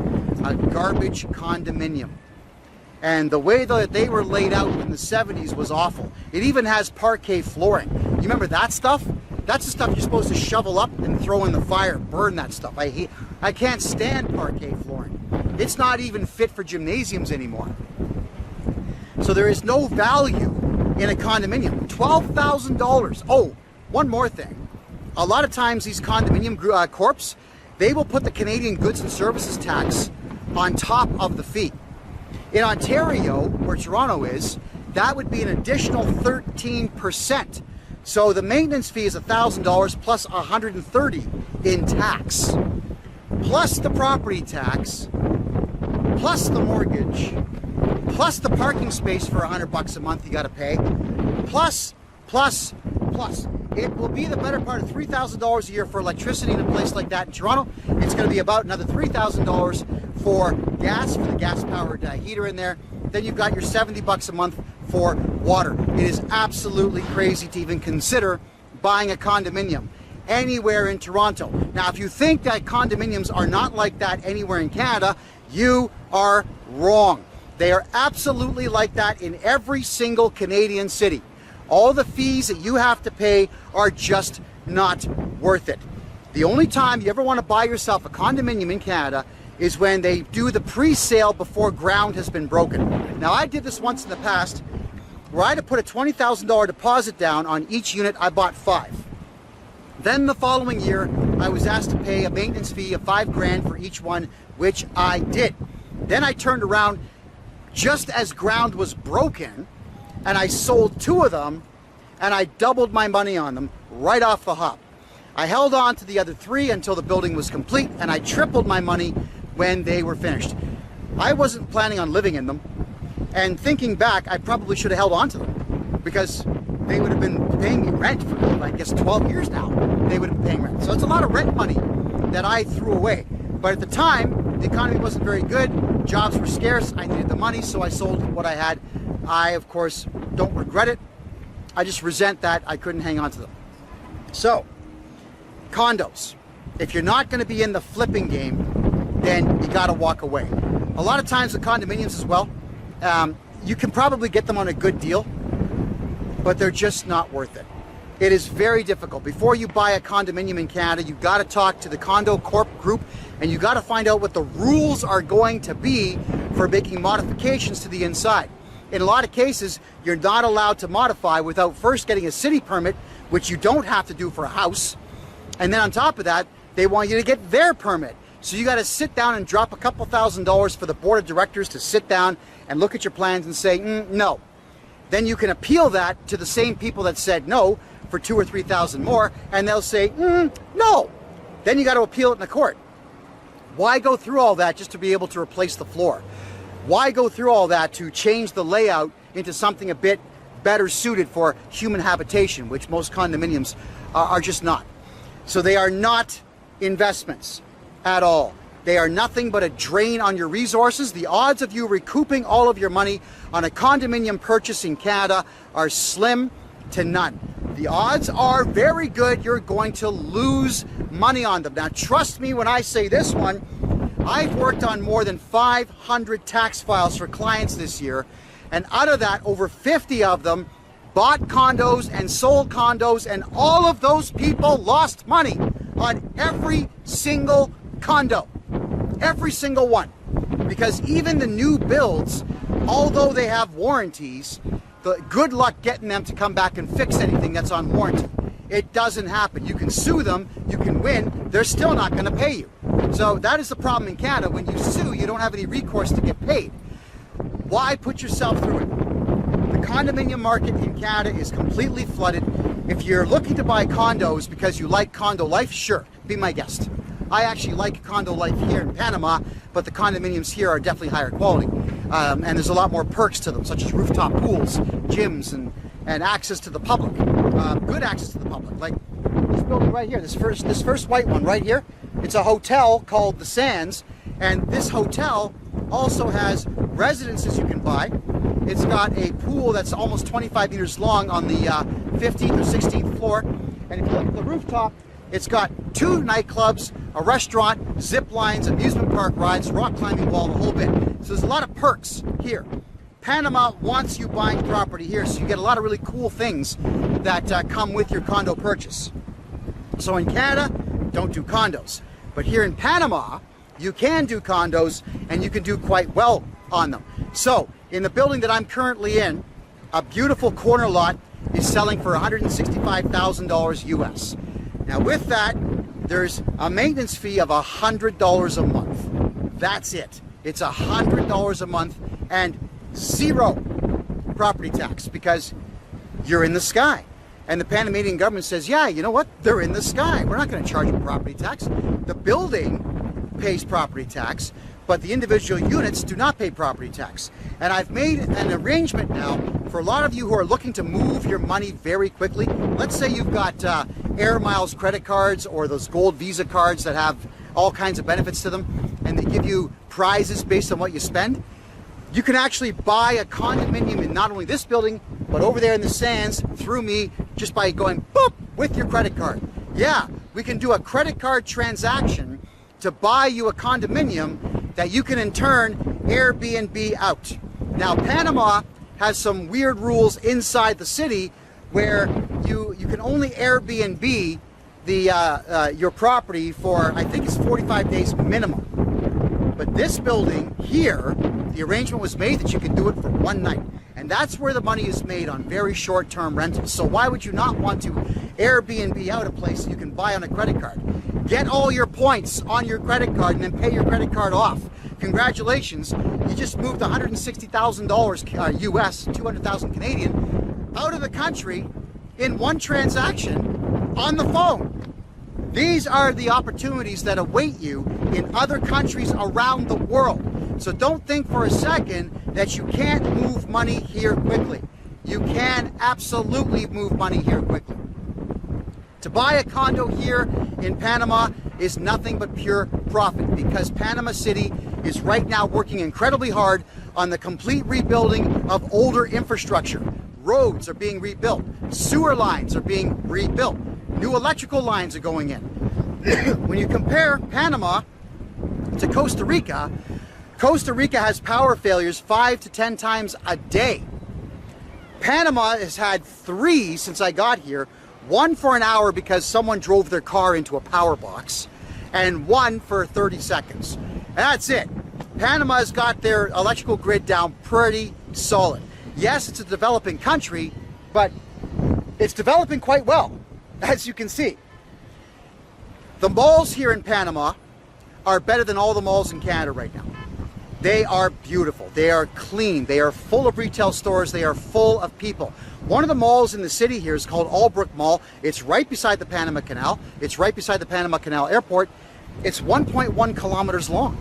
a garbage condominium. And the way that they were laid out in the 70s was awful. It even has parquet flooring. You remember that stuff? That's the stuff you're supposed to shovel up and throw in the fire, burn that stuff. I can't stand parquet flooring. It's not even fit for gymnasiums anymore. So there is no value in a condominium. $12,000. Oh, one more thing. A lot of times these condominium corps, they will put the Canadian goods and services tax on top of the fee. In Ontario, where Toronto is, that would be an additional 13%. So the maintenance fee is $1,000 plus $130 in tax, plus the property tax, plus the mortgage, plus the parking space for $100 a month you got to pay, plus. It will be the better part of $3,000 a year for electricity in a place like that in Toronto. It's going to be about another $3,000 for gas, for the gas-powered heater in there. Then you've got your $70 a month for water. It is absolutely crazy to even consider buying a condominium anywhere in Toronto. Now, if you think that condominiums are not like that anywhere in Canada, you are wrong. They are absolutely like that in every single Canadian city. All the fees that you have to pay are just not worth it. The only time you ever want to buy yourself a condominium in Canada is when they do the pre-sale before ground has been broken. Now, I did this once in the past where I had to put a $20,000 deposit down on each unit. I bought 5. Then the following year, I was asked to pay a maintenance fee of $5,000 for each one, which I did. Then I turned around just as ground was broken, and I sold 2 of them, and I doubled my money on them right off the hop. I held on to the other 3 until the building was complete, and I tripled my money when they were finished. I wasn't planning on living in them, and thinking back, I probably should have held on to them because they would have been paying me rent for, I guess, 12 years now. They would have been paying rent. So it's a lot of rent money that I threw away. But at the time, the economy wasn't very good, jobs were scarce, I needed the money, so I sold what I had. I, of course, don't regret it. I just resent that I couldn't hang on to them. So, condos. If you're not going to be in the flipping game, then you got to walk away. A lot of times with condominiums as well, you can probably get them on a good deal, but they're just not worth it. It is very difficult. Before you buy a condominium in Canada, you got to talk to the condo corp group, and you got to find out what the rules are going to be for making modifications to the inside. In a lot of cases, you're not allowed to modify without first getting a city permit, which you don't have to do for a house. And then on top of that, they want you to get their permit. So you got to sit down and drop a couple $1,000s for the board of directors to sit down and look at your plans and say, no. Then you can appeal that to the same people that said no for $2,000 or $3,000 more, and they'll say, no. Then you got to appeal it in the court. Why go through all that just to be able to replace the floor? Why go through all that to change the layout into something a bit better suited for human habitation, which most condominiums are just not? So they are not investments at all. They are nothing but a drain on your resources. The odds of you recouping all of your money on a condominium purchase in Canada are slim to none. The odds are very good you're going to lose money on them. Now, trust me when I say this one, I've worked on more than 500 tax files for clients this year, and out of that, over 50 of them bought condos and sold condos, and all of those people lost money on every single condo. Every single one. Because even the new builds, although they have warranties, good luck getting them to come back and fix anything that's on warranty. It doesn't happen. You can sue them, you can win, they're still not going to pay you. So that is the problem in Canada. When you sue, you don't have any recourse to get paid. Why put yourself through it? The condominium market in Canada is completely flooded. If you're looking to buy condos because you like condo life, sure, be my guest. I actually like condo life here in Panama, but the condominiums here are definitely higher quality. And there's a lot more perks to them, such as rooftop pools, gyms, and access to the public. Good access to the public. Like this building right here, this first white one right here, it's a hotel called The Sands, and this hotel also has residences you can buy. It's got a pool that's almost 25 meters long on the 15th or 16th floor. And if you look at the rooftop, it's got 2 nightclubs, a restaurant, zip lines, amusement park rides, rock climbing wall, the whole bit. So there's a lot of perks here. Panama wants you buying property here, so you get a lot of really cool things that come with your condo purchase. So in Canada, don't do condos. But here in Panama, you can do condos, and you can do quite well on them. So in the building that I'm currently in, a beautiful corner lot is selling for $165,000 US. Now with that, there's a maintenance fee of $100 a month. That's it. It's $100 a month and 0 property tax because you're in the sky. And the Panamanian government says, yeah, you know what? They're in the sky. We're not going to charge them property tax. The building pays property tax, but the individual units do not pay property tax. And I've made an arrangement now for a lot of you who are looking to move your money very quickly. Let's say you've got Air Miles credit cards or those gold Visa cards that have all kinds of benefits to them, and they give you prizes based on what you spend. You can actually buy a condominium in not only this building, but over there in the Sands through me just by going boop with your credit card. Yeah, we can do a credit card transaction to buy you a condominium that you can in turn Airbnb out. Now, Panama has some weird rules inside the city where you can only Airbnb your property for, I think it's 45 days minimum. But this building here, the arrangement was made that you can do it for one night. And that's where the money is made, on very short-term rentals. So why would you not want to Airbnb out a place that you can buy on a credit card? Get all your points on your credit card and then pay your credit card off. Congratulations, you just moved $160,000 US, 200,000 Canadian, out of the country in one transaction on the phone. These are the opportunities that await you in other countries around the world. So don't think for a second that you can't move money here quickly. You can absolutely move money here quickly. To buy a condo here in Panama is nothing but pure profit, because Panama City is right now working incredibly hard on the complete rebuilding of older infrastructure. Roads are being rebuilt. Sewer lines are being rebuilt. New electrical lines are going in. When you compare Panama to Costa Rica, Costa Rica has power failures 5 to 10 times a day. Panama has had 3 since I got here. 1 for an hour because someone drove their car into a power box, and 1 for 30 seconds. And that's it. Panama's got their electrical grid down pretty solid. Yes, it's a developing country, but it's developing quite well, as you can see. The malls here in Panama are better than all the malls in Canada right now. They are beautiful, they are clean, they are full of retail stores, they are full of people. One of the malls in the city here is called Albrook Mall. It's right beside the Panama Canal. It's right beside the Panama Canal Airport. It's 1.1 kilometers long.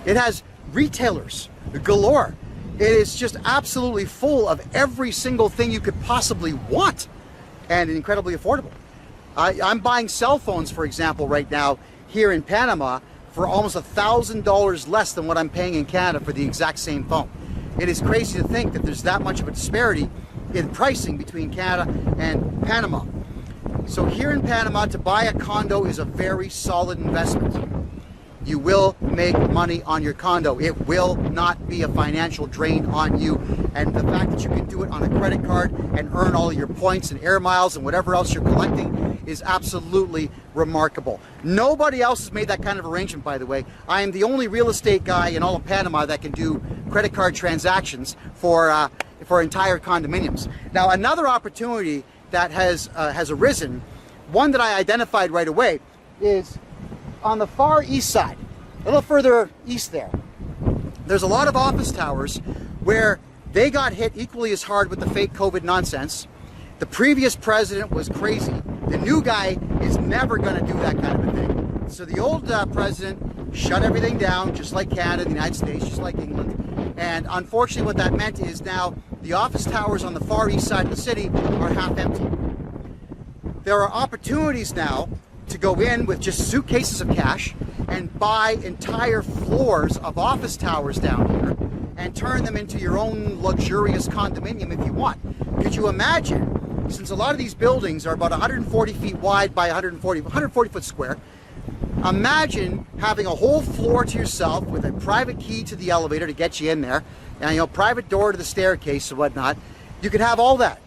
It has retailers galore. It is just absolutely full of every single thing you could possibly want, and incredibly affordable. I'm buying cell phones, for example, right now here in Panama for almost $1,000 less than what I'm paying in Canada for the exact same phone. It is crazy to think that there's that much of a disparity in pricing between Canada and Panama. So here in Panama, to buy a condo is a very solid investment. You will make money on your condo. It will not be a financial drain on you. And the fact that you can do it on a credit card and earn all your points and air miles and whatever else you're collecting is absolutely remarkable. Nobody else has made that kind of arrangement, by the way. I am the only real estate guy in all of Panama that can do credit card transactions for entire condominiums. Now, another opportunity that has arisen, one that I identified right away, is on the far east side, a little further east there. There's a lot of office towers where they got hit equally as hard with the fake COVID nonsense. The previous president was crazy. The new guy is never going to do that kind of a thing. So the old president shut everything down, just like Canada, the United States, just like England. And unfortunately what that meant is now the office towers on the far east side of the city are half empty. There are opportunities now to go in with just suitcases of cash and buy entire floors of office towers down here and turn them into your own luxurious condominium if you want. Could you imagine, since a lot of these buildings are about 140 feet wide by 140 foot square, imagine having a whole floor to yourself with a private key to the elevator to get you in there, and private door to the staircase and whatnot. You could have all that.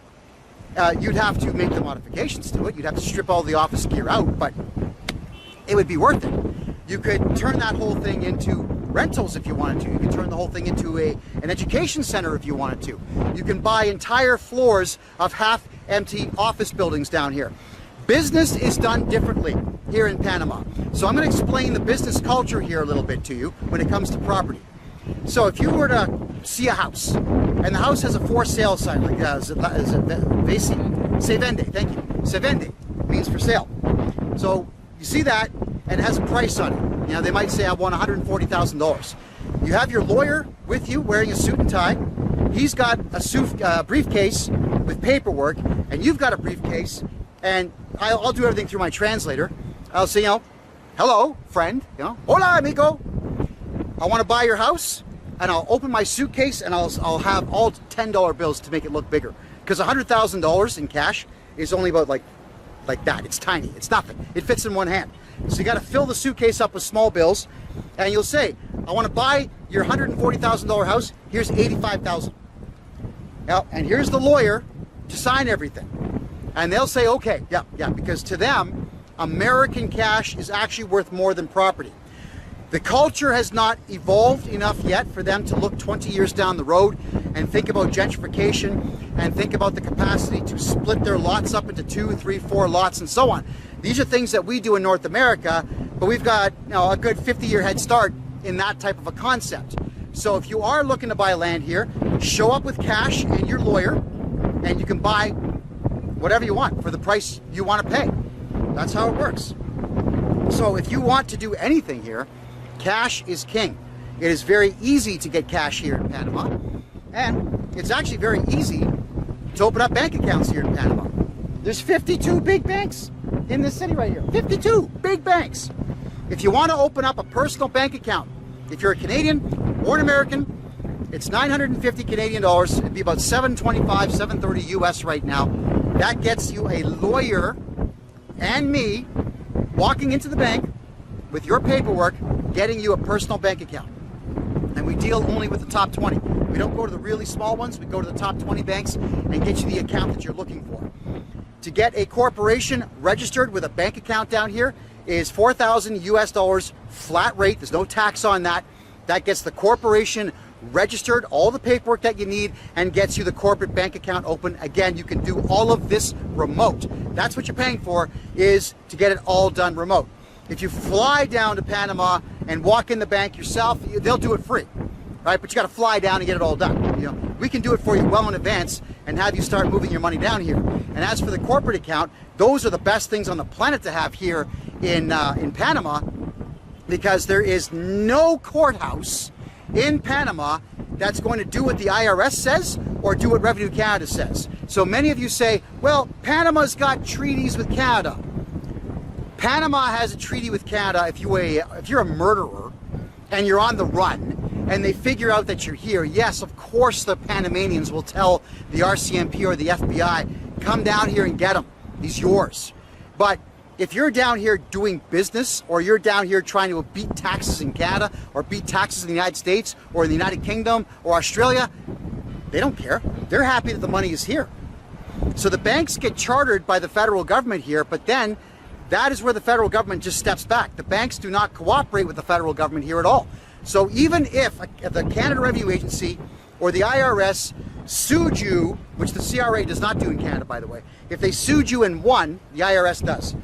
You'd have to make the modifications to it. You'd have to strip all the office gear out, but it would be worth it. You could turn that whole thing into rentals if you wanted to. You could turn the whole thing into an education center if you wanted to. You can buy entire floors of half-empty office buildings down here. Business is done differently here in Panama. So I'm going to explain the business culture here a little bit to you when it comes to property. So if you were to see a house, and the house has a for sale sign, like Se vende, thank you. Se vende means for sale. So you see that, and it has a price on it. They might say I want $140,000. You have your lawyer with you wearing a suit and tie. He's got a briefcase with paperwork, and you've got a briefcase, and I'll do everything through my translator. I'll say, hello, friend, hola, amigo. I want to buy your house, and I'll open my suitcase and I'll have all $10 bills to make it look bigger. Because $100,000 in cash is only about like that. It's tiny. It's nothing. It fits in one hand. So you got to fill the suitcase up with small bills, and you'll say, I want to buy your $140,000 house, here's $85,000. Now, and here's the lawyer to sign everything. And they'll say, okay, yeah, because to them, American cash is actually worth more than property. The culture has not evolved enough yet for them to look 20 years down the road and think about gentrification and think about the capacity to split their lots up into 2, 3, 4 lots and so on. These are things that we do in North America, but we've got a good 50-year head start in that type of a concept. So if you are looking to buy land here, show up with cash and your lawyer, and you can buy whatever you want for the price you want to pay. That's how it works. So if you want to do anything here, cash is king. It is very easy to get cash here in Panama, and it's actually very easy to open up bank accounts here in Panama. There's 52 big banks in this city right here. 52 big banks. If you want to open up a personal bank account, if you're a Canadian or an American, it's 950 Canadian dollars. It'd be about $725, $730 US right now. That gets you a lawyer and me walking into the bank with your paperwork, getting you a personal bank account. And we deal only with the top 20. We don't go to the really small ones. We go to the top 20 banks and get you the account that you're looking for. To get a corporation registered with a bank account down here is $4,000 US dollars flat rate. There's no tax on that. That gets the corporation registered, all the paperwork that you need, and gets you the corporate bank account open. Again, you can do all of this remote. That's what you're paying for, is to get it all done remote. If you fly down to Panama and walk in the bank yourself, they'll do it free, right? But you got to fly down and get it all done. You know, we can do it for you well in advance and have you start moving your money down here. And as for the corporate account, those are the best things on the planet to have here in Panama, because there is no courthouse in Panama that's going to do what the IRS says or do what Revenue Canada says. So many of you say, well, Panama's got treaties with Canada. Panama has a treaty with Canada if you're a murderer and you're on the run and they figure out that you're here. Yes, of course the Panamanians will tell the RCMP or the FBI, come down here and get him. He's yours. But if you're down here doing business, or you're down here trying to beat taxes in Canada, or beat taxes in the United States, or in the United Kingdom, or Australia, they don't care. They're happy that the money is here. So the banks get chartered by the federal government here, but then that is where the federal government just steps back. The banks do not cooperate with the federal government here at all. So even if the Canada Revenue Agency or the IRS sued you, which the CRA does not do in Canada, by the way, if they sued you and won, the IRS does,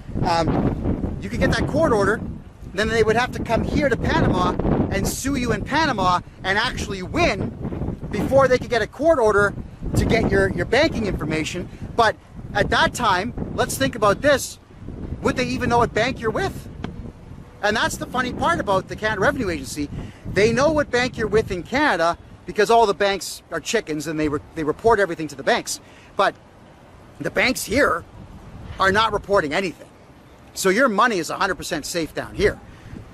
you could get that court order, then they would have to come here to Panama and sue you in Panama and actually win before they could get a court order to get your banking information. But at that time, let's think about this, would they even know what bank you're with? And that's the funny part about the Canada Revenue Agency. They know what bank you're with in Canada because all the banks are chickens and they report everything to the banks. But the banks here are not reporting anything. So your money is 100% safe down here.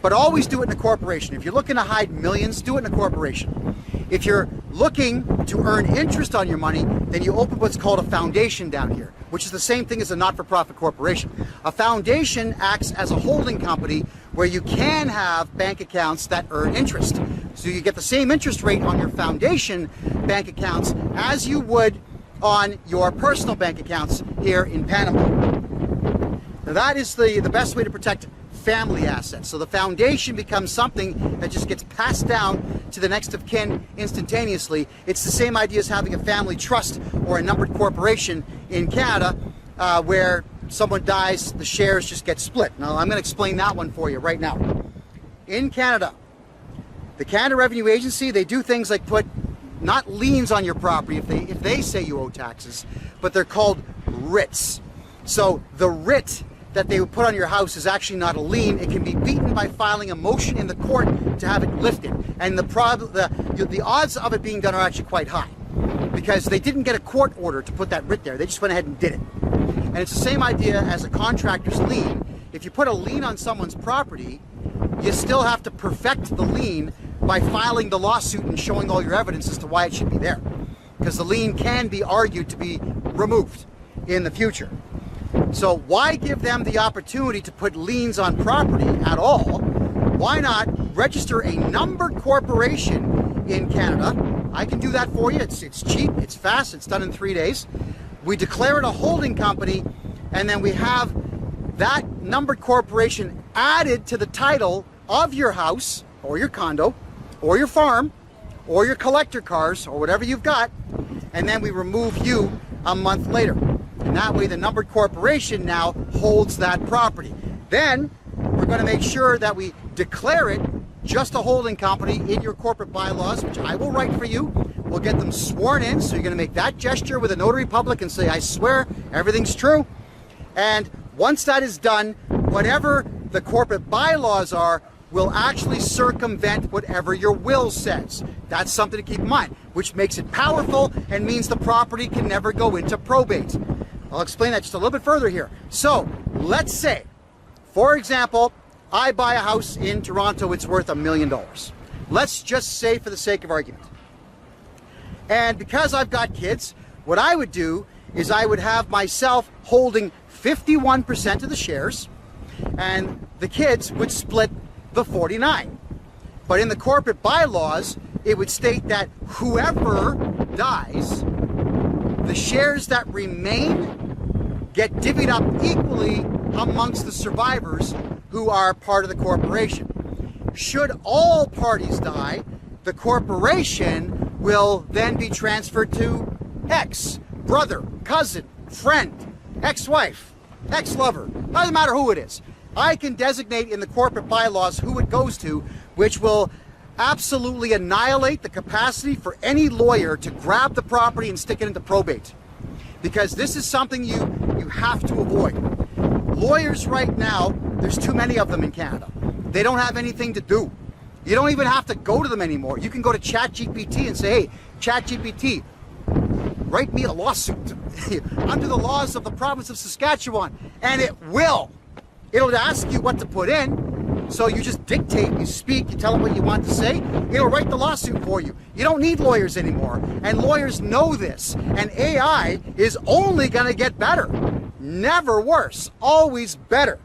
But always do it in a corporation. If you're looking to hide millions, do it in a corporation. If you're looking to earn interest on your money, then you open what's called a foundation down here, which is the same thing as a not-for-profit corporation. A foundation acts as a holding company where you can have bank accounts that earn interest. So you get the same interest rate on your foundation bank accounts as you would on your personal bank accounts here in Panama. Now that is the best way to protect family assets. So the foundation becomes something that just gets passed down to the next of kin instantaneously. It's the same idea as having a family trust or a numbered corporation in Canada, where someone dies, the shares just get split. Now I'm going to explain that one for you right now. In Canada, the Canada Revenue Agency, they do things like put not liens on your property if they say you owe taxes, but they're called writs. So the writ that they would put on your house is actually not a lien. It can be beaten by filing a motion in the court to have it lifted. And the odds of it being done are actually quite high, because they didn't get a court order to put that writ there. They just went ahead and did it. And it's the same idea as a contractor's lien. If you put a lien on someone's property, you still have to perfect the lien by filing the lawsuit and showing all your evidence as to why it should be there. Because the lien can be argued to be removed in the future. So why give them the opportunity to put liens on property at all? Why not register a numbered corporation in Canada. I can do that for you. It's cheap, it's fast, it's done in 3 days. We declare it a holding company, and then we have that numbered corporation added to the title of your house or your condo or your farm or your collector cars or whatever you've got, and then we remove you a month later. And that way the numbered corporation now holds that property. Then we're going to make sure that we declare it just a holding company in your corporate bylaws, which I will write for you. We'll get them sworn in, so you're going to make that gesture with a notary public and say, I swear everything's true. And once that is done, whatever the corporate bylaws are will actually circumvent whatever your will says. That's something to keep in mind, which makes it powerful and means the property can never go into probate. I'll explain that just a little bit further here. So let's say, for example, I buy a house in Toronto, it's worth $1 million. Let's just say for the sake of argument. And because I've got kids, what I would do is I would have myself holding 51% of the shares, and the kids would split the 49. But in the corporate bylaws, it would state that whoever dies, the shares that remain get divvied up equally amongst the survivors who are part of the corporation. Should all parties die, the corporation will then be transferred to X, brother, cousin, friend, ex-wife, ex-lover, doesn't matter who it is. I can designate in the corporate bylaws who it goes to, which will absolutely annihilate the capacity for any lawyer to grab the property and stick it into probate. Because this is something you have to avoid. Lawyers right now, there's too many of them in Canada. They don't have anything to do. You don't even have to go to them anymore. You can go to ChatGPT and say, hey, ChatGPT, write me a lawsuit under the laws of the province of Saskatchewan, and it will. It'll ask you what to put in, so you just dictate, you speak, you tell it what you want to say, it'll write the lawsuit for you. You don't need lawyers anymore, and lawyers know this, and AI is only gonna get better. Never worse, always better.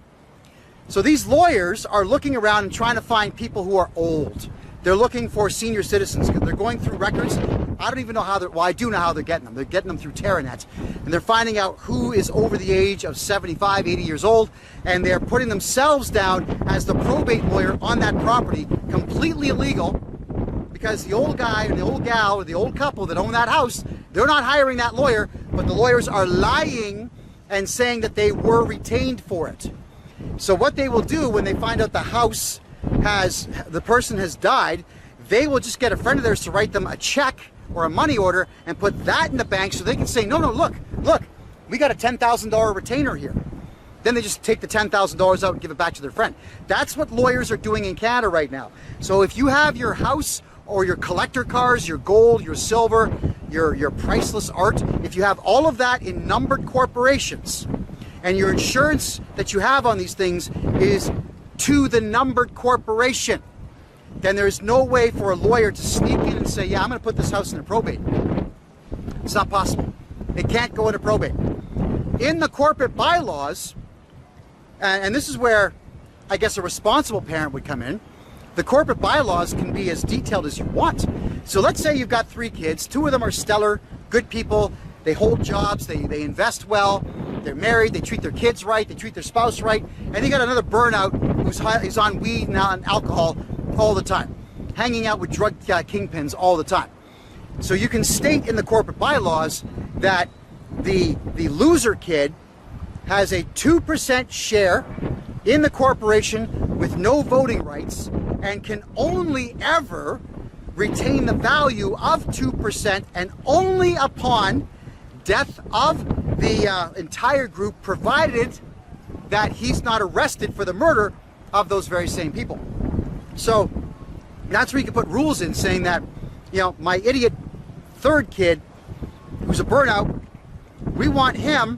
So these lawyers are looking around and trying to find people who are old. They're looking for senior citizens because they're going through records. I don't even know how well, I do know how they're getting them. They're getting them through Terranet. And they're finding out who is over the age of 75, 80 years old, and they're putting themselves down as the probate lawyer on that property, completely illegal, because the old guy or the old gal or the old couple that own that house, they're not hiring that lawyer, but the lawyers are lying and saying that they were retained for it. So what they will do when they find out the house the person has died, they will just get a friend of theirs to write them a check or a money order and put that in the bank so they can say, no, look, we got a $10,000 retainer here. Then they just take the $10,000 out and give it back to their friend. That's what lawyers are doing in Canada right now. So if you have your house or your collector cars, your gold, your silver, your priceless art, if you have all of that in numbered corporations, and your insurance that you have on these things is to the numbered corporation, then there's no way for a lawyer to sneak in and say, yeah, I'm going to put this house into probate. It's not possible. It can't go into probate. In the corporate bylaws, and this is where I guess a responsible parent would come in, the corporate bylaws can be as detailed as you want. So let's say you've got 3 kids, 2 of them are stellar, good people, they hold jobs, they invest well, they're married, they treat their kids right, they treat their spouse right, and you got another burnout who's on weed and on alcohol all the time, hanging out with drug kingpins all the time. So you can state in the corporate bylaws that the loser kid has a 2% share in the corporation with no voting rights and can only ever retain the value of 2% and only upon death of the entire group, provided that he's not arrested for the murder of those very same people. So that's where you can put rules in saying that, you know, my idiot third kid who's a burnout, we want him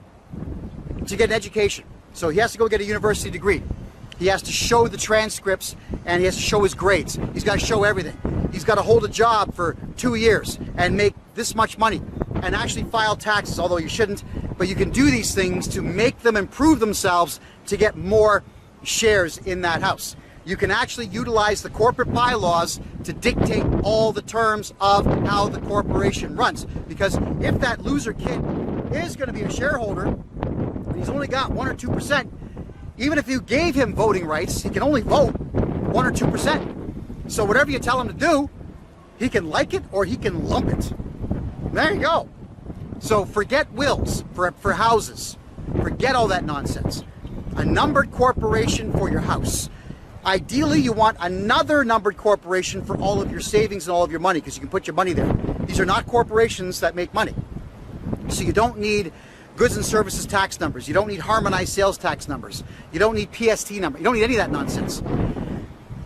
to get an education. So he has to go get a university degree. He has to show the transcripts and he has to show his grades. He's got to show everything. He's got to hold a job for 2 years and make this much money and actually file taxes, although you shouldn't. But you can do these things to make them improve themselves to get more shares in that house. you can actually utilize the corporate bylaws to dictate all the terms of how the corporation runs. Because if that loser kid is going to be a shareholder, and he's only got 1 or 2%, even if you gave him voting rights, he can only vote 1 or 2%. So whatever you tell him to do, he can like it or he can lump it. There you go. So forget wills for houses. Forget all that nonsense. A numbered corporation for your house. Ideally, you want another numbered corporation for all of your savings and all of your money, because you can put your money there. These are not corporations that make money. So you don't need goods and services tax numbers. You don't need harmonized sales tax numbers. You don't need PST number. You don't need any of that nonsense.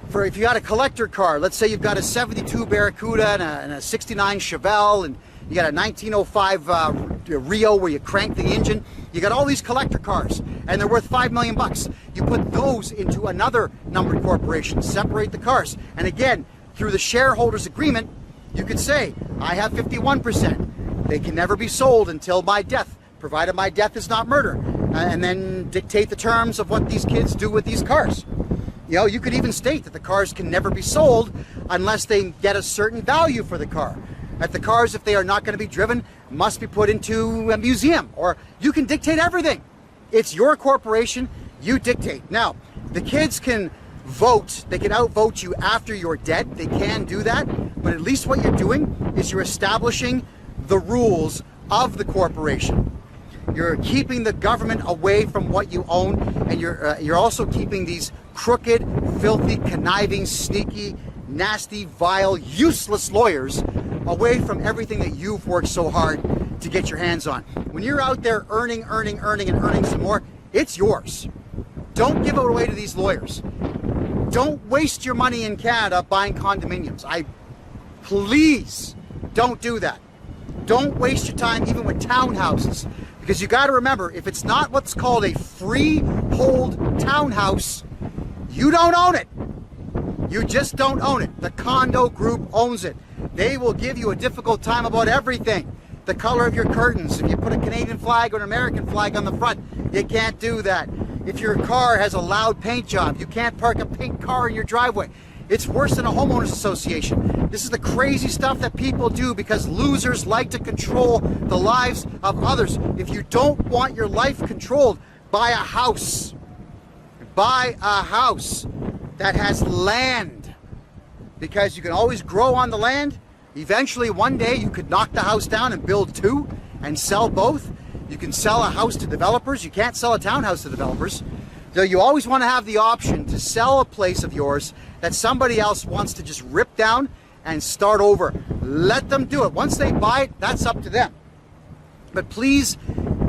For if you got a collector car, let's say you've got a 72 Barracuda and a 69 Chevelle, and you got a 1905 Rio where you crank the engine. You got all these collector cars, and they're worth $5 million. You put those into another numbered corporation, separate the cars. And again, through the shareholders agreement, you could say, I have 51%. They can never be sold until my death, provided my death is not murder. And then dictate the terms of what these kids do with these cars. You know, you could even state that the cars can never be sold unless they get a certain value for the car. That the cars, if they are not going to be driven, must be put into a museum. Or you can dictate everything. It's your corporation, you dictate. Now, the kids can vote, they can outvote you after you're dead. They can do that, but at least what you're doing is you're establishing the rules of the corporation. You're keeping the government away from what you own, and you're also keeping these crooked, filthy, conniving, sneaky, nasty, vile, useless lawyers away from everything that you've worked so hard to get your hands on. When you're out there earning some more, it's yours. Don't give it away to these lawyers. Don't waste your money in Canada buying condominiums. Please don't do that. Don't waste your time even with townhouses, because you got to remember, if it's not what's called a freehold townhouse, you don't own it. You just don't own it. The condo group owns it. They will give you a difficult time about everything. The color of your curtains. If you put a Canadian flag or an American flag on the front, you can't do that. If your car has a loud paint job, you can't park a pink car in your driveway. It's worse than a homeowners association. This is the crazy stuff that people do because losers like to control the lives of others. If you don't want your life controlled, buy a house. Buy a house that has land, because you can always grow on the land. Eventually, one day, you could knock the house down and build two and sell both. You can sell a house to developers. You can't sell a townhouse to developers. So you always want to have the option to sell a place of yours that somebody else wants to just rip down and start over. Let them do it. Once they buy it, that's up to them. But please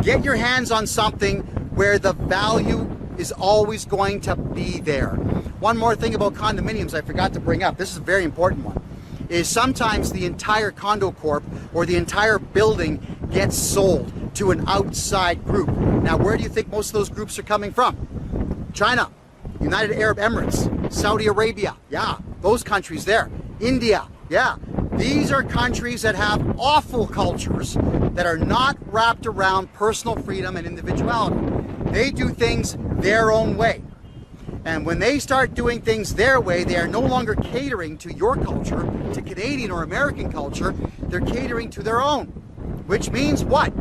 get your hands on something where the value is always going to be there. One more thing about condominiums I forgot to bring up. This is a very important one. Is sometimes the entire condo corp or the entire building gets sold to an outside group. Now, where do you think most of those groups are coming from? China, United Arab Emirates, Saudi Arabia, yeah, those countries there. India, yeah. These are countries that have awful cultures that are not wrapped around personal freedom and individuality. They do things their own way. And when they start doing things their way, they are no longer catering to your culture, to Canadian or American culture. They're catering to their own. Which means what?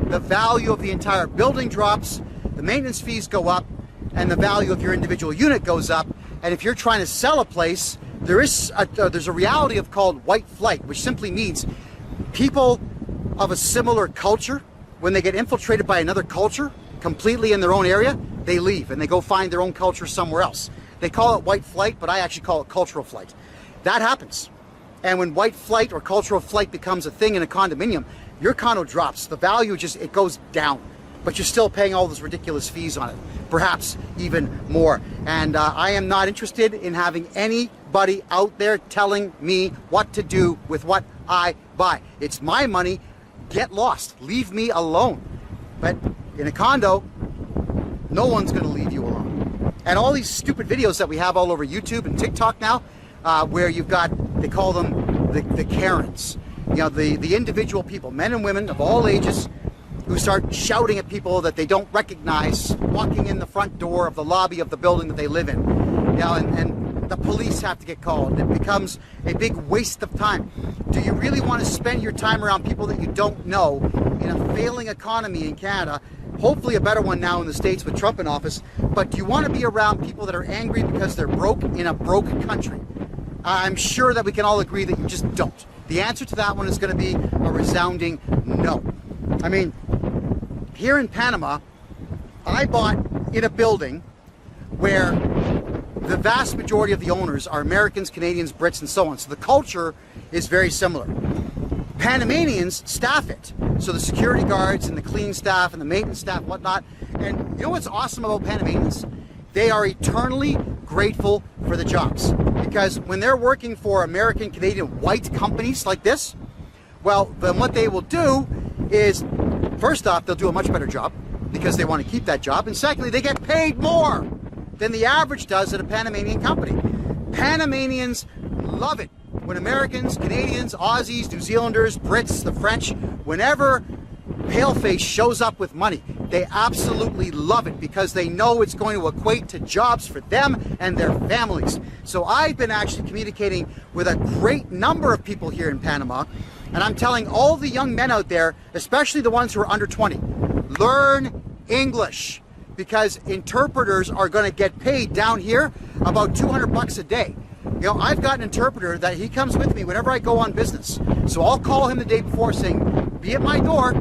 The value of the entire building drops, the maintenance fees go up, and the value of your individual unit goes up. And if you're trying to sell a place, there's a reality of called white flight, which simply means people of a similar culture, when they get infiltrated by another culture, completely in their own area, they leave and they go find their own culture somewhere else. They call it white flight, but I actually call it cultural flight. That happens. And when white flight or cultural flight becomes a thing in a condominium, your condo drops. The value it goes down, but you're still paying all those ridiculous fees on it, perhaps even more. And I am not interested in having anybody out there telling me what to do with what I buy. It's my money. Get lost. Leave me alone. But in a condo, no one's going to leave you alone. And all these stupid videos that we have all over YouTube and TikTok now, where you've got, they call them the Karens. You know, the individual people, men and women of all ages, who start shouting at people that they don't recognize walking in the front door of the lobby of the building that they live in. and the police have to get called. It becomes a big waste of time. Do you really want to spend your time around people that you don't know in a failing economy in Canada? Hopefully a better one now in the States with Trump in office. But do you want to be around people that are angry because they're broke in a broke country? I'm sure that we can all agree that you just don't. The answer to that one is going to be a resounding no. I mean, here in Panama, I bought in a building where the vast majority of the owners are Americans, Canadians, Brits, and so on. So the culture is very similar. Panamanians staff it. So the security guards and the cleaning staff and the maintenance staff, whatnot. And you know what's awesome about Panamanians? They are eternally grateful for the jobs. Because when they're working for American, Canadian, white companies like this, well, then what they will do is, first off, they'll do a much better job because they want to keep that job. And secondly, they get paid more than the average does at a Panamanian company. Panamanians love it when Americans, Canadians, Aussies, New Zealanders, Brits, the French, whenever Paleface shows up with money, they absolutely love it because they know it's going to equate to jobs for them and their families. So I've been actually communicating with a great number of people here in Panama, and I'm telling all the young men out there, especially the ones who are under 20, learn English, because interpreters are going to get paid down here about $200 a day. You know, I've got an interpreter that he comes with me whenever I go on business. So I'll call him the day before saying, be at my door.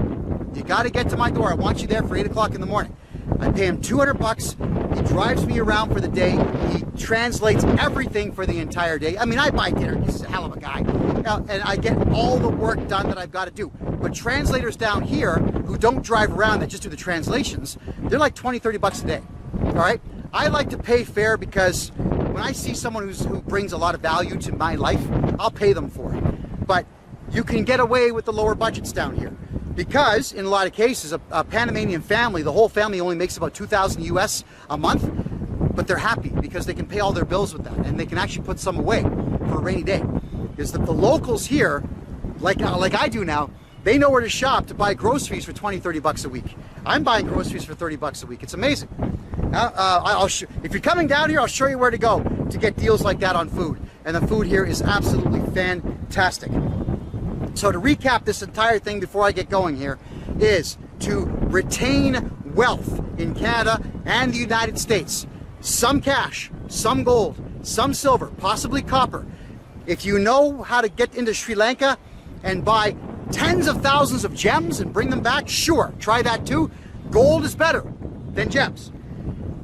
You got to get to my door. I want you there for 8 o'clock in the morning. I pay him $200. He drives me around for the day. He translates everything for the entire day. I mean, I buy dinner. He's a hell of a guy. And I get all the work done that I've got to do. But translators down here who don't drive around, that just do the translations, they're like $20, $30 a day. All right? I like to pay fair because when I see someone who brings a lot of value to my life, I'll pay them for it. But you can get away with the lower budgets down here. Because in a lot of cases, a Panamanian family, the whole family only makes about $2,000 US a month, but they're happy because they can pay all their bills with that, and they can actually put some away for a rainy day. Because the locals here, like I do now, they know where to shop to buy groceries for $20, $30 a week. I'm buying groceries for $30 a week. It's amazing. If you're coming down here, I'll show you where to go to get deals like that on food. And the food here is absolutely fantastic. So to recap this entire thing before I get going here is to retain wealth in Canada and the United States. Some cash, some gold, some silver, possibly copper. If you know how to get into Sri Lanka and buy tens of thousands of gems and bring them back, sure, try that too. Gold is better than gems.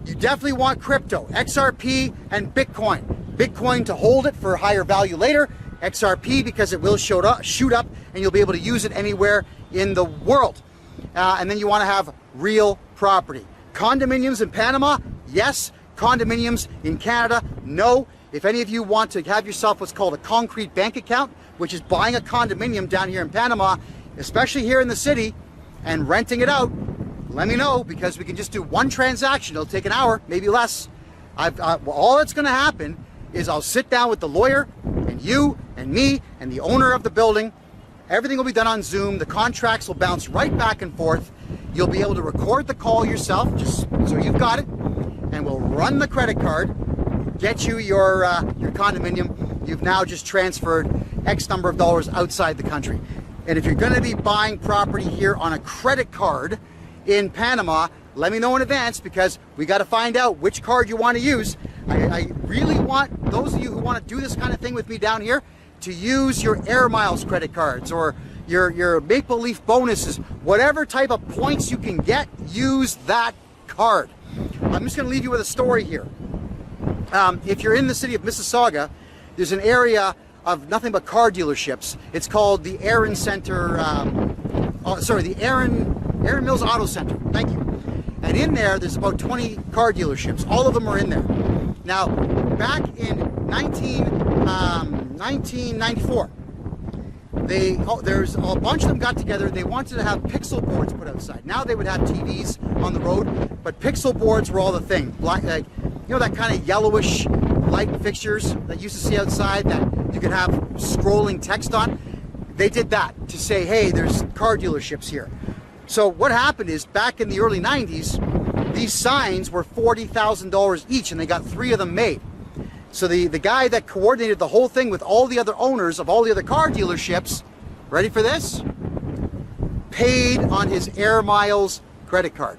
You definitely want crypto, XRP and Bitcoin. Bitcoin to hold it for higher value later. XRP because it will shoot up and you'll be able to use it anywhere in the world. And then you want to have real property. Condominiums in Panama, yes. Condominiums in Canada, no. If any of you want to have yourself what's called a concrete bank account, which is buying a condominium down here in Panama, especially here in the city, and renting it out, let me know, because we can just do one transaction. It'll take an hour, maybe less. All that's going to happen is I'll sit down with the lawyer and you and me and the owner of the building. Everything will be done on Zoom. The contracts will bounce right back and forth. You'll be able to record the call yourself, just so you've got it, and we'll run the credit card, get you your condominium. You've now just transferred X number of dollars outside the country. And if you're going to be buying property here on a credit card in Panama, let me know in advance, because we got to find out which card you want to use. I really want those of you who want to do this kind of thing with me down here to use your Air Miles credit cards or your Maple Leaf bonuses. Whatever type of points you can get, use that card. I'm just going to leave you with a story here. If you're in the city of Mississauga, there's an area of nothing but car dealerships. It's called the Aaron Center, the Aaron Mills Auto Center. Thank you. And in there's about 20 car dealerships. All of them are in there. Now, back in 1994, there's a bunch of them got together. They wanted to have pixel boards put outside. Now they would have TVs on the road, but pixel boards were all the thing. Black, you know, that kind of yellowish light fixtures that you used to see outside that you could have scrolling text on. They did that to say, hey, there's car dealerships here. So what happened is, back in the early 90s, these signs were $40,000 each, and they got 3 of them made. So the guy that coordinated the whole thing with all the other owners of all the other car dealerships, ready for this? Paid on his Air Miles credit card.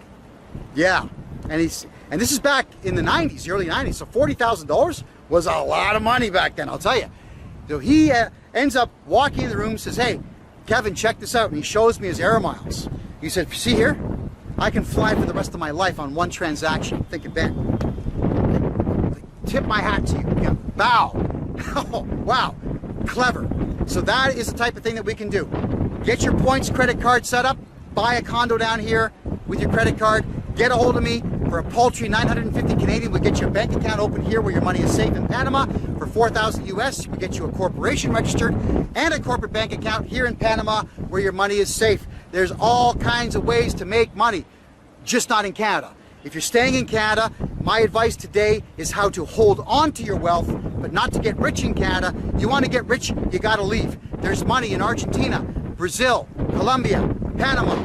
Yeah, and this is back in the 90s, the early 90s. So $40,000 was a lot of money back then, I'll tell you. So he ends up walking in the room, says, "Hey, Kevin, check this out." And he shows me his Air Miles. He said, "See here? I can fly for the rest of my life on one transaction." I'm thinking, Ben, tip my hat to you. Yeah, bow. Oh, wow, clever. So that is the type of thing that we can do. Get your points credit card set up, buy a condo down here with your credit card, get a hold of me for a paltry 950 Canadian. We'll get you a bank account open here where your money is safe in Panama. For 4,000 US, we get you a corporation registered and a corporate bank account here in Panama where your money is safe. There's all kinds of ways to make money, just not in Canada. If you're staying in Canada, my advice today is how to hold on to your wealth, but not to get rich in Canada. You want to get rich, you got to leave. There's money in Argentina, Brazil, Colombia, Panama,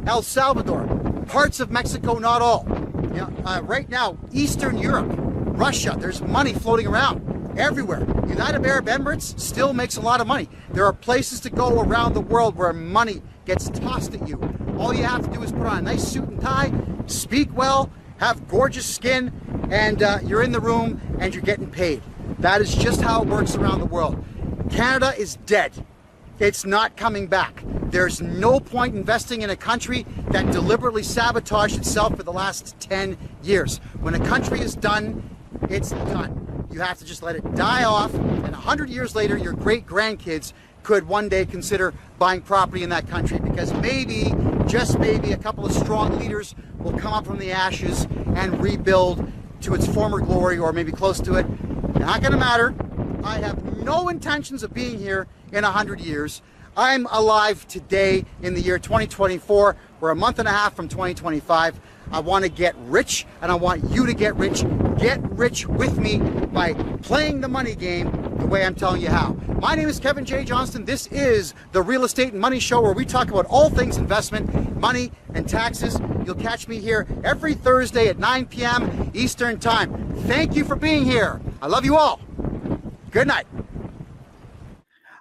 El Salvador, parts of Mexico, not all. You know, right now, Eastern Europe, Russia, there's money floating around everywhere. United Arab Emirates still makes a lot of money. There are places to go around the world where money gets tossed at you. All you have to do is put on a nice suit and tie, speak well, have gorgeous skin, and you're in the room and you're getting paid. That is just how it works around the world. Canada is dead. It's not coming back. There's no point investing in a country that deliberately sabotaged itself for the last 10 years. When a country is done, it's done. You have to just let it die off, and 100 years later, your great-grandkids could one day consider buying property in that country, because maybe, just maybe, a couple of strong leaders will come up from the ashes and rebuild to its former glory, or maybe close to it. Not gonna matter. I have no intentions of being here in 100 years. I'm alive today in the year 2024. We're a month and a half from 2025. I want to get rich, and I want you to get rich. Get rich with me by playing the money game the way I'm telling you how. My name is Kevin J. Johnston. This is the Real Estate and Money Show, where we talk about all things investment, money, and taxes. You'll catch me here every Thursday at 9 p.m. Eastern Time. Thank you for being here. I love you all. Good night.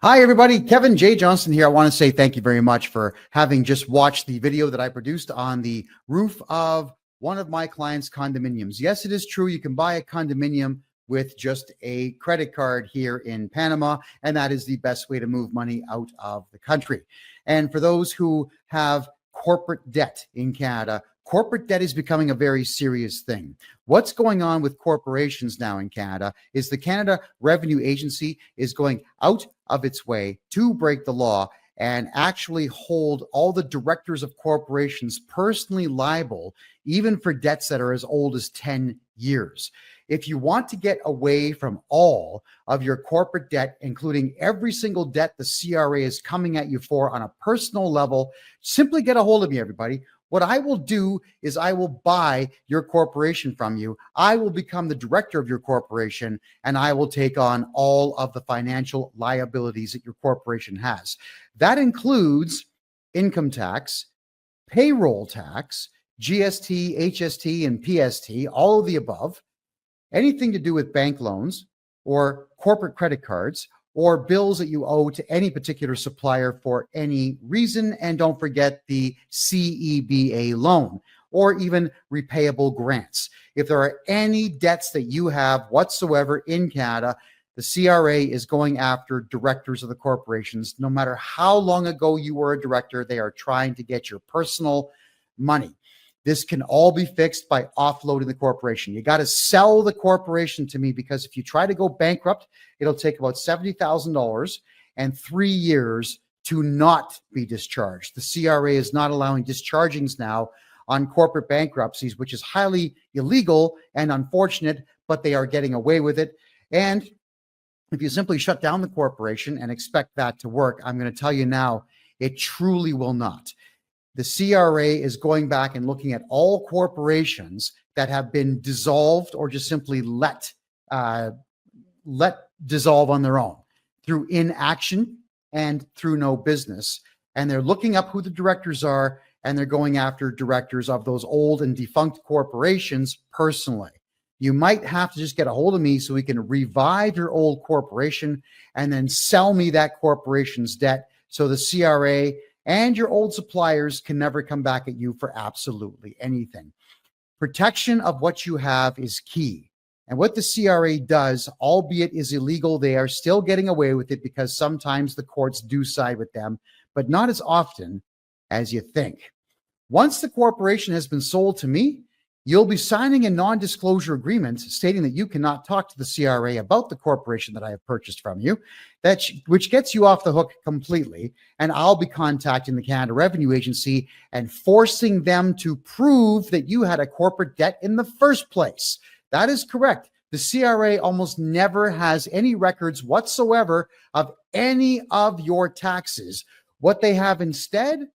Hi, everybody. Kevin J. Johnston here. I want to say thank you very much for having just watched the video that I produced on the roof of one of my clients' condominiums. Yes, it is true. You can buy a condominium with just a credit card here in Panama, and that is the best way to move money out of the country. And for those who have corporate debt in Canada, corporate debt is becoming a very serious thing. What's going on with corporations now in Canada is the Canada Revenue Agency is going out of its way to break the law and actually hold all the directors of corporations personally liable, even for debts that are as old as 10 years. If you want to get away from all of your corporate debt, including every single debt the CRA is coming at you for on a personal level, simply get a hold of me, everybody. What I will do is I will buy your corporation from you. I will become the director of your corporation, and I will take on all of the financial liabilities that your corporation has. That includes income tax, payroll tax, GST, HST, and PST, all of the above, anything to do with bank loans or corporate credit cards, or bills that you owe to any particular supplier for any reason. And don't forget the CEBA loan, or even repayable grants. If there are any debts that you have whatsoever in Canada, the CRA is going after directors of the corporations. No matter how long ago you were a director, they are trying to get your personal money. This can all be fixed by offloading the corporation. You got to sell the corporation to me, because if you try to go bankrupt, it'll take about $70,000 and 3 years to not be discharged. The CRA is not allowing dischargings now on corporate bankruptcies, which is highly illegal and unfortunate, but they are getting away with it. And if you simply shut down the corporation and expect that to work, I'm going to tell you now, it truly will not. The CRA is going back and looking at all corporations that have been dissolved or just simply let dissolve on their own through inaction and through no business. And they're looking up who the directors are, and they're going after directors of those old and defunct corporations personally. you might have to just get a hold of me so we can revive your old corporation and then sell me that corporation's debt so the CRA and your old suppliers can never come back at you for absolutely anything. Protection of what you have is key. And what the CRA does, albeit is illegal, they are still getting away with it because sometimes the courts do side with them, but not as often as you think. Once the corporation has been sold to me, you'll be signing a non-disclosure agreement stating that you cannot talk to the CRA about the corporation that I have purchased from you, which gets you off the hook completely. And I'll be contacting the Canada Revenue Agency and forcing them to prove that you had a corporate debt in the first place. That is correct. The CRA almost never has any records whatsoever of any of your taxes. What they have instead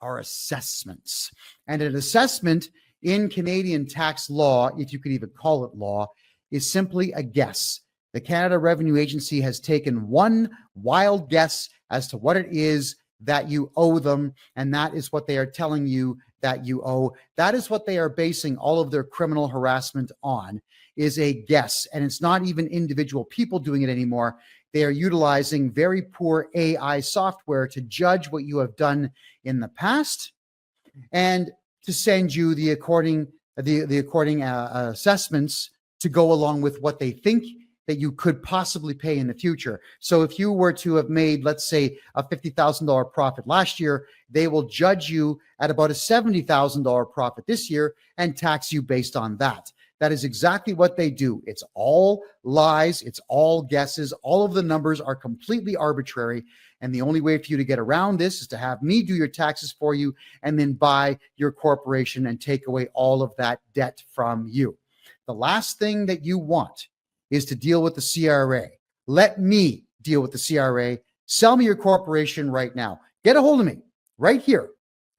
are assessments. And an assessment in Canadian tax law, if you could even call it law, is simply a guess. The Canada Revenue Agency has taken one wild guess as to what it is that you owe them, and that is what they are telling you that you owe. That is what they are basing all of their criminal harassment on, is a guess. And it's not even individual people doing it anymore. They are utilizing very poor AI software to judge what you have done in the past and to send you the according assessments to go along with what they think that you could possibly pay in the future. So if you were to have made, let's say, a $50,000 profit last year, they will judge you at about a $70,000 profit this year and tax you based on that. That is exactly what they do. It's all lies. It's all guesses. All of the numbers are completely arbitrary. And the only way for you to get around this is to have me do your taxes for you and then buy your corporation and take away all of that debt from you. The last thing that you want is to deal with the CRA. Let me deal with the CRA. Sell me your corporation right now. Get a hold of me right here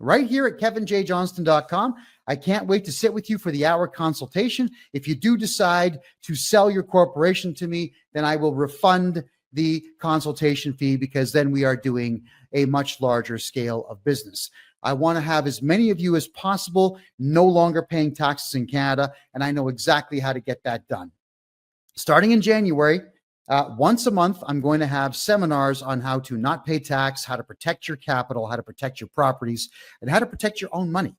at kevinjjohnston.com. I can't wait to sit with you for the hour consultation. If you do decide to sell your corporation to me, then I will refund the consultation fee because then we are doing a much larger scale of business. I want to have as many of you as possible no longer paying taxes in Canada, and I know exactly how to get that done. Starting in January, once a month, I'm going to have seminars on how to not pay tax, how to protect your capital, how to protect your properties, and how to protect your own money.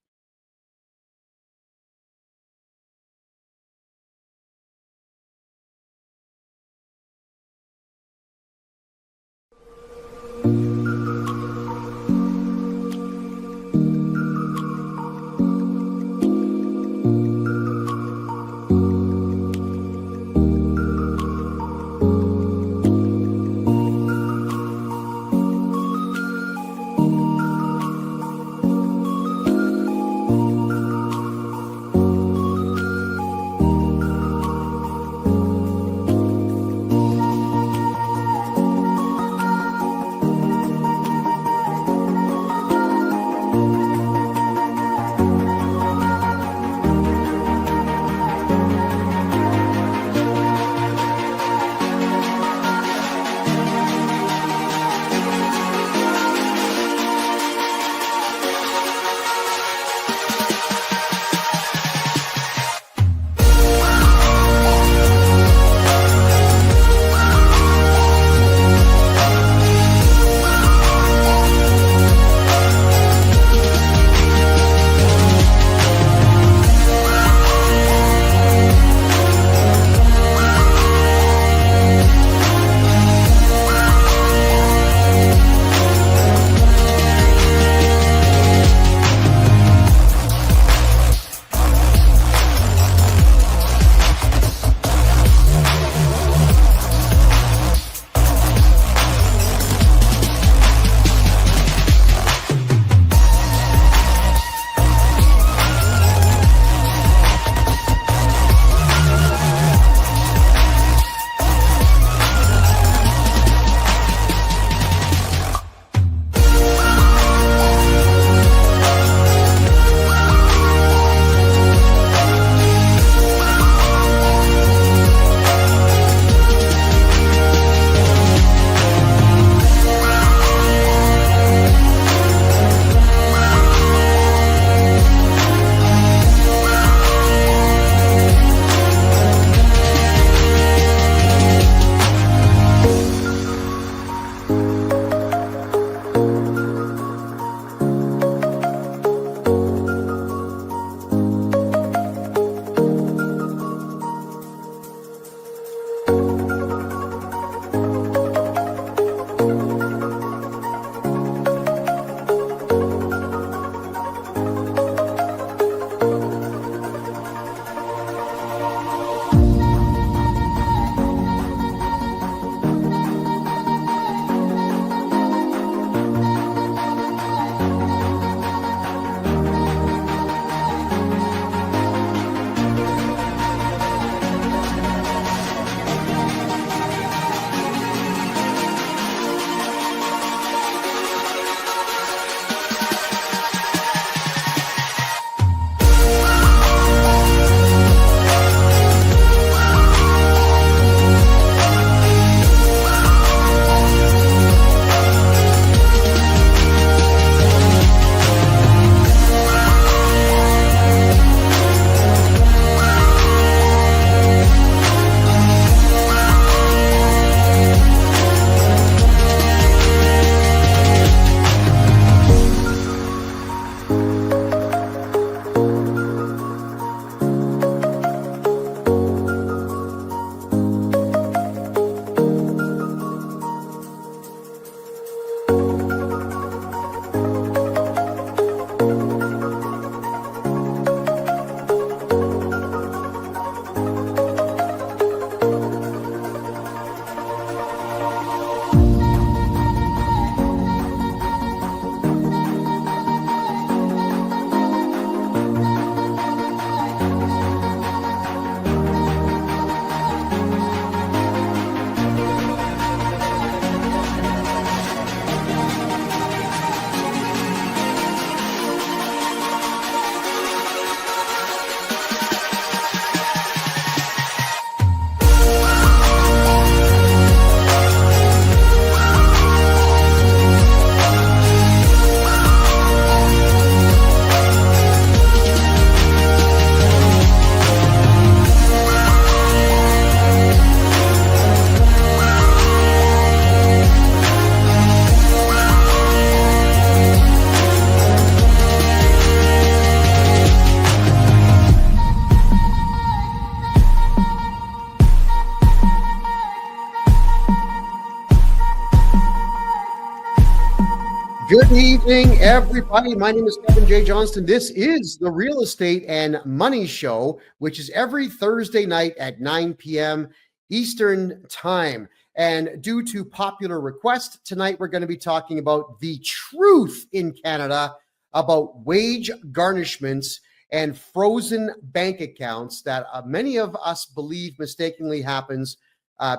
Good evening, everybody. My name is Kevin J. Johnston. This is the Real Estate and Money Show, which is every Thursday night at 9 p.m. Eastern Time. And due to popular request, tonight we're going to be talking about the truth in Canada about wage garnishments and frozen bank accounts that many of us believe mistakenly happens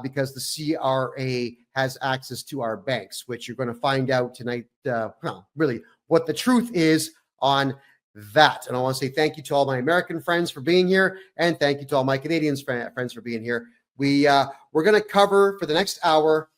because the CRA has access to our banks, which you're going to find out tonight, really what the truth is on that. And I want to say thank you to all my American friends for being here, and thank you to all my Canadian friends for being here. We're going to cover for the next hour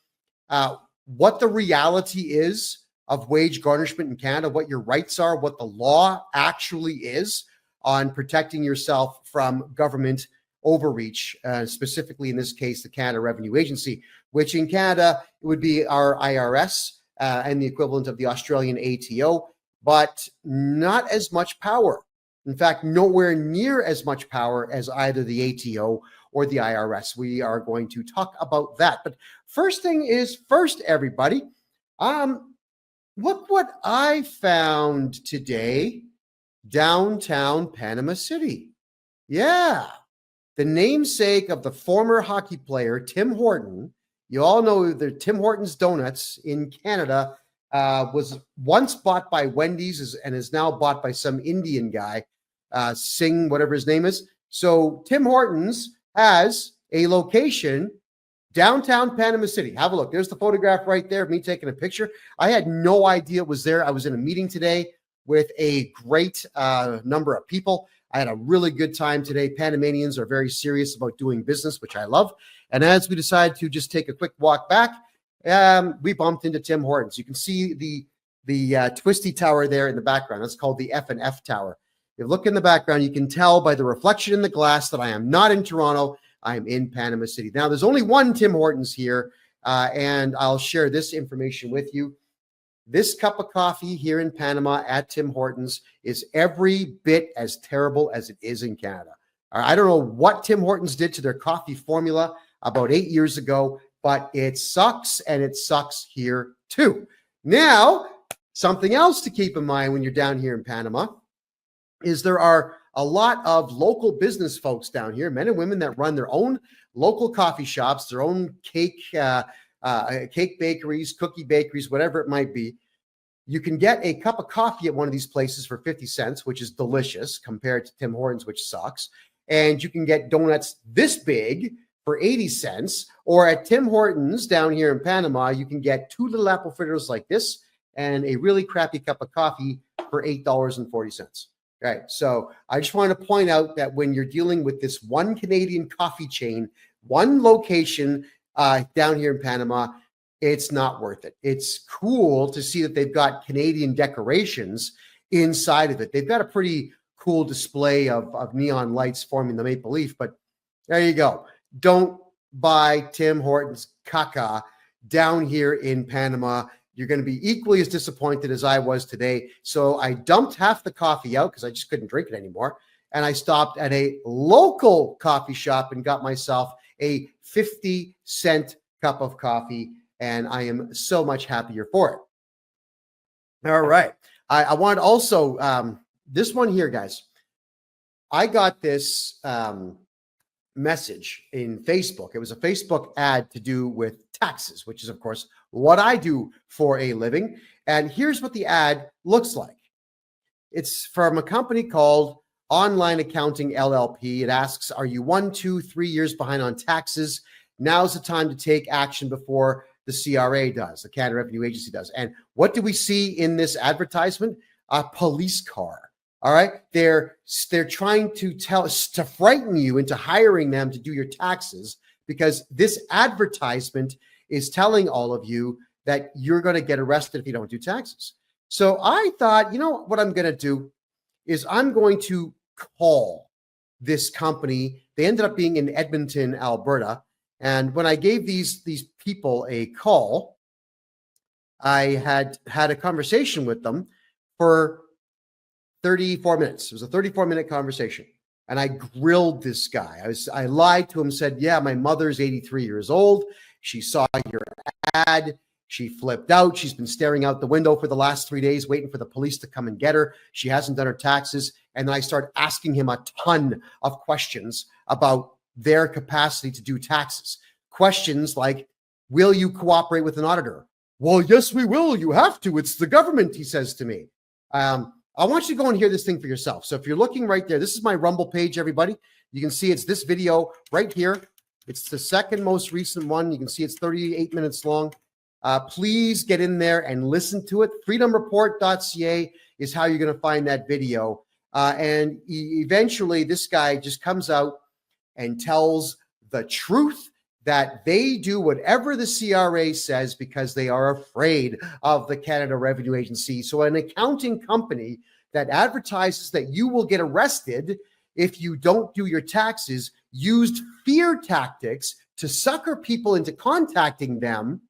what the reality is of wage garnishment in Canada, what your rights are, what the law actually is on protecting yourself from government overreach, specifically in this case, the Canada Revenue Agency, which in Canada, it would be our IRS and the equivalent of the Australian ATO, but not as much power. In fact, nowhere near as much power as either the ATO or the IRS. We are going to talk about that. But first thing is first, everybody. Look what I found today, downtown Panama City. Yeah. The namesake of the former hockey player, Tim Horton. You all know the Tim Hortons Donuts in Canada was once bought by Wendy's and is now bought by some Indian guy, Singh, whatever his name is. So Tim Hortons has a location downtown Panama City. Have a look. There's the photograph right there of me taking a picture. I had no idea it was there. I was in a meeting today with a great number of people. I had a really good time today. Panamanians are very serious about doing business, which I love. And as we decided to just take a quick walk back, we bumped into Tim Hortons. You can see the twisty tower there in the background. That's called the F&F Tower. If you look in the background, you can tell by the reflection in the glass that I am not in Toronto. I'm in Panama City. Now, there's only one Tim Hortons here, and I'll share this information with you. This cup of coffee here in Panama at Tim Hortons is every bit as terrible as it is in Canada. I don't know what Tim Hortons did to their coffee formula about 8 years ago, but it sucks, and it sucks here too. Now, something else to keep in mind when you're down here in Panama is there are a lot of local business folks down here, men and women that run their own local coffee shops, their own cake bakeries, cookie bakeries, whatever it might be. You can get a cup of coffee at one of these places for 50 cents, which is delicious compared to Tim Hortons, which sucks. And you can get donuts this big for 80 cents. Or at Tim Hortons down here in Panama, you can get 2 little apple fritters like this and a really crappy cup of coffee for $8.40. Right. So I just want to point out that when you're dealing with this one Canadian coffee chain, one location down here in Panama, it's not worth it. It's cool to see that they've got Canadian decorations inside of it. They've got a pretty cool display of neon lights forming the maple leaf, but there you go. Don't buy Tim Hortons caca down here in Panama. You're going to be equally as disappointed as I was today. So I dumped half the coffee out because I just couldn't drink it anymore. And I stopped at a local coffee shop and got myself a 50-cent cup of coffee. And I am so much happier for it. All right. I want to also, this one here, guys. I got this message in Facebook. It was a Facebook ad to do with taxes, which is, of course, what I do for a living. And here's what the ad looks like. It's from a company called Online Accounting LLP. It asks, are you 1, 2, 3 years behind on taxes? Now's the time to take action before the CRA does, the Canada Revenue Agency does. And what do we see in this advertisement? A police car. All right. They're trying to frighten you into hiring them to do your taxes, because this advertisement is telling all of you that you're going to get arrested if you don't do taxes. So I thought, you know what I'm going to do is I'm going to call this company. They ended up being in Edmonton, Alberta. And when I gave these people a call, I had a conversation with them for 34 minutes. It was a 34-minute conversation. And I grilled this guy. I lied to him, said, yeah, my mother's 83 years old. She saw your ad. She flipped out. She's been staring out the window for the last 3 days, waiting for the police to come and get her. She hasn't done her taxes. And then I start asking him a ton of questions about their capacity to do taxes. Questions like, will you cooperate with an auditor? Well, yes, we will. You have to. It's the government, he says to me. I want you to go and hear this thing for yourself. So if you're looking right there, this is my Rumble page, everybody. You can see it's this video right here. It's the second most recent one. You can see it's 38 minutes long. Please get in there and listen to it. freedomreport.ca is how you're going to find that video. And eventually this guy just comes out and tells the truth that they do whatever the CRA says because they are afraid of the Canada Revenue Agency. So an accounting company that advertises that you will get arrested if you don't do your taxes used fear tactics to sucker people into contacting them,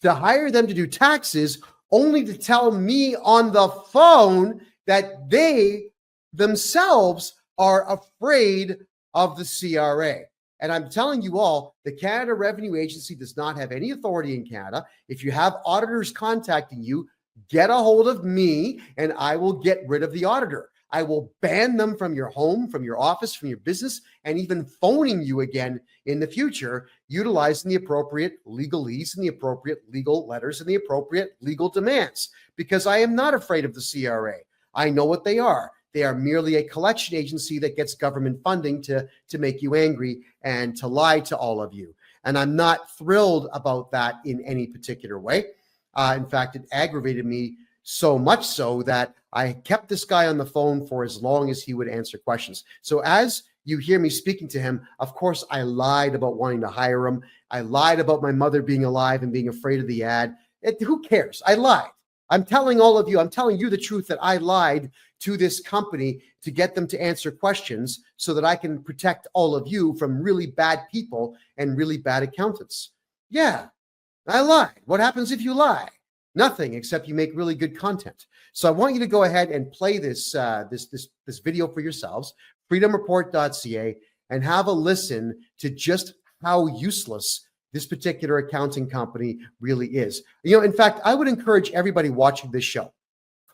to hire them to do taxes, only to tell me on the phone that they themselves are afraid of the CRA. And I'm telling you all, the Canada Revenue Agency does not have any authority in Canada. If you have auditors contacting you, get a hold of me and I will get rid of the auditor. I will ban them from your home, from your office, from your business, and even phoning you again in the future, utilizing the appropriate legalese and the appropriate legal letters and the appropriate legal demands, because I am not afraid of the CRA. I know what they are. They are merely a collection agency that gets government funding to make you angry and to lie to all of you. And I'm not thrilled about that in any particular way. In fact, it aggravated me so much so that I kept this guy on the phone for as long as he would answer questions. So as you hear me speaking to him, of course, I lied about wanting to hire him. I lied about my mother being alive and being afraid of the ad. Who cares? I lied. I'm telling all of you, I'm telling you the truth that I lied to this company to get them to answer questions so that I can protect all of you from really bad people and really bad accountants. Yeah, I lied. What happens if you lie? Nothing, except you make really good content. So I want you to go ahead and play this this video for yourselves, freedomreport.ca, and have a listen to just how useless this particular accounting company really is. You know, in fact, I would encourage everybody watching this show,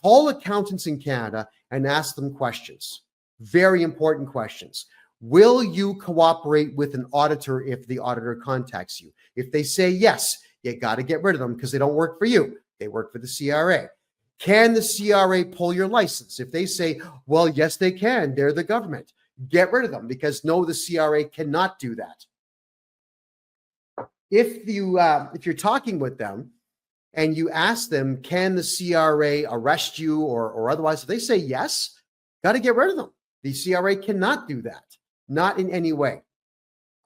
call accountants in Canada and ask them questions. Very important questions. Will you cooperate with an auditor if the auditor contacts you? If they say yes, you got to get rid of them because they don't work for you. They work for the CRA. Can the CRA pull your license? If they say, well, yes, they can. They're the government. Get rid of them because no, the CRA cannot do that. If you're talking with them and you ask them, can the CRA arrest you or otherwise, if they say yes, got to get rid of them. The CRA cannot do that, not in any way.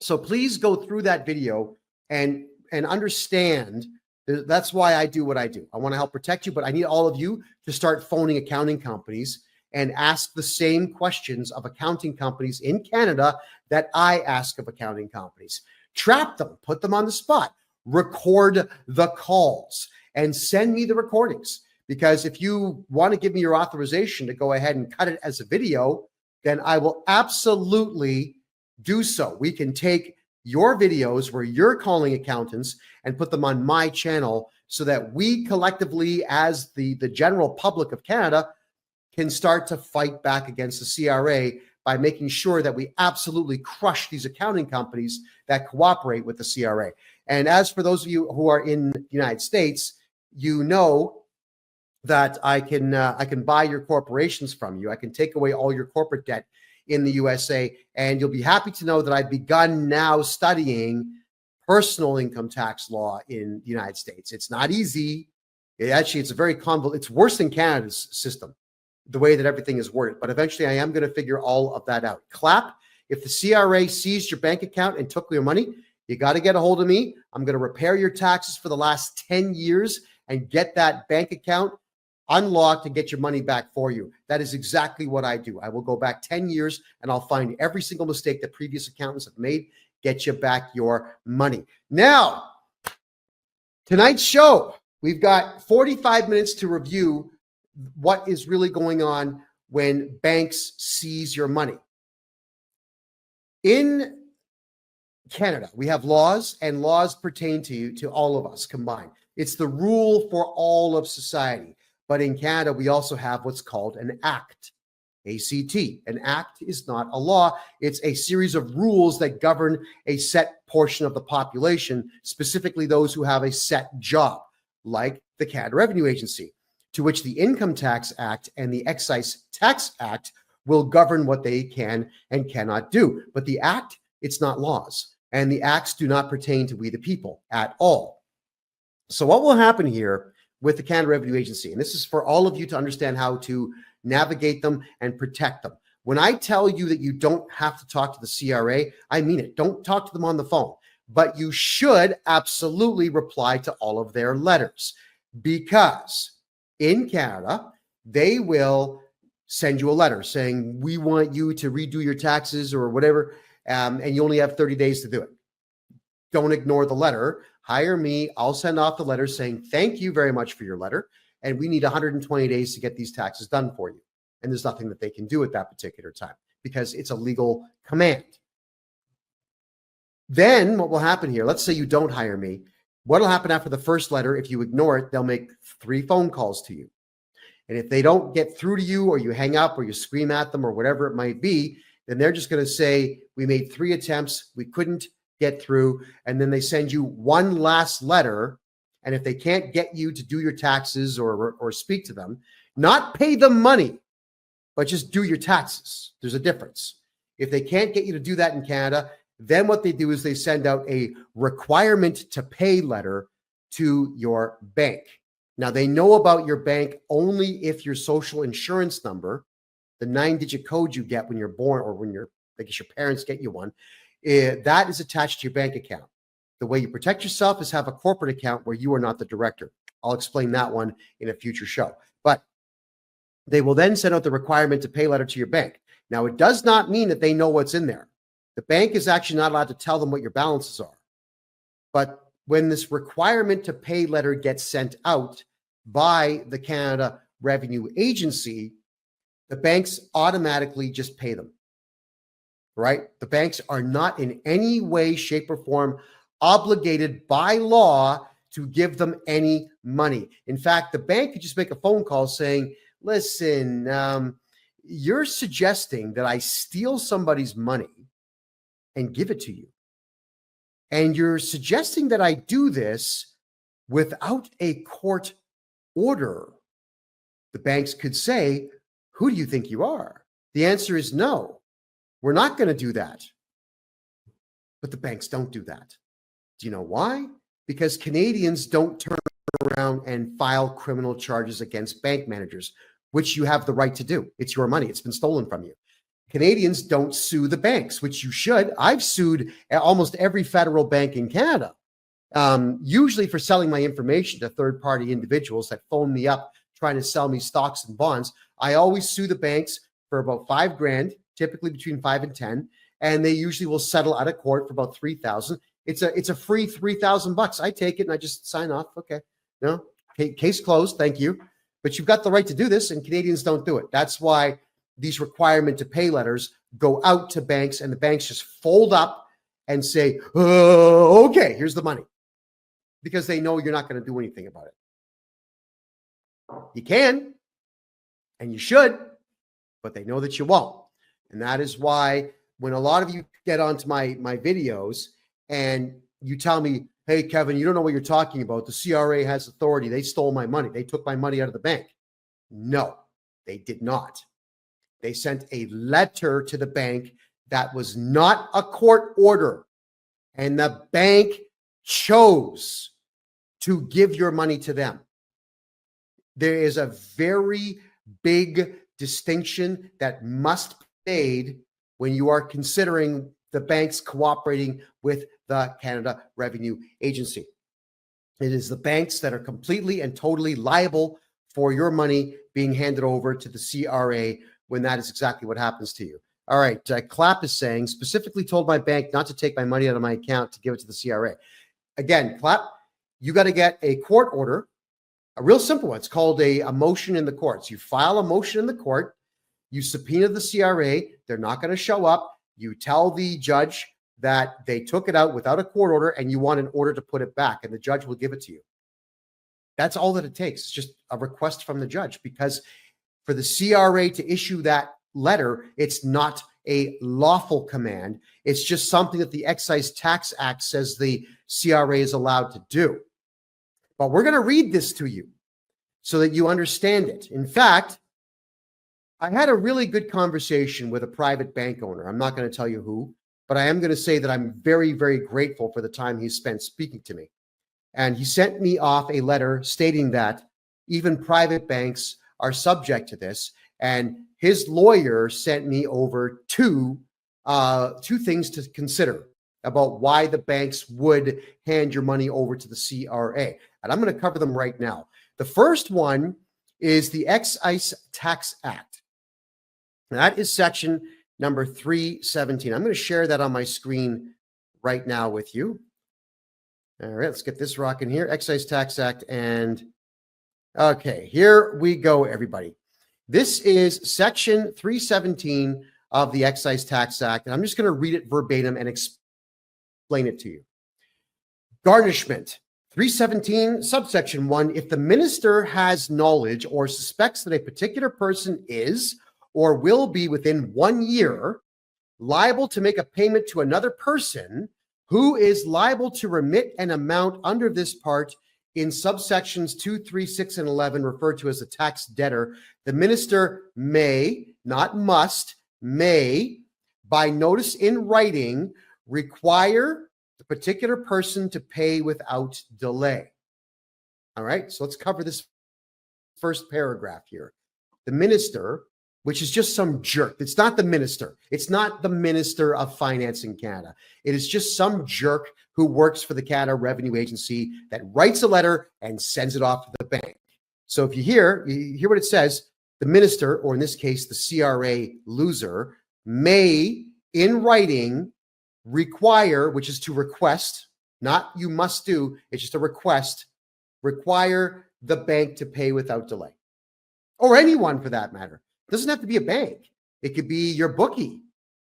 So please go through that video and understand. That's why I do what I do. I want to help protect you, but I need all of you to start phoning accounting companies and ask the same questions of accounting companies in Canada that I ask of accounting companies. Trap them, put them on the spot, record the calls, and send me the recordings. Because if you want to give me your authorization to go ahead and cut it as a video, then I will absolutely do so. We can take your videos where you're calling accountants and put them on my channel so that we collectively, as the general public of Canada, can start to fight back against the CRA by making sure that we absolutely crush these accounting companies that cooperate with the CRA. And as for those of you who are in the United States, you know that I can buy your corporations from you. I can take away all your corporate debt in the USA, and you'll be happy to know that I've begun now studying personal income tax law in the United States. It's not easy. It's a very convoluted. It's worse than Canada's system, the way that everything is worded. But eventually, I am going to figure all of that out. Clap. If the CRA seized your bank account and took your money, you got to get a hold of me. I'm going to repair your taxes for the last 10 years and get that bank account unlocked and get your money back for you. That is exactly what I do. I will go back 10 years and I'll find every single mistake that previous accountants have made, get you back your money. Now, tonight's show, we've got 45 minutes to review what is really going on when banks seize your money. In Canada, we have laws, and laws pertain to all of us combined. It's the rule for all of society. But in Canada, we also have what's called an act, ACT. An act is not a law. It's a series of rules that govern a set portion of the population, specifically those who have a set job, like the Canada Revenue Agency, to which the Income Tax Act and the Excise Tax Act will govern what they can and cannot do. But the act, it's not laws. And the acts do not pertain to we the people at all. So what will happen here with the Canada Revenue Agency, and this is for all of you to understand how to navigate them and protect them. When I tell you that you don't have to talk to the CRA, I mean it. Don't talk to them on the phone. But you should absolutely reply to all of their letters, because in Canada, they will send you a letter saying, we want you to redo your taxes or whatever, and you only have 30 days to do it. Don't ignore the letter. Hire me. I'll send off the letter saying, thank you very much for your letter, and we need 120 days to get these taxes done for you. And there's nothing that they can do at that particular time because it's a legal command. Then what will happen here, let's say you don't hire me. What will happen after the first letter? If you ignore it, they'll make 3 phone calls to you. And if they don't get through to you, or you hang up, or you scream at them, or whatever it might be, then they're just going to say, we made 3 attempts, we couldn't get through. And then they send you one last letter. And if they can't get you to do your taxes or speak to them, not pay them money, but just do your taxes. There's a difference. If they can't get you to do that in Canada, then what they do is they send out a requirement to pay letter to your bank. Now, they know about your bank only if your social insurance number, the 9-digit code you get when you're born, or when I guess your parents get you one, that is attached to your bank account. The way you protect yourself is have a corporate account where you are not the director. I'll explain that one in a future show. But they will then send out the requirement to pay letter to your bank. Now, it does not mean that they know what's in there. The bank is actually not allowed to tell them what your balances are. But when this requirement to pay letter gets sent out by the Canada Revenue Agency, the banks automatically just pay them, right? The banks are not in any way, shape, or form obligated by law to give them any money. In fact, the bank could just make a phone call saying, listen, you're suggesting that I steal somebody's money and give it to you. And you're suggesting that I do this without a court order. The banks could say, who do you think you are? The answer is no, we're not going to do that. But the banks don't do that. Do you know why? Because Canadians don't turn around and file criminal charges against bank managers, which you have the right to do. It's your money. It's been stolen from you. Canadians don't sue the banks, which you should. I've sued almost every federal bank in Canada, usually for selling my information to third-party individuals that phone me up trying to sell me stocks and bonds. I always sue the banks for about $5,000, typically between 5 and 10, and they usually will settle out of court for about $3,000. It's a free $3,000. I take it and I just sign off. Okay, no, case closed. Thank you. But you've got the right to do this, and Canadians don't do it. That's why these requirement to pay letters go out to banks, and the banks just fold up and say, oh, okay, here's the money, because they know you're not going to do anything about it. You can, and you should, but they know that you won't. And that is why when a lot of you get onto my videos and you tell me, hey, Kevin, you don't know what you're talking about. The CRA has authority. They stole my money. They took my money out of the bank. No, they did not. They sent a letter to the bank that was not a court order. And the bank chose to give your money to them. There is a very big distinction that must be made when you are considering the banks cooperating with the Canada Revenue Agency. It is the banks that are completely and totally liable for your money being handed over to the CRA when that is exactly what happens to you. All right, Clap is saying, specifically told my bank not to take my money out of my account to give it to the CRA. Again, Clap, you got to get a court order, a real simple one. It's called a motion in the courts. You file a motion in the court, you subpoena the CRA, they're not going to show up. You tell the judge that they took it out without a court order and you want an order to put it back, and the judge will give it to you. That's all that it takes. It's just a request from the judge, because for the CRA to issue that letter, it's not a lawful command. It's just something that the Excise Tax Act says the CRA is allowed to do. But we're going to read this to you so that you understand it. In fact, I had a really good conversation with a private bank owner. I'm not going to tell you who, but I am going to say that I'm very, very grateful for the time he spent speaking to me. And he sent me off a letter stating that even private banks are subject to this. And his lawyer sent me over two things to consider about why the banks would hand your money over to the CRA. And I'm going to cover them right now. The first one is the Excise Tax Act. That is section number 317. I'm going to share that on my screen right now with you. All right, let's get this rocking here. Excise Tax Act. And okay, here we go, everybody. This is section 317 of the Excise Tax Act. And I'm just going to read it verbatim and explain it to you. Garnishment. 317, subsection 1, if the minister has knowledge or suspects that a particular person is or will be within 1 year liable to make a payment to another person who is liable to remit an amount under this part in subsections 2, 3, 6, and 11, referred to as a tax debtor, the minister may, not must, may, by notice in writing, require the particular person to pay without delay. All right, so let's cover this first paragraph here. The minister, which is just some jerk. It's not the minister. It's not the Minister of Finance in Canada. It is just some jerk who works for the Canada Revenue Agency that writes a letter and sends it off to the bank. So if you hear what it says, the minister, or in this case, the CRA loser, may, in writing, require, which is to request, not you must do, it's just a request, require the bank to pay without delay. Or anyone for that matter. It doesn't have to be a bank. It could be your bookie.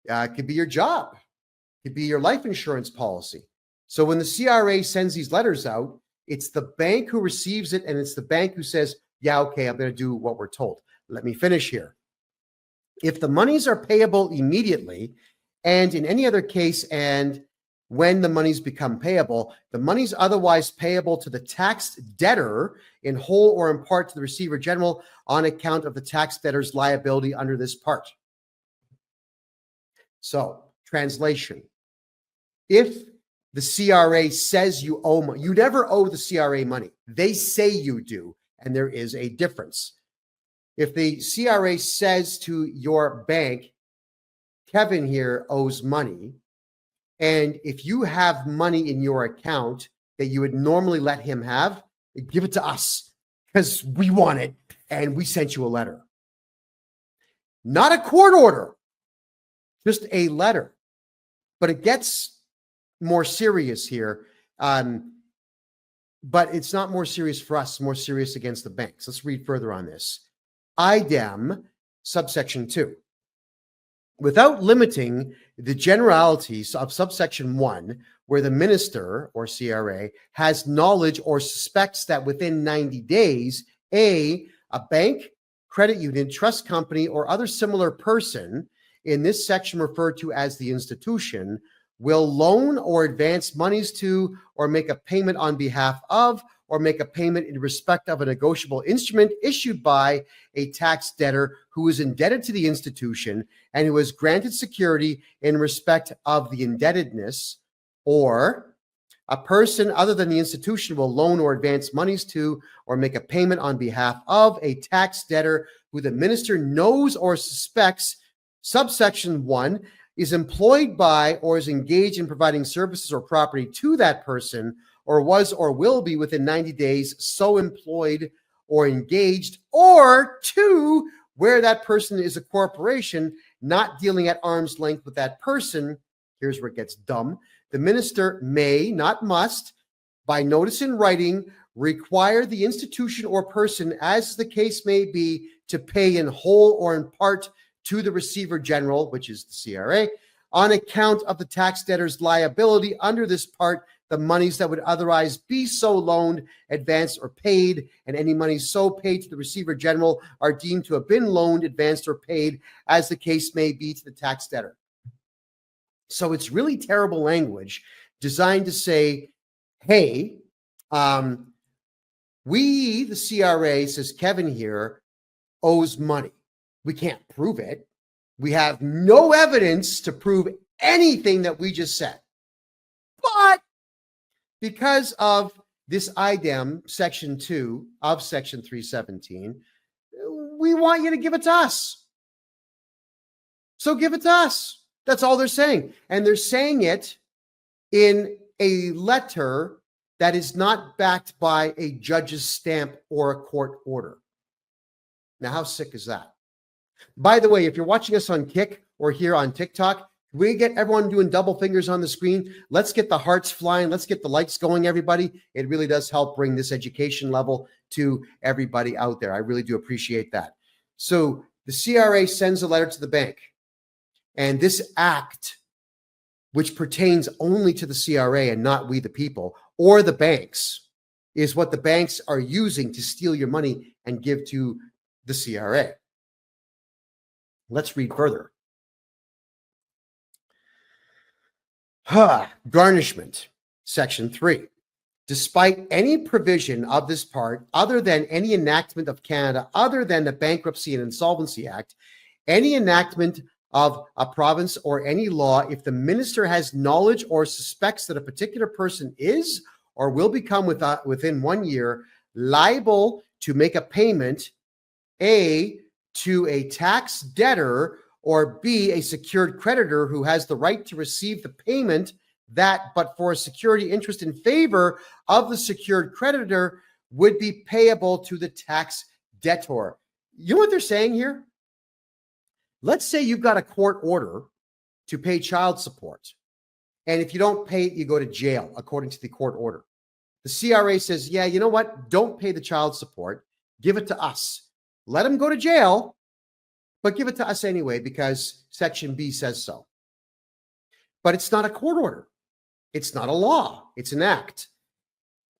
It could be your job. It could be your life insurance policy. So when the CRA sends these letters out, it's the bank who receives it, and it's the bank who says, yeah, okay, I'm going to do what we're told. Let me finish here. If the monies are payable immediately, and in any other case, and when the monies become payable, the monies otherwise payable to the taxed debtor in whole or in part to the receiver general on account of the tax debtor's liability under this part. So, translation. If the CRA says you owe money, you never owe the CRA money. They say you do, and there is a difference. If the CRA says to your bank, Kevin here owes money, and if you have money in your account that you would normally let him have, give it to us because we want it and we sent you a letter. Not a court order, just a letter. But it gets more serious here. But it's not more serious for us, more serious against the banks. Let's read further on this. IDEM, subsection 2. Without limiting the generalities of subsection 1, where the minister or CRA has knowledge or suspects that within 90 days, a bank, credit union, trust company, or other similar person in this section referred to as the institution will loan or advance monies to or make a payment on behalf of or make a payment in respect of a negotiable instrument issued by a tax debtor who is indebted to the institution and who has granted security in respect of the indebtedness, or a person other than the institution will loan or advance monies to or make a payment on behalf of a tax debtor who the minister knows or suspects, subsection 1, is employed by or is engaged in providing services or property to that person, or was or will be within 90 days so employed or engaged, or 2, where that person is a corporation not dealing at arm's length with that person. Here's where it gets dumb. The minister may, not must, by notice in writing, require the institution or person, as the case may be, to pay in whole or in part to the receiver general, which is the CRA, on account of the tax debtor's liability under this part, the monies that would otherwise be so loaned, advanced, or paid, and any monies so paid to the Receiver General are deemed to have been loaned, advanced, or paid, as the case may be, to the tax debtor. So it's really terrible language designed to say, hey, we, the CRA, says Kevin here, owes money. We can't prove it. We have no evidence to prove anything that we just said. But because of this IDEM, Section 2 of Section 317, we want you to give it to us. So give it to us. That's all they're saying. And they're saying it in a letter that is not backed by a judge's stamp or a court order. Now, how sick is that? By the way, if you're watching us on Kick or here on TikTok, we get everyone doing double fingers on the screen. Let's get the hearts flying. Let's get the lights going, everybody. It really does help bring this education level to everybody out there. I really do appreciate that. So the CRA sends a letter to the bank, and this act, which pertains only to the CRA and not we the people or the banks, is what the banks are using to steal your money and give to the CRA. Let's read further. Garnishment, Section 3. Despite any provision of this part, other than any enactment of Canada, other than the Bankruptcy and Insolvency Act, any enactment of a province or any law, if the minister has knowledge or suspects that a particular person is or will become within 1 year liable to make a payment, A, to a tax debtor, or B, a secured creditor who has the right to receive the payment that, but for a security interest in favor of the secured creditor, would be payable to the tax debtor. You know what they're saying here? Let's say you've got a court order to pay child support, and if you don't pay it, you go to jail, according to the court order. The CRA says, yeah, you know what? Don't pay the child support. Give it to us. Let them go to jail, but give it to us anyway because Section B says so. But it's not a court order. It's not a law. It's an act.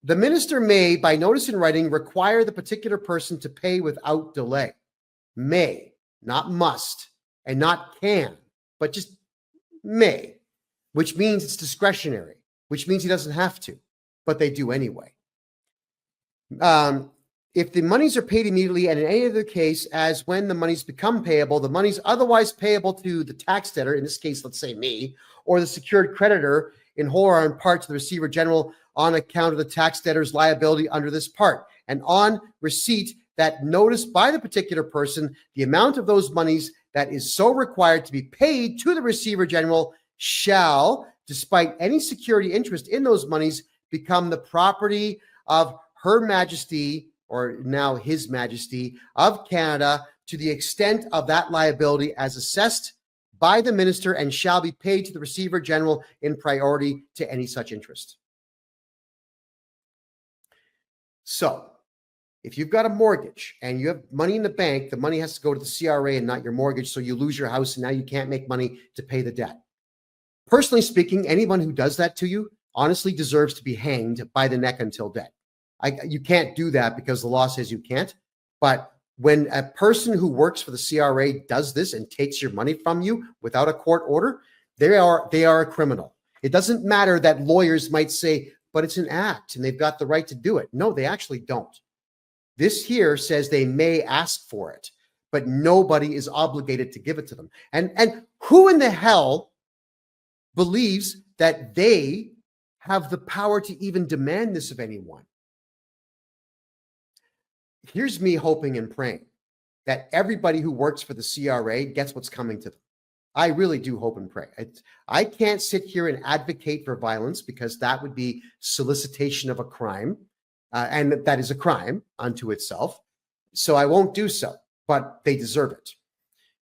The minister may, by notice in writing, require the particular person to pay without delay. May, not must, and not can, but just may, which means it's discretionary, which means he doesn't have to, but they do anyway. If the monies are paid immediately, and in any other case, as when the monies become payable, the monies otherwise payable to the tax debtor, in this case, let's say me, or the secured creditor, in whole or in part to the Receiver General on account of the tax debtor's liability under this part, and on receipt that notice by the particular person, the amount of those monies that is so required to be paid to the Receiver General shall, despite any security interest in those monies, become the property of Her Majesty, or now His Majesty of Canada, to the extent of that liability as assessed by the minister, and shall be paid to the Receiver General in priority to any such interest. So, if you've got a mortgage and you have money in the bank, the money has to go to the CRA and not your mortgage, so you lose your house and now you can't make money to pay the debt. Personally speaking, anyone who does that to you honestly deserves to be hanged by the neck until dead. You can't do that because the law says you can't. But when a person who works for the CRA does this and takes your money from you without a court order, they are a criminal. It doesn't matter that lawyers might say, but it's an act and they've got the right to do it. No, they actually don't. This here says they may ask for it, but nobody is obligated to give it to them. And who in the hell believes that they have the power to even demand this of anyone? Here's me hoping and praying that everybody who works for the CRA gets what's coming to them. I really do hope and pray. I can't sit here and advocate for violence because that would be solicitation of a crime, and that is a crime unto itself. So I won't do so, but they deserve it.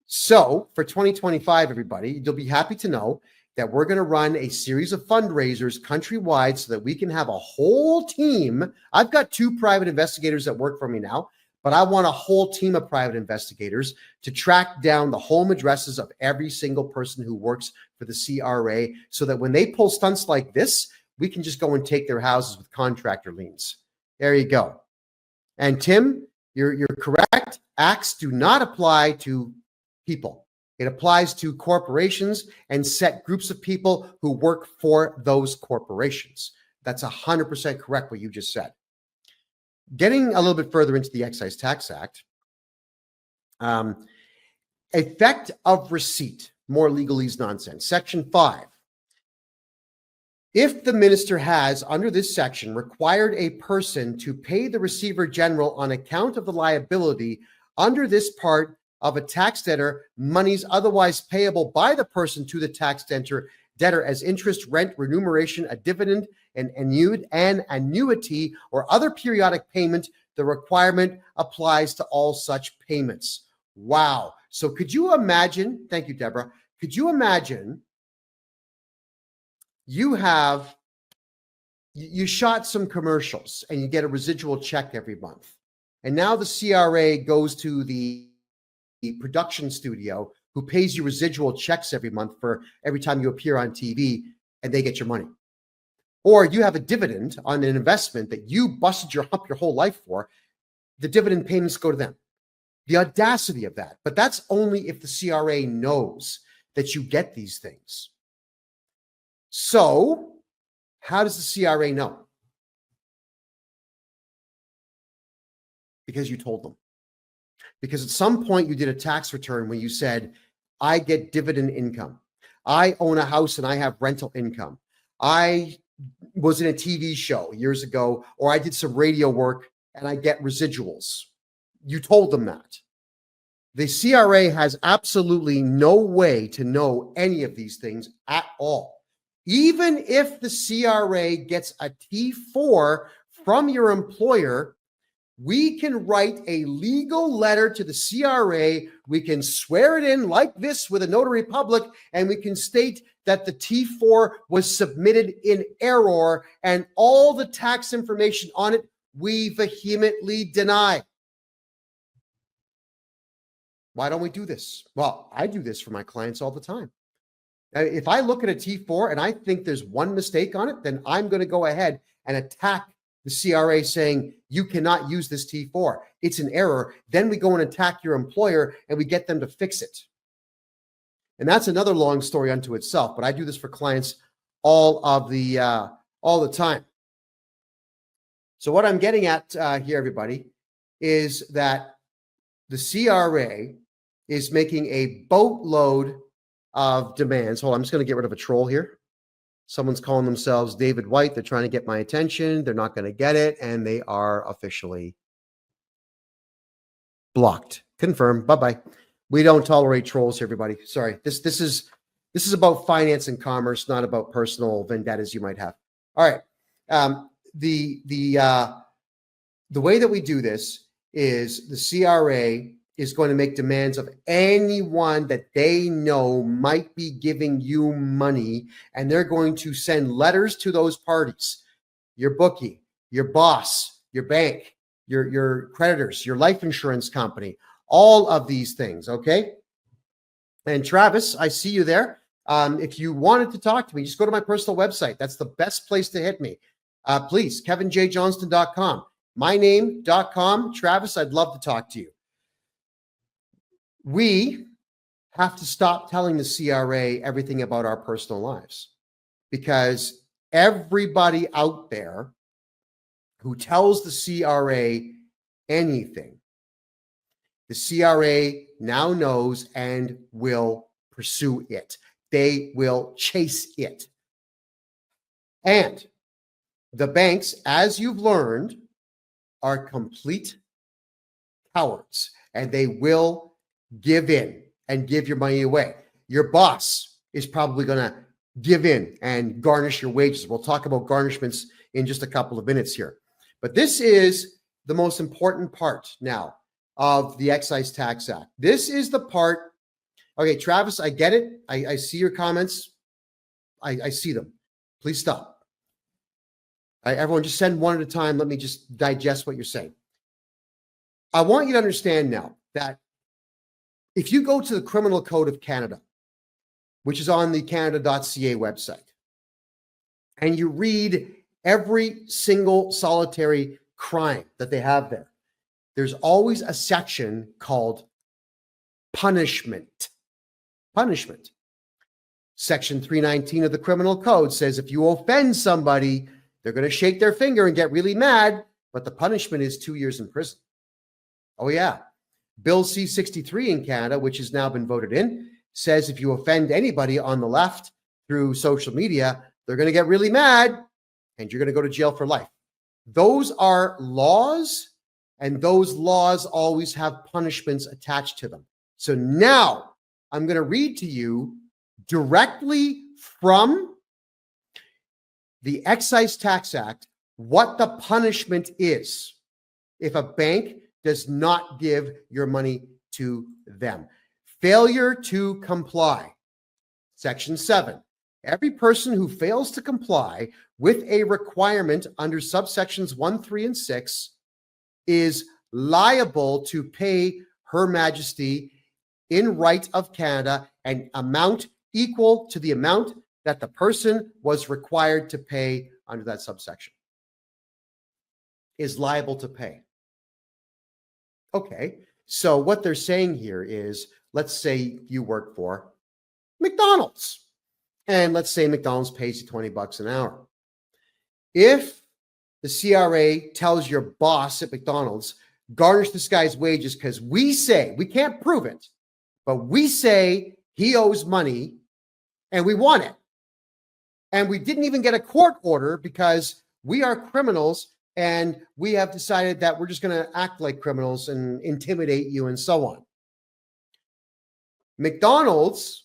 So for 2025, everybody, you'll be happy to know that we're going to run a series of fundraisers countrywide so that we can have a whole team. I've got 2 private investigators that work for me now, but I want a whole team of private investigators to track down the home addresses of every single person who works for the CRA so that when they pull stunts like this, we can just go and take their houses with contractor liens. There you go. And Tim, you're correct. Acts do not apply to people. It applies to corporations and set groups of people who work for those corporations. That's 100% correct what you just said. Getting a little bit further into the Excise Tax Act, effect of receipt, more legalese nonsense. Section 5. If the minister has, under this section, required a person to pay the receiver general on account of the liability under this part of a tax debtor, monies otherwise payable by the person to the tax debtor as interest, rent, remuneration, a dividend, an annuity, or other periodic payment, the requirement applies to all such payments. Wow. So could you imagine, thank you, Deborah, could you imagine you shot some commercials and you get a residual check every month. And now the CRA goes to the production studio who pays you residual checks every month for every time you appear on TV, and they get your money. Or you have a dividend on an investment that you busted up your whole life for. The dividend payments go to them. The audacity of that. But that's only if the CRA knows that you get these things. So, how does the CRA know? Because you told them. Because at some point you did a tax return when you said, I get dividend income. I own a house and I have rental income. I was in a TV show years ago, or I did some radio work and I get residuals. You told them that. The CRA has absolutely no way to know any of these things at all. Even if the CRA gets a T4 from your employer, we can write a legal letter to the CRA. We can swear it in like this with a notary public, and we can state that the T4 was submitted in error, and all the tax information on it we vehemently deny. Why don't we do this? Well, I do this for my clients all the time. If I look at a T4 and I think there's one mistake on it, then I'm going to go ahead and attack the CRA saying, you cannot use this T4. It's an error. Then we go and attack your employer and we get them to fix it. And that's another long story unto itself, but I do this for clients all the time. So what I'm getting at here, everybody, is that the CRA is making a boatload of demands. Hold on, I'm just going to get rid of a troll here. Someone's calling themselves David White. They're trying to get my attention. They're not going to get it, and they are officially blocked. Confirm. Bye-bye. We don't tolerate trolls here, everybody. Sorry. This is about finance and commerce, not about personal vendettas you might have. All right. The way that we do this is the CRA is going to make demands of anyone that they know might be giving you money, and they're going to send letters to those parties, your bookie, your boss, your bank, your creditors, your life insurance company, all of these things, okay? And Travis, I see you there. If you wanted to talk to me, just go to my personal website. That's the best place to hit me. Please, kevinjjohnston.com, myname.com. Travis, I'd love to talk to you. We have to stop telling the CRA everything about our personal lives, because everybody out there who tells the CRA anything, the CRA now knows and will pursue it. They will chase it. And the banks, as you've learned, are complete cowards, and they will give in and give your money away. Your boss is probably going to give in and garnish your wages. We'll talk about garnishments in just a couple of minutes here. But this is the most important part now of the Excise Tax Act. This is the part. Okay, Travis, I get it. I see your comments. I see them. Please stop. Everyone, just send one at a time. Let me just digest what you're saying. I want you to understand now that if you go to the Criminal Code of Canada, which is on the canada.ca website, and you read every single solitary crime that they have there, there's always a section called punishment. Punishment. Section 319 of the Criminal Code says if you offend somebody, they're going to shake their finger and get really mad, but the punishment is 2 years in prison. Oh, yeah. Bill C-63 in Canada, which has now been voted in, says if you offend anybody on the left through social media, they're going to get really mad and you're going to go to jail for life. Those are laws, and those laws always have punishments attached to them. So now I'm going to read to you directly from the Excise Tax Act what the punishment is if a bank does not give your money to them. Failure to comply. Section 7. Every person who fails to comply with a requirement under subsections 1, 3, and 6 is liable to pay Her Majesty in right of Canada an amount equal to the amount that the person was required to pay under that subsection. Is liable to pay. Okay, so what they're saying here is, let's say you work for McDonald's, and let's say McDonald's pays you $20 an hour. If the CRA tells your boss at McDonald's, garnish this guy's wages because we say, we can't prove it, but we say he owes money and we want it. And we didn't even get a court order because we are criminals and we have decided that we're just going to act like criminals and intimidate you and so on. McDonald's,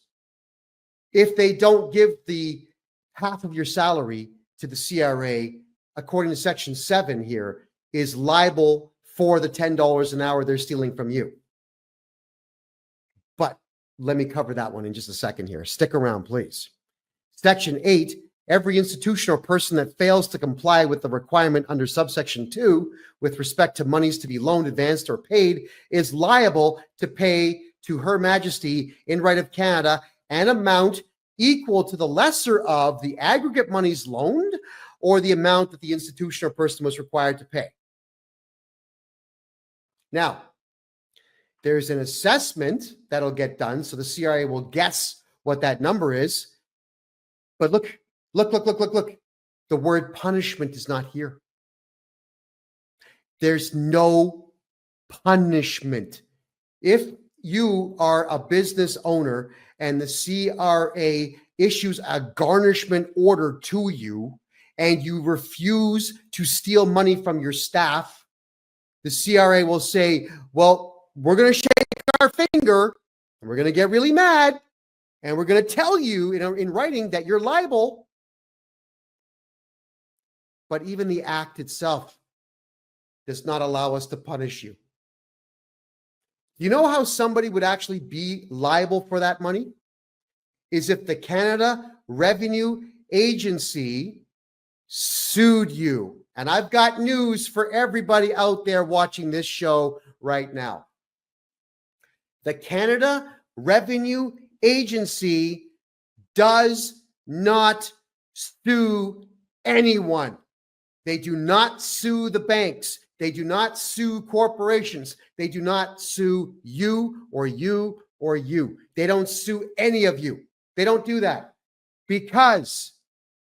if they don't give the half of your salary to the CRA, according to Section 7 here, is liable for the $10 an hour they're stealing from you. But let me cover that one in just a second here. Stick around, please. Section 8, every institution or person that fails to comply with the requirement under subsection 2 with respect to monies to be loaned, advanced, or paid is liable to pay to Her Majesty in right of Canada an amount equal to the lesser of the aggregate monies loaned or the amount that the institution or person was required to pay. Now, there's an assessment that'll get done, so the CRA will guess what that number is. But look. The word punishment is not here. There's no punishment. If you are a business owner and the CRA issues a garnishment order to you and you refuse to steal money from your staff, the CRA will say, well, we're going to shake our finger and we're going to get really mad and we're going to tell you in writing that you're liable. But even the act itself does not allow us to punish you. You know how somebody would actually be liable for that money? Is if the Canada Revenue Agency sued you. And I've got news for everybody out there watching this show right now. The Canada Revenue Agency does not sue anyone. They do not sue the banks. They do not sue corporations. They do not sue you or you or you. They don't sue any of you. They don't do that because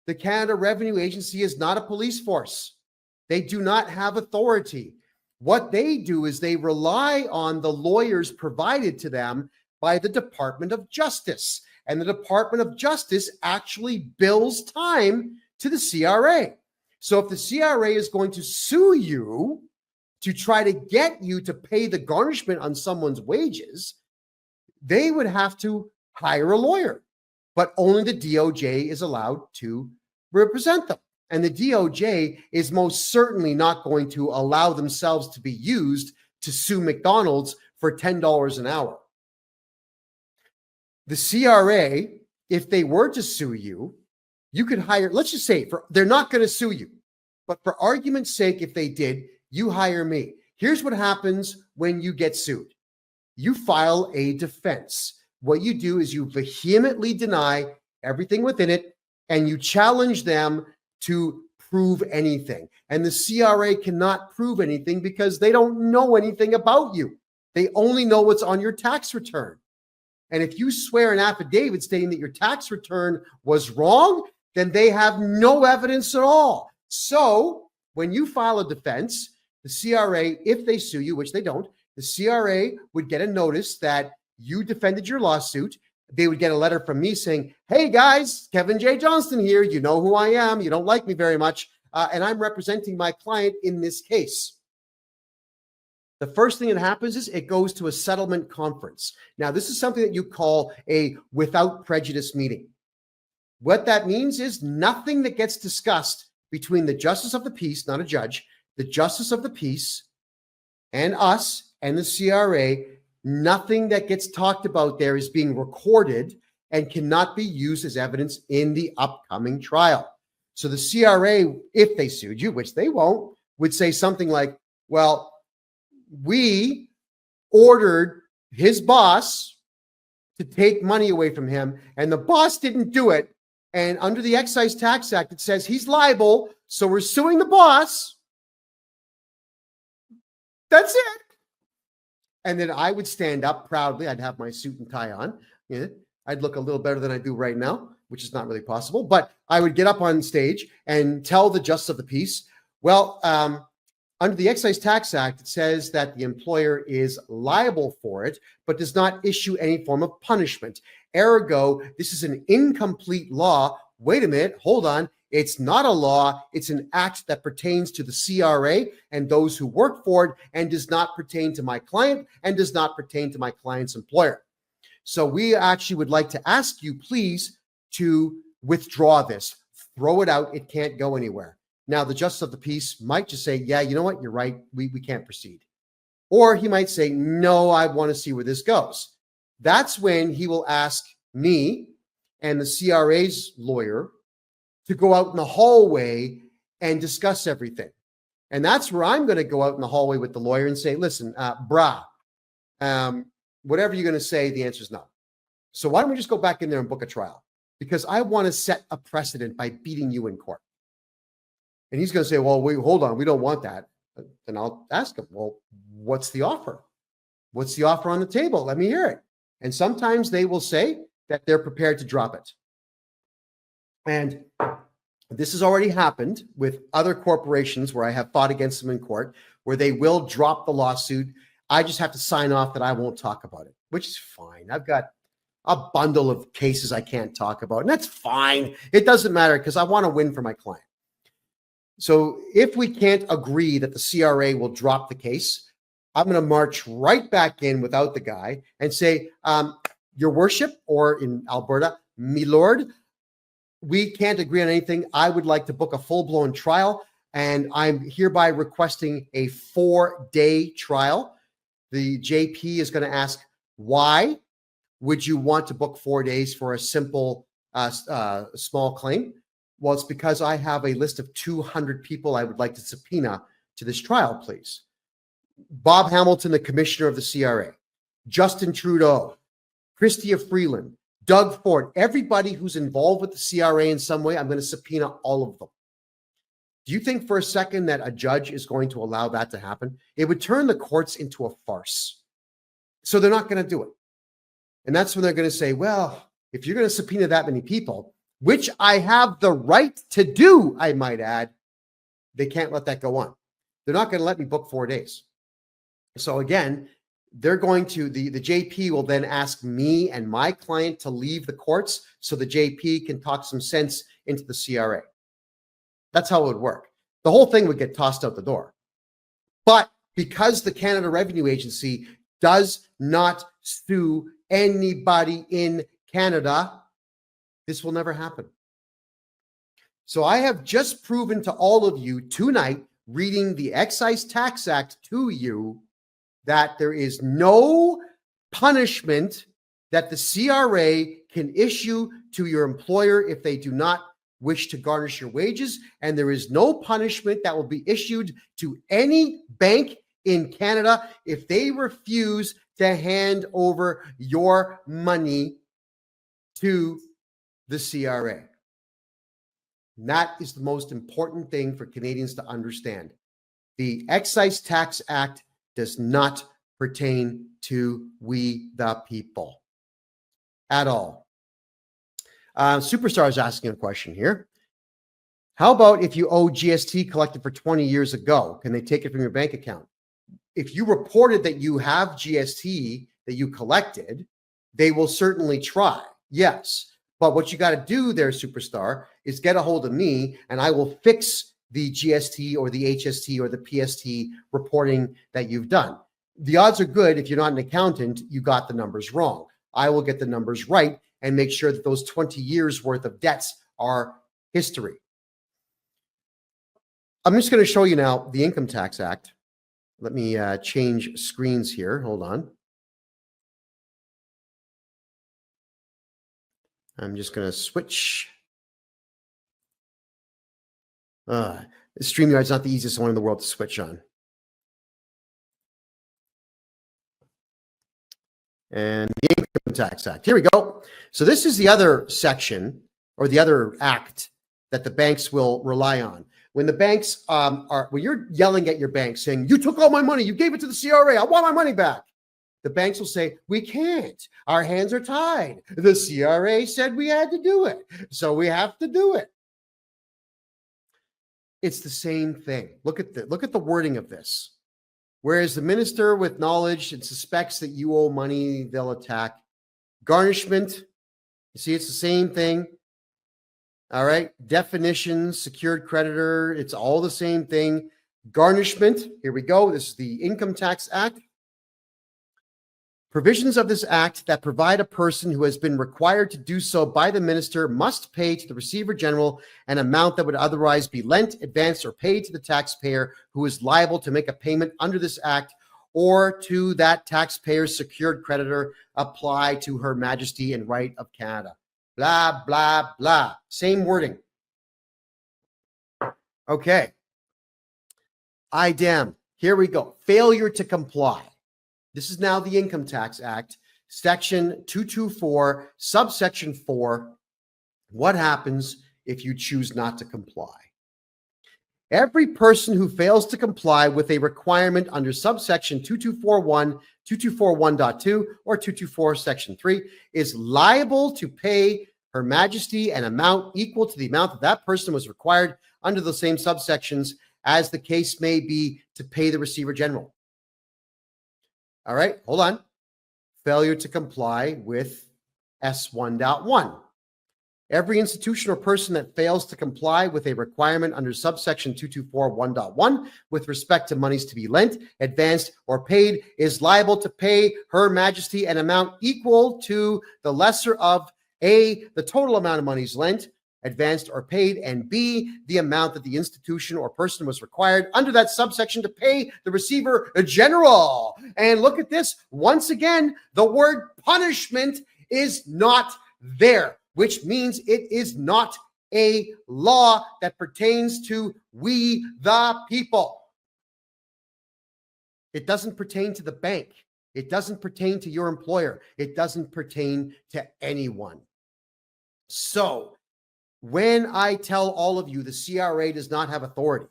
the Canada Revenue Agency is not a police force. They do not have authority. What they do is they rely on the lawyers provided to them by the Department of Justice. And the Department of Justice actually bills time to the CRA. So if the CRA is going to sue you to try to get you to pay the garnishment on someone's wages, they would have to hire a lawyer. But only the DOJ is allowed to represent them. And the DOJ is most certainly not going to allow themselves to be used to sue McDonald's for $10 an hour. The CRA, if they were to sue you, you could hire, let's just say, they're not going to sue you. But for argument's sake, if they did, you hire me. Here's what happens when you get sued. You file a defense. What you do is you vehemently deny everything within it, and you challenge them to prove anything. And the CRA cannot prove anything because they don't know anything about you. They only know what's on your tax return. And if you swear an affidavit stating that your tax return was wrong, then they have no evidence at all. So when you file a defense, the CRA, if they sue you, which they don't, the CRA would get a notice that you defended your lawsuit. They would get a letter from me saying, hey guys, Kevin J. Johnston here. You know who I am. You don't like me very much. And I'm representing my client in this case. The first thing that happens is it goes to a settlement conference. Now, this is something that you call a without prejudice meeting. What that means is nothing that gets discussed between the justice of the peace, not a judge, the justice of the peace and us and the CRA, nothing that gets talked about there is being recorded and cannot be used as evidence in the upcoming trial. So the CRA, if they sued you, which they won't, would say something like, well, we ordered his boss to take money away from him, and the boss didn't do it. And under the Excise Tax Act, it says he's liable, so we're suing the boss. That's it. And then I would stand up proudly. I'd have my suit and tie on. Yeah, I'd look a little better than I do right now, which is not really possible. But I would get up on stage and tell the justice of the peace, well, under the Excise Tax Act, it says that the employer is liable for it, but does not issue any form of punishment. Ergo, this is an incomplete law. Wait a minute, hold on. It's not a law. It's an act that pertains to the CRA and those who work for it and does not pertain to my client and does not pertain to my client's employer. So we actually would like to ask you, please, to withdraw this. Throw it out. It can't go anywhere. Now, the justice of the peace might just say, yeah, you know what? You're right. We can't proceed. Or he might say, no, I want to see where this goes. That's when he will ask me and the CRA's lawyer to go out in the hallway and discuss everything. And that's where I'm going to go out in the hallway with the lawyer and say, listen, whatever you're going to say, the answer is no. So why don't we just go back in there and book a trial? Because I want to set a precedent by beating you in court. And he's going to say, well, wait, hold on. We don't want that. And I'll ask him, well, what's the offer? What's the offer on the table? Let me hear it. And sometimes they will say that they're prepared to drop it. And this has already happened with other corporations where I have fought against them in court, where they will drop the lawsuit. I just have to sign off that I won't talk about it, which is fine. I've got a bundle of cases I can't talk about, and that's fine. It doesn't matter because I want to win for my client. So if we can't agree that the CRA will drop the case, I'm going to march right back in without the guy and say, your worship, or in Alberta, me lord, we can't agree on anything. I would like to book a full-blown trial, and I'm hereby requesting a 4-day trial. The JP is going to ask, why would you want to book 4 days for a simple, small claim? Well, it's because I have a list of 200 people I would like to subpoena to this trial, please. Bob Hamilton, the commissioner of the CRA, Justin Trudeau, Chrystia Freeland, Doug Ford, everybody who's involved with the CRA in some way, I'm going to subpoena all of them. Do you think for a second that a judge is going to allow that to happen? It would turn the courts into a farce. So they're not going to do it. And that's when they're going to say, well, if you're going to subpoena that many people, which I have the right to do, I might add, they can't let that go on. They're not going to let me book 4 days. So again, they're going to, the JP will then ask me and my client to leave the courts so the JP can talk some sense into the CRA. That's how it would work. The whole thing would get tossed out the door. But because the Canada Revenue Agency does not sue anybody in Canada, this will never happen. So I have just proven to all of you tonight, reading the Excise Tax Act to you, that there is no punishment that the CRA can issue to your employer if they do not wish to garnish your wages, and there is no punishment that will be issued to any bank in Canada if they refuse to hand over your money to the CRA. And that is the most important thing for Canadians to understand. The Excise Tax Act does not pertain to we the people at all. Superstar is asking a question here. How about if you owe GST collected for 20 years ago? Can they take it from your bank account? If you reported that you have GST that you collected, they will certainly try. Yes. But what you got to do there, Superstar, is get a hold of me and I will fix the GST or the HST or the PST reporting that you've done. The odds are good if you're not an accountant, you got the numbers wrong. I will get the numbers right and make sure that those 20 years worth of debts are history. I'm just going to show you now the Income Tax Act. Let me change screens here. Hold on. I'm just going to switch. StreamYard's not the easiest one in the world to switch on. And the Income Tax Act. Here we go. So this is the other section or the other act that the banks will rely on. When the banks when you're yelling at your bank saying, you took all my money, you gave it to the CRA, I want my money back. The banks will say, we can't. Our hands are tied. The CRA said we had to do it, so we have to do it. It's the same thing. Look at the wording of this. Whereas the minister with knowledge and suspects that you owe money, they'll attack. Garnishment, you see, it's the same thing. All right. Definitions, secured creditor, it's all the same thing. Garnishment, here we go. This is the Income Tax Act. Provisions of this act that provide a person who has been required to do so by the minister must pay to the Receiver General an amount that would otherwise be lent, advanced, or paid to the taxpayer who is liable to make a payment under this act, or to that taxpayer's secured creditor apply to Her Majesty and Right of Canada. Blah, blah, blah. Same wording. Okay. IDEM. Here we go. Failure to comply. This is now the Income Tax Act, Section 224, subsection 4. What happens if you choose not to comply? Every person who fails to comply with a requirement under subsection 2241, 2241.2, or 224 section 3 is liable to pay Her Majesty an amount equal to the amount that person was required under the same subsections as the case may be to pay the Receiver General. All right, hold on. Failure to comply with S1.1. Every institution or person that fails to comply with a requirement under subsection 2241.1 with respect to monies to be lent, advanced, or paid is liable to pay Her Majesty an amount equal to the lesser of A, the total amount of monies lent, advanced, or paid, and B, the amount that the institution or person was required under that subsection to pay the Receiver General. And look at this. Once again, the word punishment is not there, which means it is not a law that pertains to we the people. It doesn't pertain to the bank. It doesn't pertain to your employer. It doesn't pertain to anyone. So, when I tell all of you the CRA does not have authority,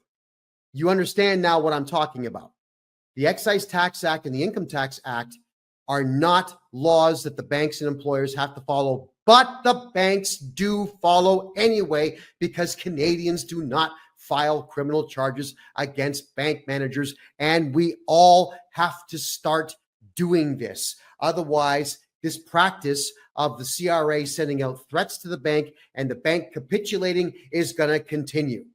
you understand now what I'm talking about. The Excise Tax Act and the Income Tax Act are not laws that the banks and employers have to follow, but the banks do follow anyway because Canadians do not file criminal charges against bank managers, and we all have to start doing this. Otherwise, this practice of the CRA sending out threats to the bank and the bank capitulating is going to continue.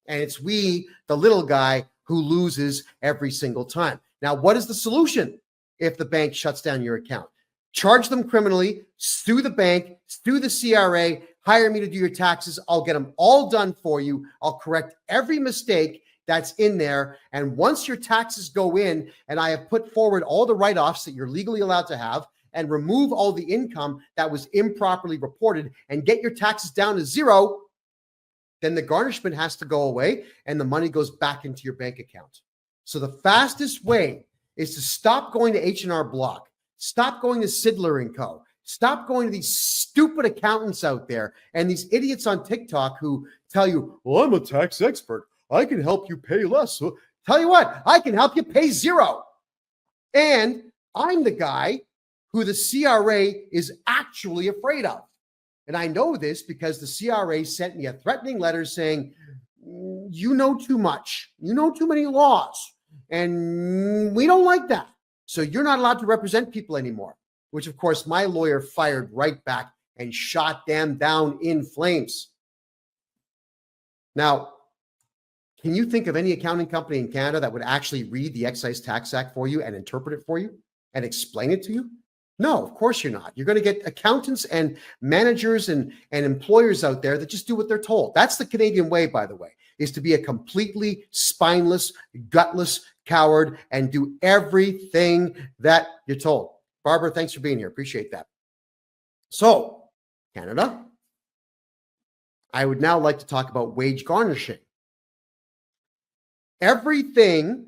And it's we, the little guy, who loses every single time. Now, what is the solution if the bank shuts down your account? Charge them criminally, sue the bank, sue the CRA, hire me to do your taxes. I'll get them all done for you. I'll correct every mistake that's in there. And once your taxes go in and I have put forward all the write-offs that you're legally allowed to have, and remove all the income that was improperly reported and get your taxes down to zero, then the garnishment has to go away and the money goes back into your bank account. So the fastest way is to stop going to H&R Block, stop going to Sidler & Co., stop going to these stupid accountants out there and these idiots on TikTok who tell you, well, I'm a tax expert. I can help you pay less. So tell you what, I can help you pay zero. And I'm the guy who the CRA is actually afraid of. And I know this because the CRA sent me a threatening letter saying, you know too much. You know too many laws. And we don't like that. So you're not allowed to represent people anymore, which of course my lawyer fired right back and shot them down in flames. Now, can you think of any accounting company in Canada that would actually read the Excise Tax Act for you and interpret it for you and explain it to you? No, of course you're not. You're going to get accountants and managers and employers out there that just do what they're told. That's the Canadian way, by the way, is to be a completely spineless, gutless coward and do everything that you're told. Barbara, thanks for being here. Appreciate that. So, Canada, I would now like to talk about wage garnishing. Everything,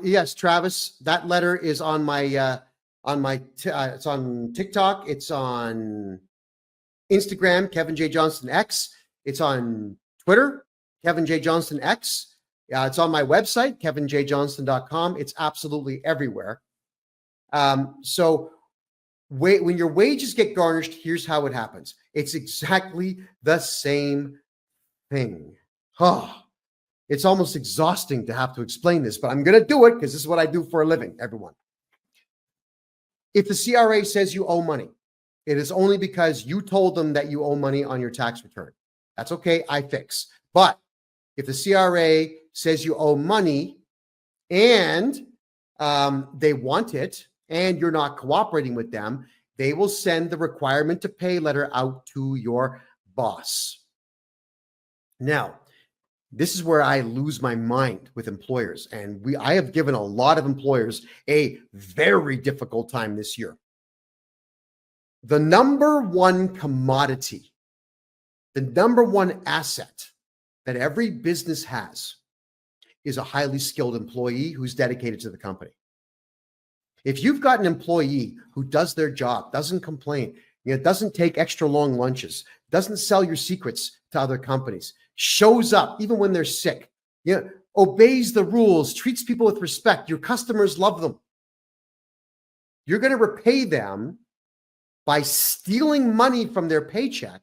yes, Travis, that letter is on my, it's on TikTok, it's on Instagram, Kevin J. Johnston X, it's on Twitter, Kevin J. Johnston X, it's on my website, kevinjjohnston.com. It's absolutely everywhere. So when your wages get garnished, here's how it happens. It's exactly the same thing. It's almost exhausting to have to explain this, but I'm going to do it because this is what I do for a living, everyone. If the CRA says you owe money, it is only because you told them that you owe money on your tax return. That's okay, I fix. But if the CRA says you owe money and they want it and you're not cooperating with them, they will send the requirement to pay letter out to your boss. Now, this is where I lose my mind with employers. And I have given a lot of employers a very difficult time this year. The number one commodity, the number one asset that every business has is a highly skilled employee who's dedicated to the company. If you've got an employee who does their job, doesn't complain, doesn't take extra long lunches, doesn't sell your secrets to other companies, shows up even when they're sick, obeys the rules, treats people with respect, your customers love them, you're going to repay them by stealing money from their paycheck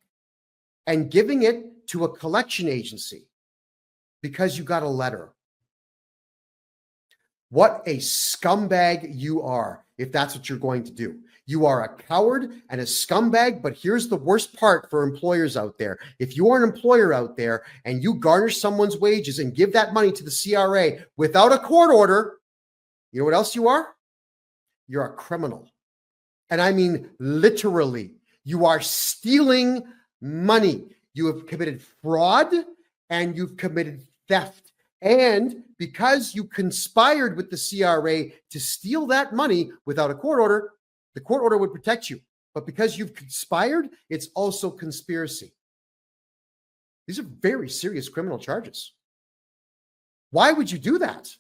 and giving it to a collection agency because you got a letter. What a scumbag you are if that's what you're going to do. You are a coward and a scumbag, but here's the worst part for employers out there. If you are an employer out there and you garnish someone's wages and give that money to the CRA without a court order, you know what else you are? You're a criminal. And I mean literally, you are stealing money. You have committed fraud and you've committed theft. And because you conspired with the CRA to steal that money without a court order, the court order would protect you. But because you've conspired, it's also conspiracy. These are very serious criminal charges. Why would you do that?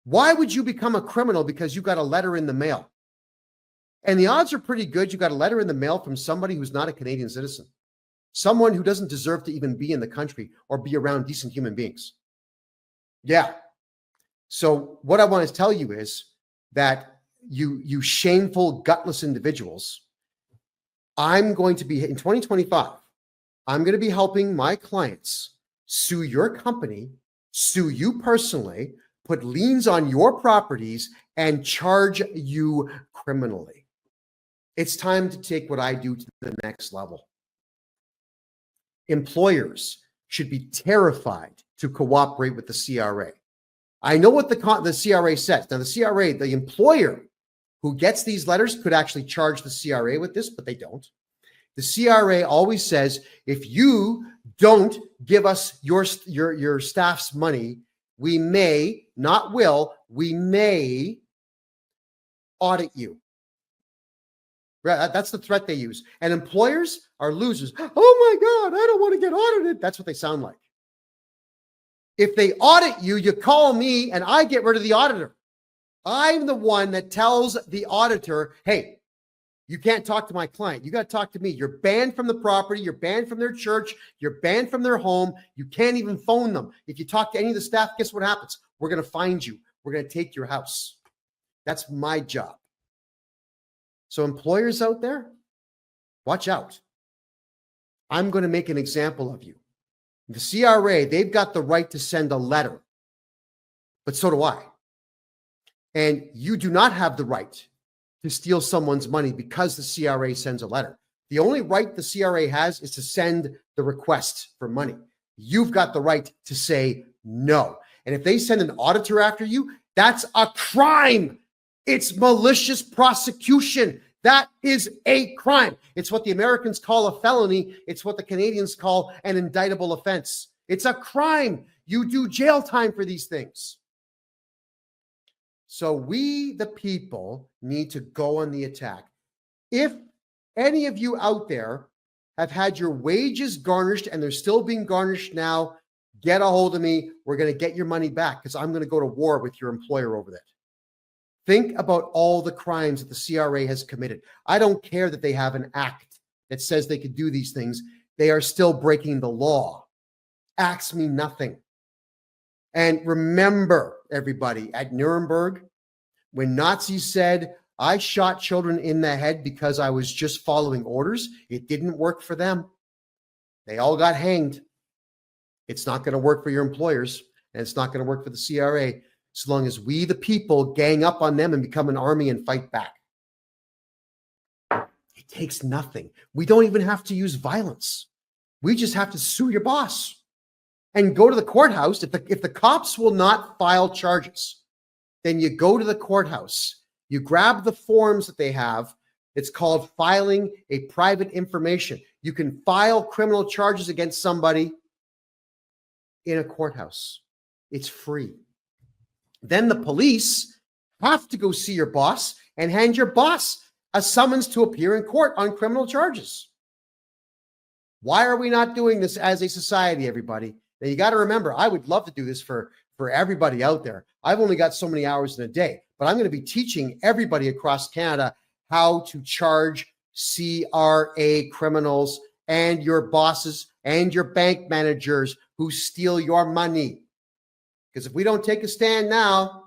Why would you become a criminal because you got a letter in the mail? And the odds are pretty good you got a letter in the mail from somebody who's not a Canadian citizen, someone who doesn't deserve to even be in the country or be around decent human beings. Yeah. So what I want to tell you is that you shameful, gutless individuals, I'm going to be, in 2025, I'm going to be helping my clients sue your company, sue you personally, put liens on your properties, and charge you criminally. It's time to take what I do to the next level. Employers should be terrified to cooperate with the CRA. I know what the CRA says. Now, the CRA, the employer who gets these letters could actually charge the CRA with this, but they don't. The CRA always says, if you don't give us your staff's money, we may, not will, we may audit you. That's the threat they use. And employers are losers. Oh my God, I don't want to get audited. That's what they sound like. If they audit you, you call me and I get rid of the auditor. I'm the one that tells the auditor, hey, You can't talk to my client. You got to talk to me. You're banned from the property. You're banned from their church. You're banned from their home. You can't even phone them. If you talk to any of the staff, guess what happens? We're going to find you. We're going to take your house. That's my job. So employers out there, watch out. I'm going to make an example of you. The CRA, they've got the right to send a letter, but so do I. And you do not have the right to steal someone's money because the CRA sends a letter. The only right the CRA has is to send the request for money. You've got the right to say no. And if they send an auditor after you, that's a crime. It's malicious prosecution. That is a crime. It's what the Americans call a felony. It's what the Canadians call an indictable offense. It's a crime. You do jail time for these things. So we, the people, need to go on the attack. If any of you out there have had your wages garnished and they're still being garnished now, get a hold of me. We're going to get your money back because I'm going to go to war with your employer over that. Think about all the crimes that the CRA has committed. I don't care that they have an act that says they could do these things. They are still breaking the law. Acts mean nothing. And remember, everybody, at Nuremberg, when Nazis said, I shot children in the head because I was just following orders, it didn't work for them. They all got hanged. It's not going to work for your employers, and it's not going to work for the CRA so long as we, the people, gang up on them and become an army and fight back. It takes nothing. We don't even have to use violence. We just have to sue your boss and go to the courthouse. If the cops will not file charges, then you go to the courthouse. You grab the forms that they have. It's called filing a private information. You can file criminal charges against somebody in a courthouse. It's free. Then the police have to go see your boss and hand your boss a summons to appear in court on criminal charges. Why are we not doing this as a society, everybody? Now, you got to remember, I would love to do this for everybody out there. I've only got so many hours in a day, but I'm going to be teaching everybody across Canada how to charge CRA criminals and your bosses and your bank managers who steal your money. Because if we don't take a stand now,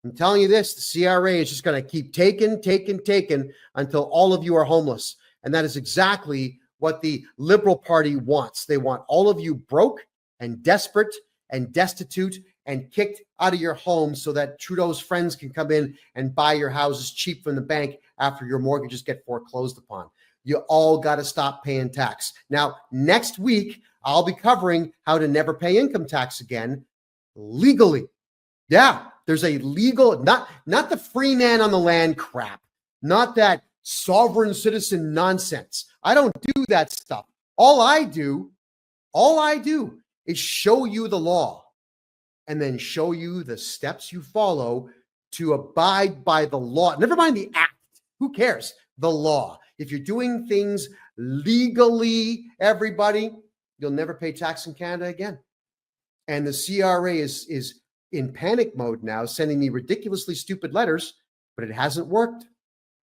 I'm telling you this, the CRA is just going to keep taking until all of you are homeless. And that is exactly what the Liberal Party wants. They want all of you broke and desperate and destitute and kicked out of your home so that Trudeau's friends can come in and buy your houses cheap from the bank after your mortgages get foreclosed upon. You all got to stop paying tax. Now, next week, I'll be covering how to never pay income tax again legally. Yeah, there's a legal, not the free man on the land crap, not that sovereign citizen nonsense. I don't do that stuff. All I do is show you the law and then show you the steps you follow to abide by the law. Never mind the act. Who cares? The law. If you're doing things legally, everybody, you'll never pay tax in Canada again. And the CRA is in panic mode now, sending me ridiculously stupid letters, but it hasn't worked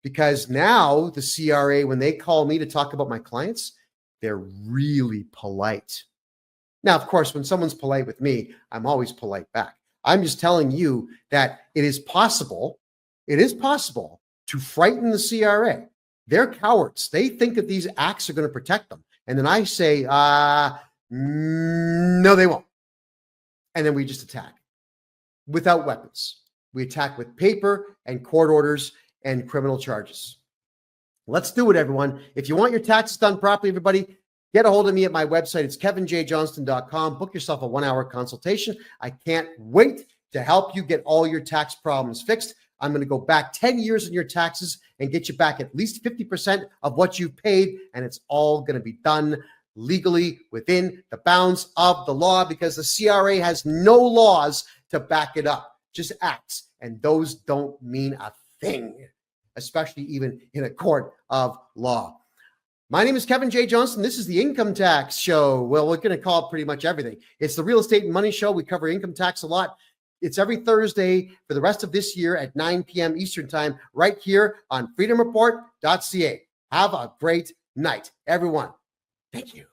because now the CRA, when they call me to talk about my clients, they're really polite. Now, of course, when someone's polite with me, I'm always polite back. I'm just telling you that it is possible to frighten the CRA. They're cowards. They think that these acts are going to protect them. And then I say, no, they won't. And then we just attack without weapons. We attack with paper and court orders and criminal charges. Let's do it, everyone. If you want your taxes done properly, everybody, get a hold of me at my website. It's kevinjjohnston.com. Book yourself a 1-hour consultation. I can't wait to help you get all your tax problems fixed. I'm going to go back 10 years in your taxes and get you back at least 50% of what you've paid. And it's all going to be done legally within the bounds of the law because the CRA has no laws to back it up, just acts. And those don't mean a thing, especially even in a court of law. My name is Kevin J. Johnston. This is the Income Tax Show. Well, we're going to call it pretty much everything. It's the Real Estate and Money Show. We cover income tax a lot. It's every Thursday for the rest of this year at 9 p.m. Eastern Time, right here on freedomreport.ca. Have a great night, everyone. Thank you.